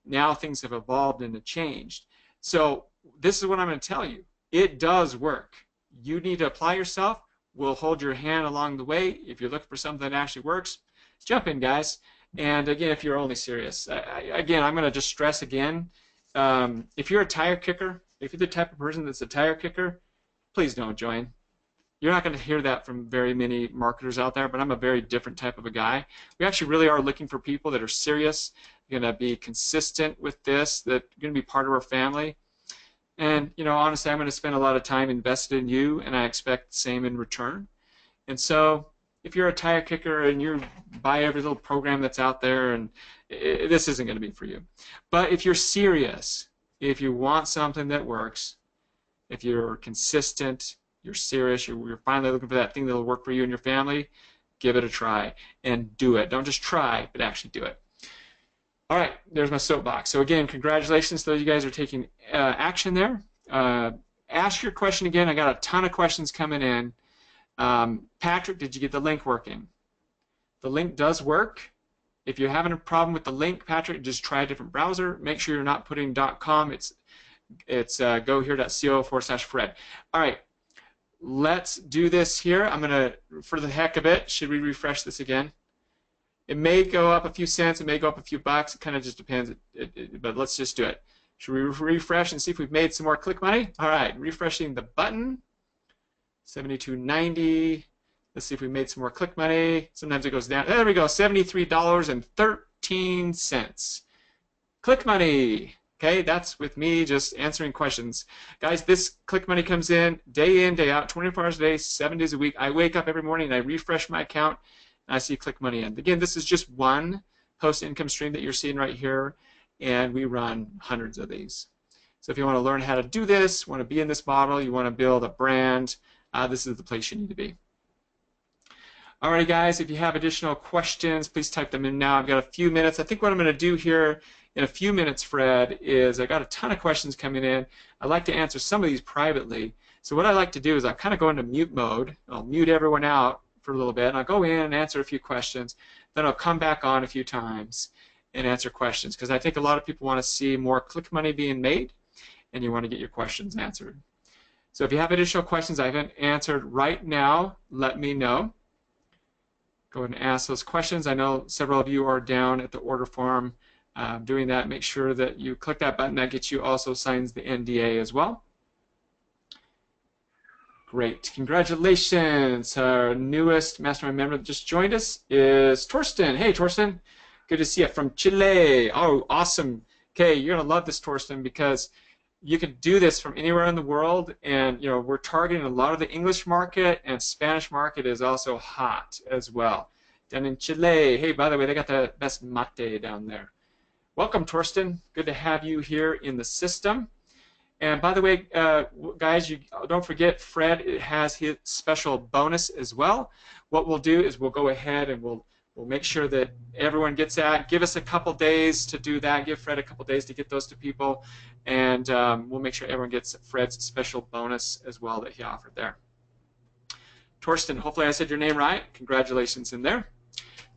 Now things have evolved and changed. So this is what I'm going to tell you. It does work. You need to apply yourself. We'll hold your hand along the way. If you're looking for something that actually works, jump in, guys. And again, if you're only serious. Again, I'm going to just stress again, if you're a tire kicker, if you're the type of person that's a tire kicker, please don't join. You're not going to hear that from very many marketers out there, but I'm a very different type of a guy. We actually really are looking for people that are serious, going to be consistent with this, that are going to be part of our family. And, you know, honestly, I'm going to spend a lot of time invested in you, and I expect the same in return. And so if you're a tire kicker and you buy every little program that's out there, and this isn't going to be for you. But if you're serious, if you want something that works, if you're consistent, you're serious, you're finally looking for that thing that will work for you and your family, give it a try and do it. Don't just try, but actually do it. All right, there's my soapbox. So again, congratulations to those of you guys who are taking action there. Ask your question again. I got a ton of questions coming in. Patrick, did you get the link working? The link does work. If you're having a problem with the link, Patrick, just try a different browser. Make sure you're not putting .com. It's gohere.co/Fred. All right, let's do this here. I'm going to, for the heck of it, should we refresh this again? It may go up a few cents. It may go up a few bucks. It kind of just depends. But let's just do it. Should we refresh and see if we've made some more click money? All right, refreshing the button. 72.90. Let's see if we made some more click money. Sometimes it goes down. There we go, $73.13. Click money. Okay, that's with me just answering questions. Guys, this click money comes in, day out, 24 hours a day, 7 days a week. I wake up every morning and I refresh my account and I see click money in. Again, this is just one post income stream that you're seeing right here, and we run hundreds of these. So if you want to learn how to do this, want to be in this model, you want to build a brand, this is the place you need to be. Alrighty guys, if you have additional questions, please type them in now. I've got a few minutes. I think what I'm going to do here in a few minutes, Fred, is I got a ton of questions coming in. I'd like to answer some of these privately. So what I like to do is I kind of go into mute mode. I'll mute everyone out for a little bit, and I'll go in and answer a few questions. Then I'll come back on a few times and answer questions, because I think a lot of people want to see more click money being made, and you want to get your questions answered. So if you have additional questions I haven't answered right now, let me know. Go ahead and ask those questions. I know several of you are down at the order form doing that. Make sure that you click that button. That gets you also signs the NDA as well. Great. Congratulations. Our newest mastermind member that just joined us is Torsten. Hey, Torsten. Good to see you from Chile. Oh, awesome. Okay, you're going to love this, Torsten, because you can do this from anywhere in the world, and you know we're targeting a lot of the English market, and Spanish market is also hot as well. Down in Chile. Hey, by the way, they got the best mate down there. Welcome, Torsten. Good to have you here in the system. And by the way, guys, you don't forget Fred has his special bonus as well. What we'll do is we'll go ahead and we'll make sure that everyone gets that. Give us a couple days to do that. Give Fred a couple days to get those to people, and we'll make sure everyone gets Fred's special bonus as well that he offered there. Torsten, hopefully I said your name right. Congratulations in there.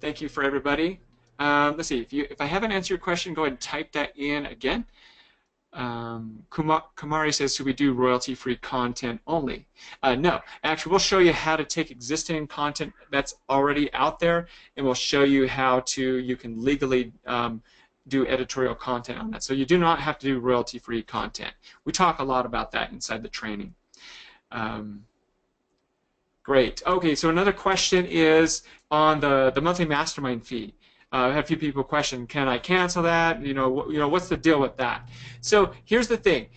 Thank you for everybody. Let's see, if I haven't answered your question, go ahead and type that in again. Kumari says, should we do royalty-free content only? No, actually we'll show you how to take existing content that's already out there, and we'll show you how you can legally do editorial content on that. So you do not have to do royalty-free content. We talk a lot about that inside the training. Great. Okay, so another question is on the monthly mastermind fee. I had a few people question, can I cancel that? You know, what's the deal with that? So here's the thing: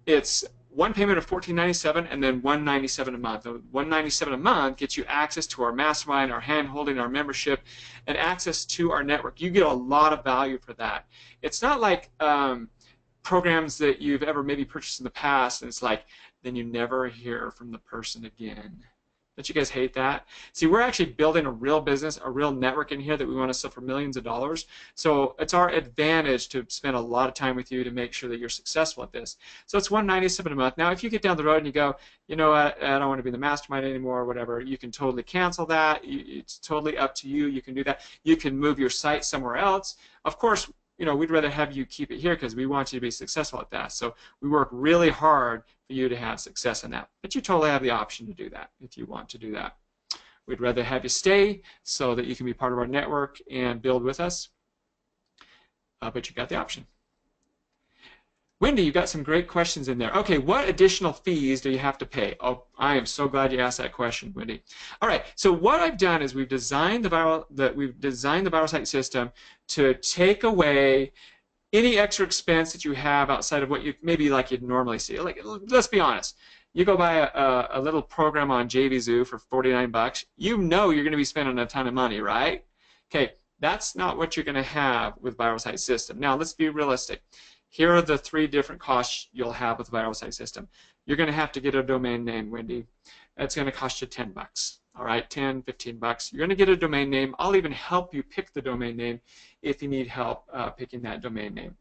it's one payment of $14.97 and then $197 a month. The $197 a month gets you access to our mastermind, our hand-holding, our membership, and access to our network. You get a lot of value for that. It's not like programs that you've ever maybe purchased in the past, and it's like then you never hear from the person again. Don't you guys hate that? See, we're actually building a real business, a real network in here that we want to sell for millions of dollars. So it's our advantage to spend a lot of time with you to make sure that you're successful at this. So it's $197 a month. Now, if you get down the road and you go, you know what, I don't want to be in the mastermind anymore or whatever, you can totally cancel that. It's totally up to you. You can do that. You can move your site somewhere else. Of course, you know, we'd rather have you keep it here because we want you to be successful at that. So we work really hard for you to have success in that. But you totally have the option to do that if you want to do that. We'd rather have you stay so that you can be part of our network and build with us. But you got the option. Wendy, you got some great questions in there. Okay, what additional fees do you have to pay? Oh, I am so glad you asked that question, Wendy. All right, so what I've done is we've designed the viral site system to take away any extra expense that you have outside of what you maybe like you'd normally see. Like, let's be honest. You go buy a little program on JVZoo for 49 bucks. You know you're going to be spending a ton of money, right? Okay, that's not what you're going to have with viral site system. Now, let's be realistic. Here are the 3 different costs you'll have with the viral site system. You're going to have to get a domain name, Wendy. That's going to cost you 10 bucks. All right, 10, 15 bucks. You're going to get a domain name. I'll even help you pick the domain name if you need help picking that domain name.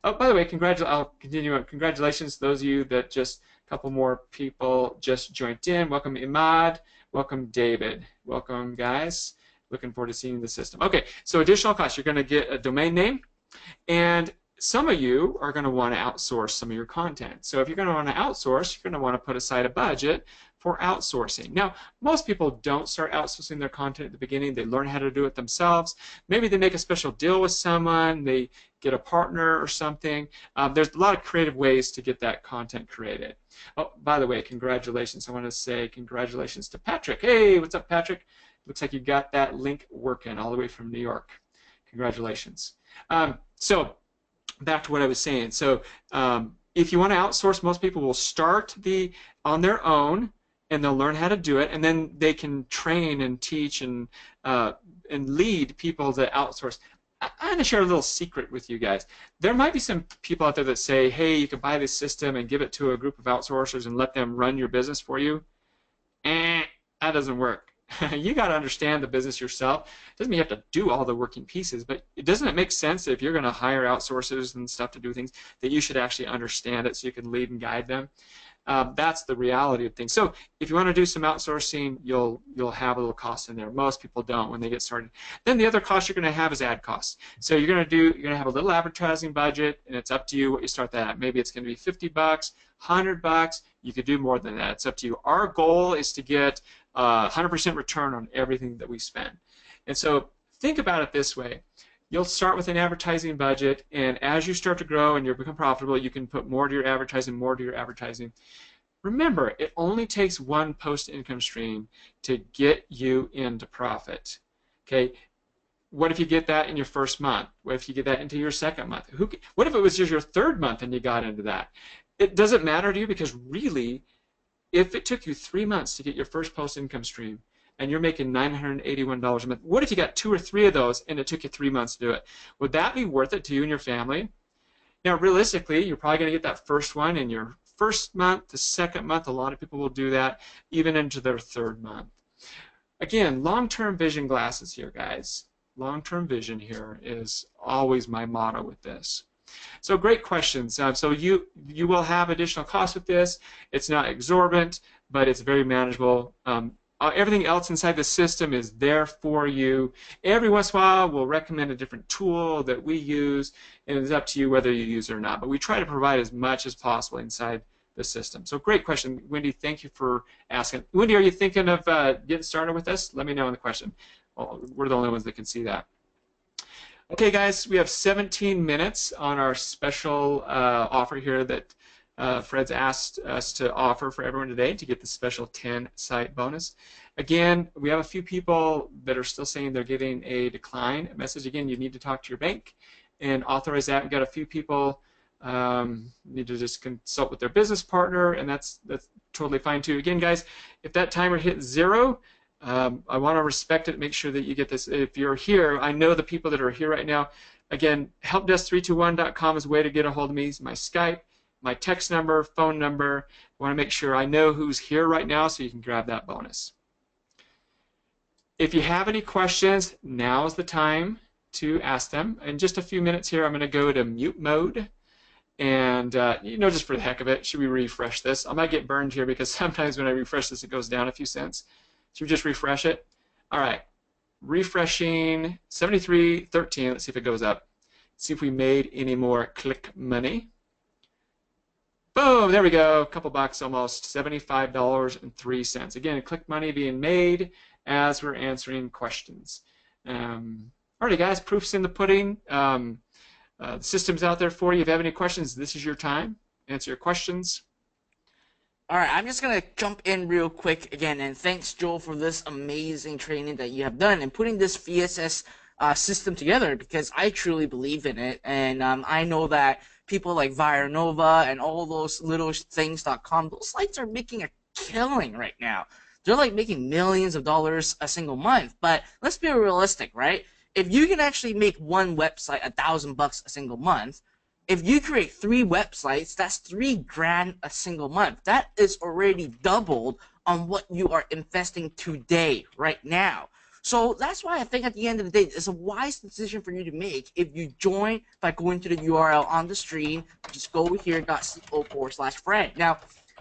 Oh, by the way, I'll continue on. Congratulations to those of you that just, a couple more people just joined in. Welcome, Imad. Welcome, David. Welcome, guys. Looking forward to seeing the system. Okay, so additional costs. You're going to get a domain name, and some of you are going to want to outsource some of your content. So if you're going to want to outsource, you're going to want to put aside a budget for outsourcing. Now, most people don't start outsourcing their content at the beginning. They learn how to do it themselves. Maybe they make a special deal with someone. They get a partner or something. There's a lot of creative ways to get that content created. Oh, by the way, congratulations. I want to say congratulations to Patrick. Hey, what's up, Patrick? Looks like you got that link working all the way from New York. Congratulations. So back to what I was saying. So if you want to outsource, most people will start on their own, and they'll learn how to do it, and then they can train and teach and lead people to outsource. I'm going to share a little secret with you guys. There might be some people out there that say, hey, you can buy this system and give it to a group of outsourcers and let them run your business for you. That doesn't work. You got to understand the business yourself. It doesn't mean you have to do all the working pieces, but doesn't it make sense that if you're going to hire outsourcers and stuff to do things, that you should actually understand it so you can lead and guide them? That's the reality of things. So if you want to do some outsourcing, you'll have a little cost in there. Most people don't when they get started. Then the other cost you're going to have is ad costs. So you're going to have a little advertising budget, and it's up to you what you start that at. Maybe it's going to be $50, $100. You could do more than that. It's up to you. Our goal is to get 100% return on everything that we spend. And so think about it this way. You'll start with an advertising budget, and as you start to grow and you become profitable, you can put more to your advertising, more to your advertising. Remember, it only takes one post-income stream to get you into profit. Okay? What if you get that in your first month? What if you get that into your second month? What if it was just your third month and you got into that? It doesn't matter to you, because really, if it took you 3 months to get your first post-income stream, and you're making $981 a month, what if you got 2 or 3 of those and it took you 3 months to do it? Would that be worth it to you and your family? Now, realistically, you're probably going to get that first one in your first month, the second month. A lot of people will do that, even into their third month. Again, long-term vision glasses here, guys. Long-term vision here is always my motto with this. So great questions. So you will have additional costs with this. It's not exorbitant, but it's very manageable. Everything else inside the system is there for you. Every once in a while, we'll recommend a different tool that we use, and it's up to you whether you use it or not. But we try to provide as much as possible inside the system. So great question, Wendy. Thank you for asking. Wendy, are you thinking of getting started with this? Let me know in the question. Well, we're the only ones that can see that. Okay, guys, we have 17 minutes on our special offer here that Fred's asked us to offer for everyone today to get the special 10-site bonus. Again, we have a few people that are still saying they're getting a decline message. Again, you need to talk to your bank and authorize that. We've got a few people need to just consult with their business partner, and that's totally fine too. Again, guys, if that timer hits 0, I want to respect it. Make sure that you get this. If you're here, I know the people that are here right now. Again, helpdesk321.com is a way to get a hold of me. It's my Skype, my text number, phone number. I want to make sure I know who's here right now so you can grab that bonus. If you have any questions, now is the time to ask them. In just a few minutes here, I'm going to go to mute mode. And, just for the heck of it, should we refresh this? I might get burned here because sometimes when I refresh this, it goes down a few cents. Should we just refresh it? All right. Refreshing 73.13. Let's see if it goes up. See if we made any more click money. Boom, there we go, a couple bucks almost, $75.03. Again, click money being made as we're answering questions. Alrighty, guys, proof's in the pudding. The system's out there for you. If you have any questions, this is your time. Answer your questions. All right, I'm just going to jump in real quick again, and thanks, Joel, for this amazing training that you have done and putting this VSS system together, because I truly believe in it, and I know that people like Vironova and all those little things.com, those sites are making a killing right now. They're like making millions of dollars a single month. But let's be realistic, right? If you can actually make one website $1,000 a single month, if you create 3 websites, that's $3,000 a single month. That is already doubled on what you are investing today, right now. So that's why I think at the end of the day, it's a wise decision for you to make if you join by going to the URL on the screen. Just go over here.co/Fred. Now,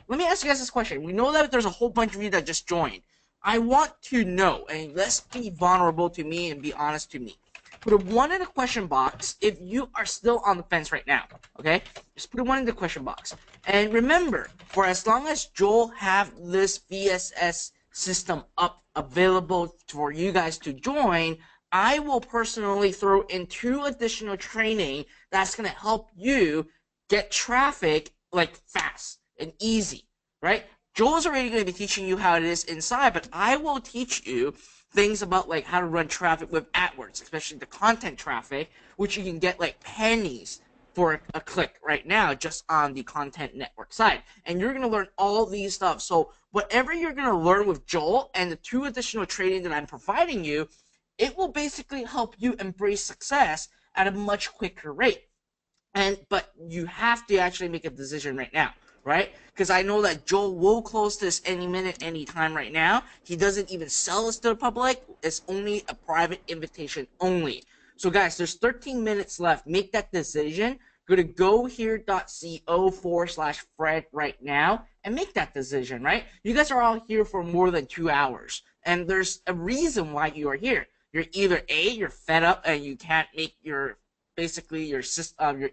let me ask you guys this question. We know that there's a whole bunch of you that just joined. I want to know, and let's be vulnerable to me and be honest to me. Put a 1 in the question box if you are still on the fence right now, okay? Just put a 1 in the question box. And remember, for as long as Joel have this VSS system up available for you guys to join, I will personally throw in 2 additional training that's going to help you get traffic like fast and easy, right? Joel's already going to be teaching you how it is inside, but I will teach you things about like how to run traffic with AdWords, especially the content traffic, which you can get like pennies for a click right now just on the content network side. And you're going to learn all these stuff. So whatever you're going to learn with Joel and the 2 additional training that I'm providing you, it will basically help you embrace success at a much quicker rate. But you have to actually make a decision right now, right? Because I know that Joel will close this any minute, any time right now. He doesn't even sell this to the public. It's only a private invitation only. So guys, there's 13 minutes left. Make that decision. Go to gohere.co/Fred right now and make that decision, right? You guys are all here for more than 2 hours. And there's a reason why you are here. You're either A, you're fed up and you can't make your basically your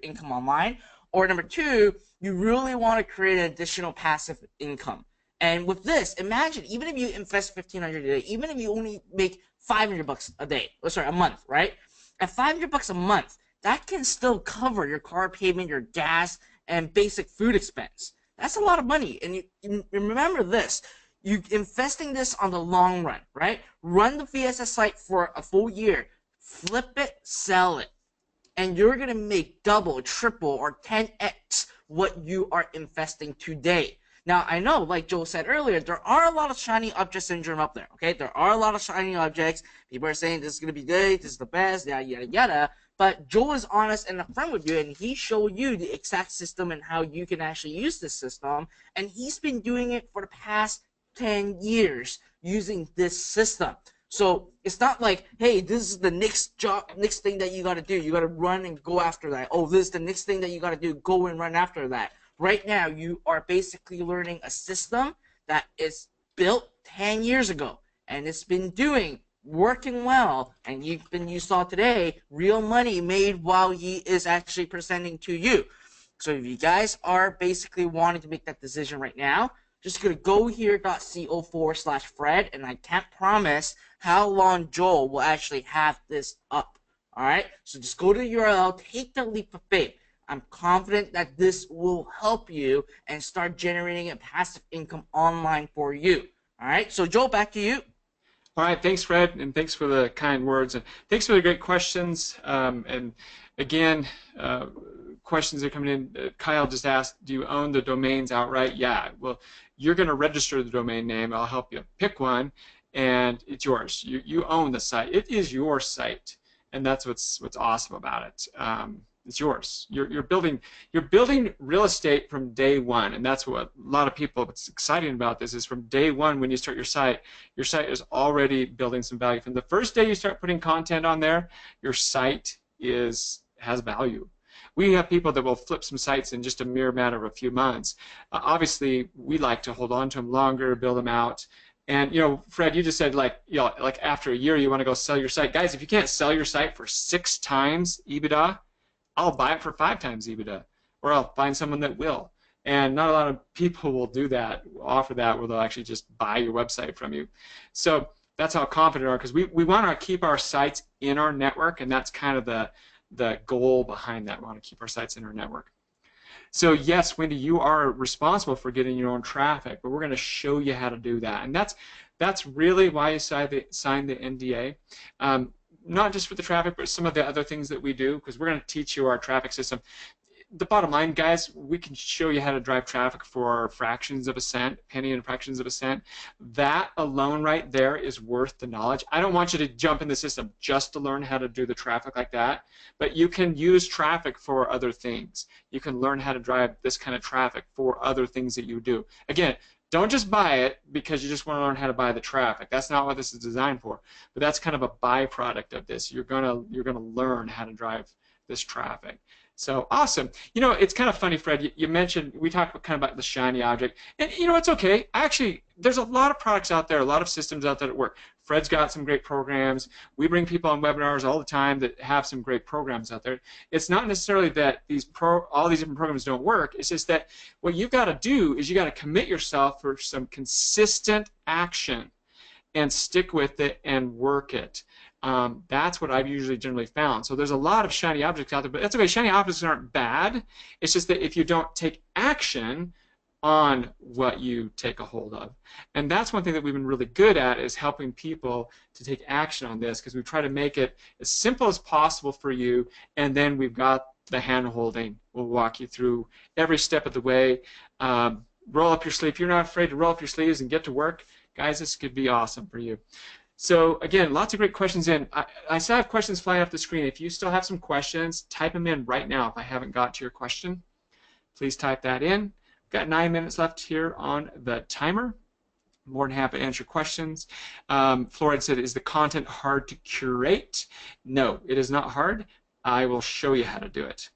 income online, or number 2, you really want to create an additional passive income. And with this, imagine even if you invest $1,500 a day, even if you only make $500 a day, a month, right? At $500 a month, that can still cover your car payment, your gas, and basic food expense. That's a lot of money. And you remember this. You investing this on the long run, right? Run the VSS site for a full year, flip it, sell it, and you're going to make double, triple, or 10x what you are investing today. Now, I know, like Joe said earlier, there are a lot of shiny object syndrome up there, okay? There are a lot of shiny objects. People are saying this is going to be good, this is the best, yada, yada, yada. But Joe is honest and upfront with you, and he showed you the exact system and how you can actually use this system. And he's been doing it for the past 10 years using this system. So it's not like, hey, this is the next thing that you got to do. You got to run and go after that. Oh, this is the next thing that you got to do. Go and run after that. Right now, you are basically learning a system that is built 10 years ago, and it's been working well. And you saw today, real money made while he is actually presenting to you. So if you guys are basically wanting to make that decision right now, just go to gohere.co/Fred, and I can't promise how long Joel will actually have this up. All right? So just go to the URL, take the leap of faith. I'm confident that this will help you and start generating a passive income online for you. All right? So Joel, back to you. All right, thanks, Fred, and thanks for the kind words, and thanks for the great questions. And again, questions are coming in. Kyle just asked, do you own the domains outright? Yeah. Well, you're going to register the domain name. I'll help you pick one, and it's yours. You own the site. It is your site, and that's what's awesome about it. It's yours. You're building real estate from day one, and that's what a lot of people. What's exciting about this is from day one when you start your site is already building some value. From the first day you start putting content on there, your site has value. We have people that will flip some sites in just a mere matter of a few months. Obviously, we like to hold on to them longer, build them out. And Fred, you just said like after a year you want to go sell your site. Guys, if you can't sell your site for 6 times EBITDA, I'll buy it for 5 times EBITDA, or I'll find someone that will. And not a lot of people will do that, offer that, where they'll actually just buy your website from you. So that's how confident we are, because we want to keep our sites in our network, and that's kind of the goal behind that. We want to keep our sites in our network. So yes, Wendy, you are responsible for getting your own traffic, but we're going to show you how to do that. And that's really why you signed the NDA. Not just for the traffic, but some of the other things that we do, because we're going to teach you our traffic system. The bottom line, guys, we can show you how to drive traffic for fractions of a cent, penny and fractions of a cent. That alone right there is worth the knowledge. I don't want you to jump in the system just to learn how to do the traffic like that, but you can use traffic for other things. You can learn how to drive this kind of traffic for other things that you do. Again, don't just buy it because you just want to learn how to buy the traffic. That's not what this is designed for. But that's kind of a byproduct of this. You're gonna learn how to drive this traffic. So awesome. You know, it's kind of funny, Fred. You mentioned we talked about, kind of about the shiny object, and you know, it's okay. Actually, there's a lot of products out there, a lot of systems out there that work. Fred's got some great programs. We bring people on webinars all the time that have some great programs out there. It's not necessarily that all these different programs don't work. It's just that what you've got to do is you got to commit yourself for some consistent action and stick with it and work it. That's what I've usually generally found. So there's a lot of shiny objects out there, but that's okay. Shiny objects aren't bad. It's just that if you don't take action on what you take a hold of. And that's one thing that we've been really good at, is helping people to take action on this, because we try to make it as simple as possible for you, and then we've got the hand-holding. We'll walk you through every step of the way. Roll up your sleeve. If you're not afraid to roll up your sleeves and get to work, guys, this could be awesome for you. So again, lots of great questions in. I still have questions flying off the screen. If you still have some questions, type them in right now. If I haven't got to your question, please type that in. We've got 9 minutes left here on the timer. More than happy to answer questions. Florida said, is the content hard to curate? No, it is not hard. I will show you how to do it.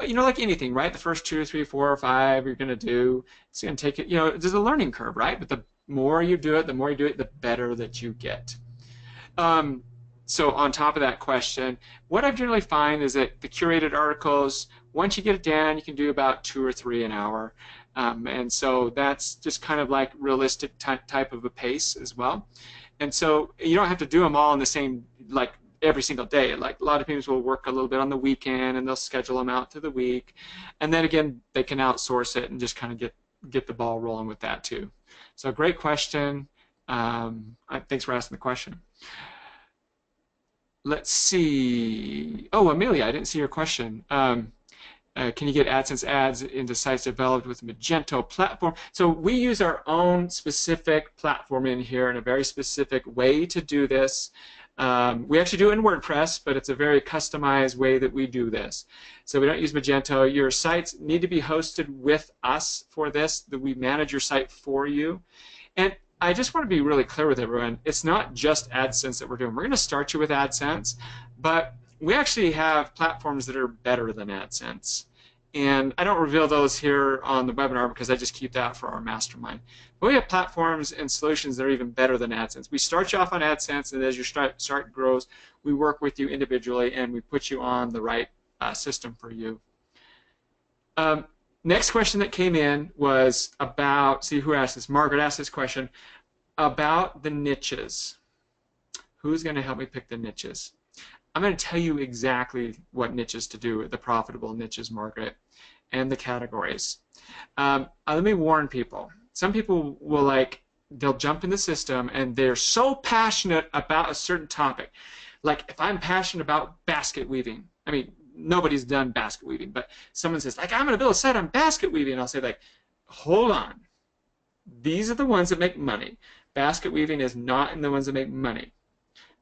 You know, like anything, right? The first 2 or 3, 4 or 5 you're going to do, it's going to take it, you know, there's a learning curve, right? But the more you do it, the better that you get. So on top of that question, what I generally find is that the curated articles, once you get it down, you can do about 2 or 3 an hour. And so that's just kind of like realistic type of a pace as well. And so you don't have to do them all in the same, like, every single day. Like, a lot of people will work a little bit on the weekend, and they'll schedule them out through the week. And then again, they can outsource it and just kind of get the ball rolling with that too. So great question. Thanks for asking the question. Let's see. Oh, Amelia, I didn't see your question. Can you get AdSense ads into sites developed with Magento platform? So we use our own specific platform in here in a very specific way to do this. We actually do it in WordPress, but it's a very customized way that we do this. So we don't use Magento. Your sites need to be hosted with us for this, that we manage your site for you. And I just want to be really clear with everyone. It's not just AdSense that we're doing. We're going to start you with AdSense, but we actually have platforms that are better than AdSense. And I don't reveal those here on the webinar because I just keep that for our mastermind. But we have platforms and solutions that are even better than AdSense. We start you off on AdSense, and as your start grows, we work with you individually, and we put you on the right system for you. Next question that came in was about, see who asked this, Margaret asked this question, about the niches. Who's going to help me pick the niches? I'm going to tell you exactly what niches to do, the profitable niches, Margaret, and the categories. Let me warn people. Some people will they'll jump in the system and they're so passionate about a certain topic. Like if I'm passionate about basket weaving, I mean, nobody's done basket weaving, but someone says, I'm going to build a site on basket weaving, and I'll say, hold on. These are the ones that make money. Basket weaving is not in the ones that make money.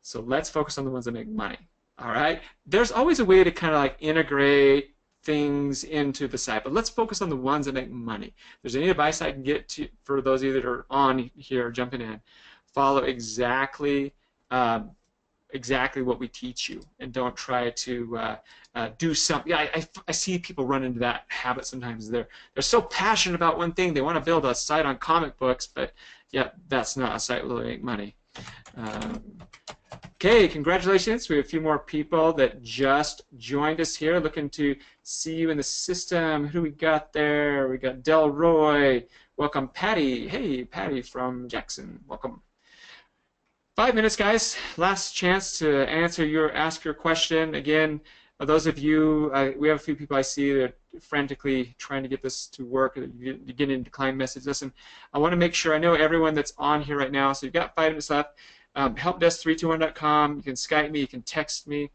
So let's focus on the ones that make money. All right? There's always a way to kind of integrate things into the site, but let's focus on the ones that make money. If there's any advice I can get to for those of you that are on here jumping in, follow exactly what we teach you, and don't try to do something. I see people run into that habit sometimes. They're so passionate about one thing, they want to build a site on comic books, but yeah, that's not a site that will make money. Okay, congratulations. We have a few more people that just joined us here, looking to see you in the system. Who do we got there? We got Delroy. Welcome, Patty. Hey, Patty from Jackson. Welcome. 5 minutes, guys. Last chance to ask your question. Again, those of you, we have a few people I see that are frantically trying to get this to work. You're getting a decline message. Listen, I want to make sure I know everyone that's on here right now. So you've got 5 minutes left. Helpdesk321.com. You can Skype me. You can text me.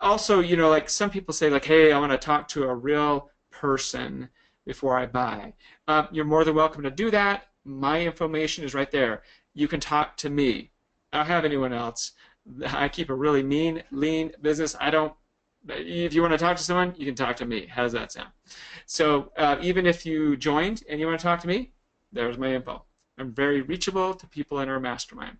Also, some people say, hey, I want to talk to a real person before I buy. You're more than welcome to do that. My information is right there. You can talk to me. I don't have anyone else. I keep a really lean business. If you want to talk to someone, you can talk to me. How does that sound? So even if you joined and you want to talk to me, there's my info. I'm very reachable to people in our mastermind.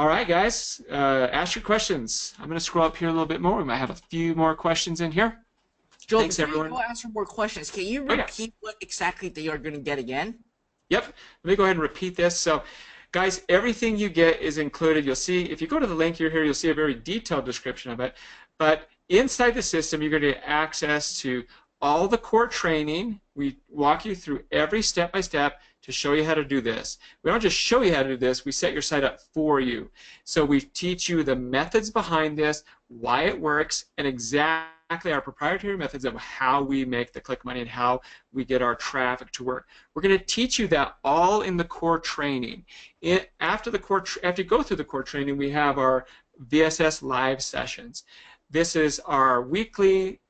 All right, guys, ask your questions. I'm going to scroll up here a little bit more. We might have a few more questions in here. Joel, Thanks, before you everyone. go answer more questions, can you Oh, yeah. repeat what exactly they are going to get again? Yep. Let me go ahead and repeat this. So, guys, everything you get is included. You'll see, if you go to the link here, you'll see a very detailed description of it. But inside the system, you're going to get access to all the core training. We walk you through every step by step to show you how to do this. We don't just show you how to do this, we set your site up for you. So we teach you the methods behind this, why it works, and exactly our proprietary methods of how we make the click money and how we get our traffic to work. We're going to teach you that all in the core training. After you go through the core training, we have our VSS live sessions. This is our weekly,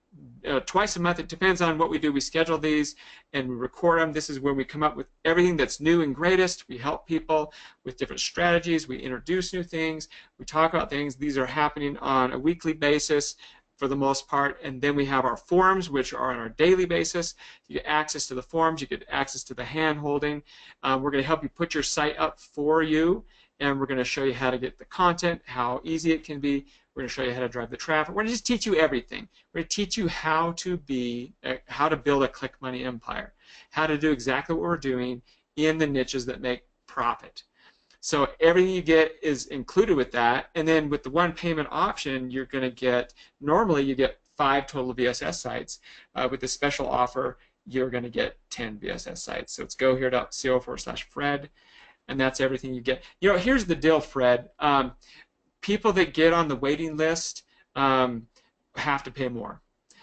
twice a month. It depends on what we do. We schedule these and we record them. This is where we come up with everything that's new and greatest. We help people with different strategies. We introduce new things. We talk about things. These are happening on a weekly basis for the most part. And then we have our forums, which are on our daily basis. You get access to the forums. You get access to the hand holding. We're going to help you put your site up for you. And we're going to show you how to get the content, how easy it can be. We're going to show you how to drive the traffic. We're going to just teach you everything. We're going to teach you how to build a click money empire, how to do exactly what we're doing in the niches that make profit. So everything you get is included with that, and then with the one payment option, you're going to get, normally you get 5 total VSS sites. With this special offer, you're going to get 10 VSS sites. So it's gohere.co/Fred, and that's everything you get. You know, here's the deal, Fred. People that get on the waiting list have to pay more.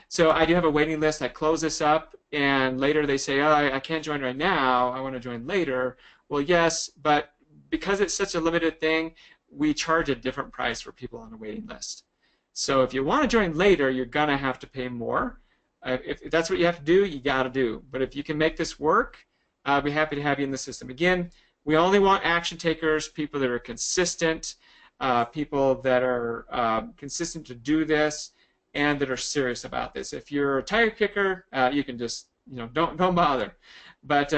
So I do have a waiting list. I close this up, and later they say, oh, I can't join right now. I want to join later. Well, yes, but because it's such a limited thing, we charge a different price for people on the waiting list. So if you want to join later, you're going to have to pay more. If that's what you have to do, you got to do. But if you can make this work, I'll be happy to have you in the system. Again, we only want action takers, people that are consistent, people that are consistent to do this, and that are serious about this. If you're a tire kicker, you can just, don't bother. But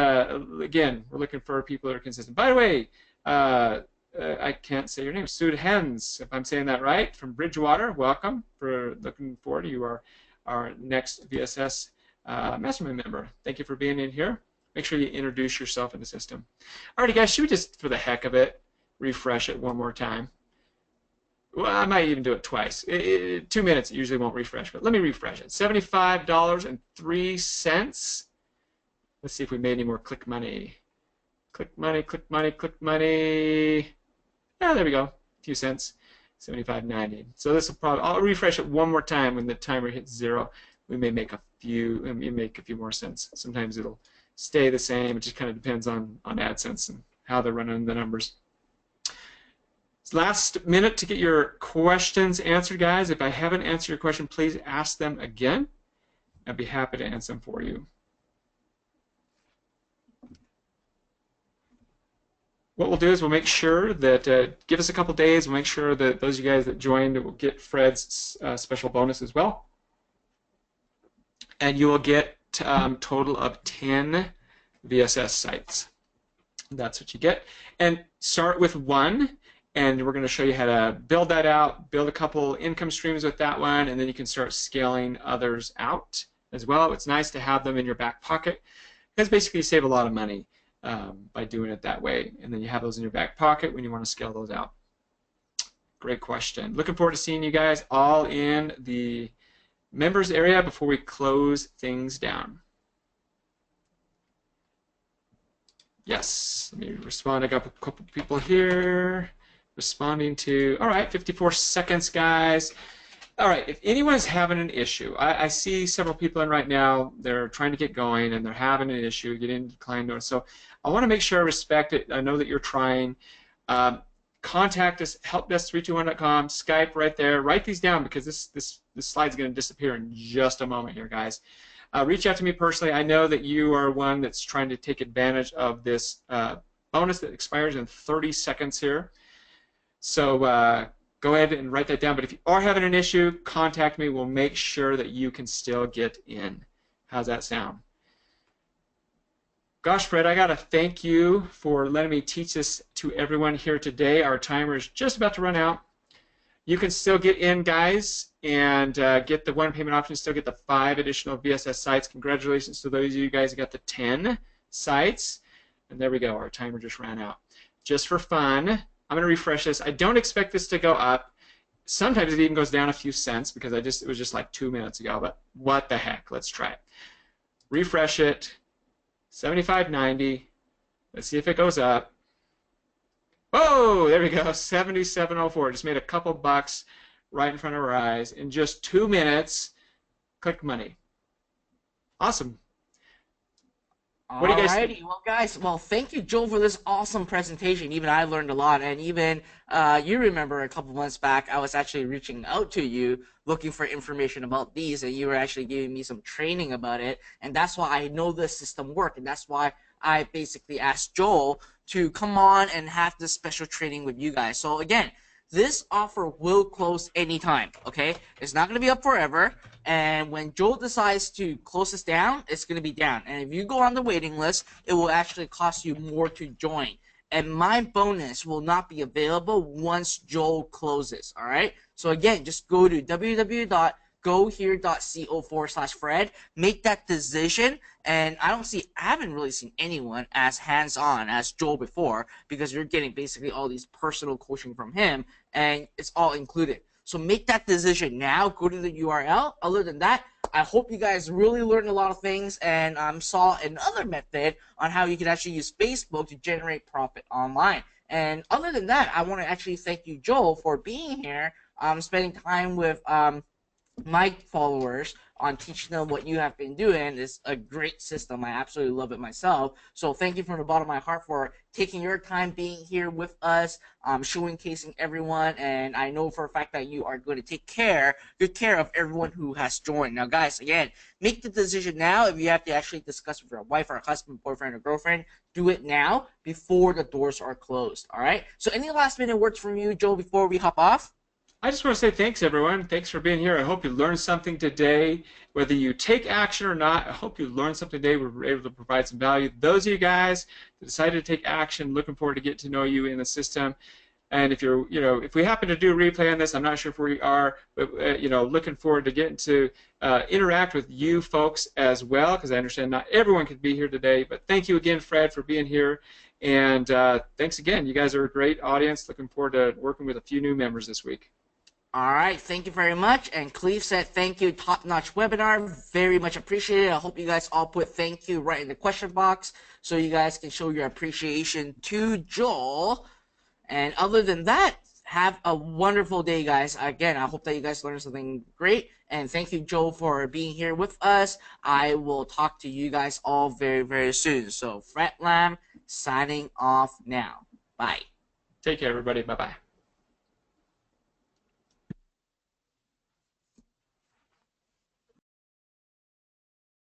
again, we're looking for people that are consistent. By the way, I can't say your name. Sud Hens, if I'm saying that right, from Bridgewater. Welcome. We're looking forward to you, our next VSS mastermind member. Thank you for being in here. Make sure you introduce yourself in the system. Alrighty, guys, should we just, for the heck of it, refresh it one more time? Well, I might even do it twice. 2 minutes, it usually won't refresh, but let me refresh it. $75.03. Let's see if we made any more click money. Click money, click money, click money. Yeah, there we go. A few cents. 75.90. So this will probably, I'll refresh it one more time when the timer hits 0. We may make a few more cents. Sometimes it'll stay the same. It just kind of depends on AdSense and how they're running the numbers. Last minute to get your questions answered, guys. If I haven't answered your question, please ask them again. I'd be happy to answer them for you. What we'll do is we'll make sure that, give us a couple days, we'll make sure that those of you guys that joined will get Fred's special bonus as well. And you will get total of 10 VSS sites. That's what you get. And start with 1. And we're going to show you how to build that out, build a couple income streams with that one, and then you can start scaling others out as well. It's nice to have them in your back pocket because basically you save a lot of money by doing it that way. And then you have those in your back pocket when you want to scale those out. Great question. Looking forward to seeing you guys all in the members area before we close things down. Yes, let me respond. I got a couple people here. Responding to, all right, 54 seconds, guys. All right, if anyone's having an issue, I see several people in right now, they're trying to get going and they're having an issue, getting decline notice. So I want to make sure I respect it. I know that you're trying. Contact us, helpdesk321.com, Skype right there. Write these down because this slide's going to disappear in just a moment here, guys. Reach out to me personally. I know that you are one that's trying to take advantage of this bonus that expires in 30 seconds here. So go ahead and write that down. But if you are having an issue, contact me. We'll make sure that you can still get in. How's that sound? Gosh, Fred, I got to thank you for letting me teach this to everyone here today. Our timer is just about to run out. You can still get in, guys, and get the one payment option, still get the 5 additional VSS sites. Congratulations to those of you guys who got the 10 sites. And there we go. Our timer just ran out. Just for fun, I'm going to refresh this. I don't expect this to go up. Sometimes it even goes down a few cents because it was just like 2 minutes ago, but what the heck? Let's try it. Refresh it. 75.90. Let's see if it goes up. Oh, there we go. 77.04. Just made a couple bucks right in front of our eyes in just 2 minutes. Click money. Awesome. What do you guys think? Alrighty, well, guys, thank you, Joel, for this awesome presentation. Even I learned a lot, and even you remember a couple months back, I was actually reaching out to you looking for information about these, and you were actually giving me some training about it, and that's why I know this system works, and that's why I basically asked Joel to come on and have this special training with you guys. So again, this offer will close anytime, okay? It's not going to be up forever, and when Joel decides to close this down, it's going to be down. And if you go on the waiting list, it will actually cost you more to join. And my bonus will not be available once Joel closes, all right? So again, just go to www.gohere.co/Fred, make that decision, and I haven't really seen anyone as hands-on as Joel before, because you're getting basically all these personal coaching from him, and it's all included. So make that decision now. Go to the URL. Other than that, I hope you guys really learned a lot of things and saw another method on how you can actually use Facebook to generate profit online. And other than that, I want to actually thank you, Joel, for being here, spending time with my followers on teaching them what you have been doing. Is a great system. I absolutely love it myself. So thank you from the bottom of my heart for taking your time being here with us, showcasing everyone, and I know for a fact that you are going to take good care of everyone who has joined. Now guys, again, make the decision now. If you have to actually discuss with your wife or husband, boyfriend, or girlfriend, do it now before the doors are closed. Alright? So any last minute words from you, Joe, before we hop off? I just want to say thanks, everyone. Thanks for being here. I hope you learned something today. Whether you take action or not, I hope you learned something today. We were able to provide some value. Those of you guys that decided to take action, looking forward to get to know you in the system. And if you're, if we happen to do a replay on this, I'm not sure if we are, but looking forward to getting to interact with you folks as well, because I understand not everyone could be here today. But thank you again, Fred, for being here. And thanks again. You guys are a great audience. Looking forward to working with a few new members this week. All right, thank you very much. And Cleve said thank you, top-notch webinar. Very much appreciated. I hope you guys all put thank you right in the question box so you guys can show your appreciation to Joel. And other than that, have a wonderful day, guys. Again, I hope that you guys learned something great. And thank you, Joel, for being here with us. I will talk to you guys all very, very soon. So, Fred Lam signing off now. Bye. Take care, everybody. Bye-bye.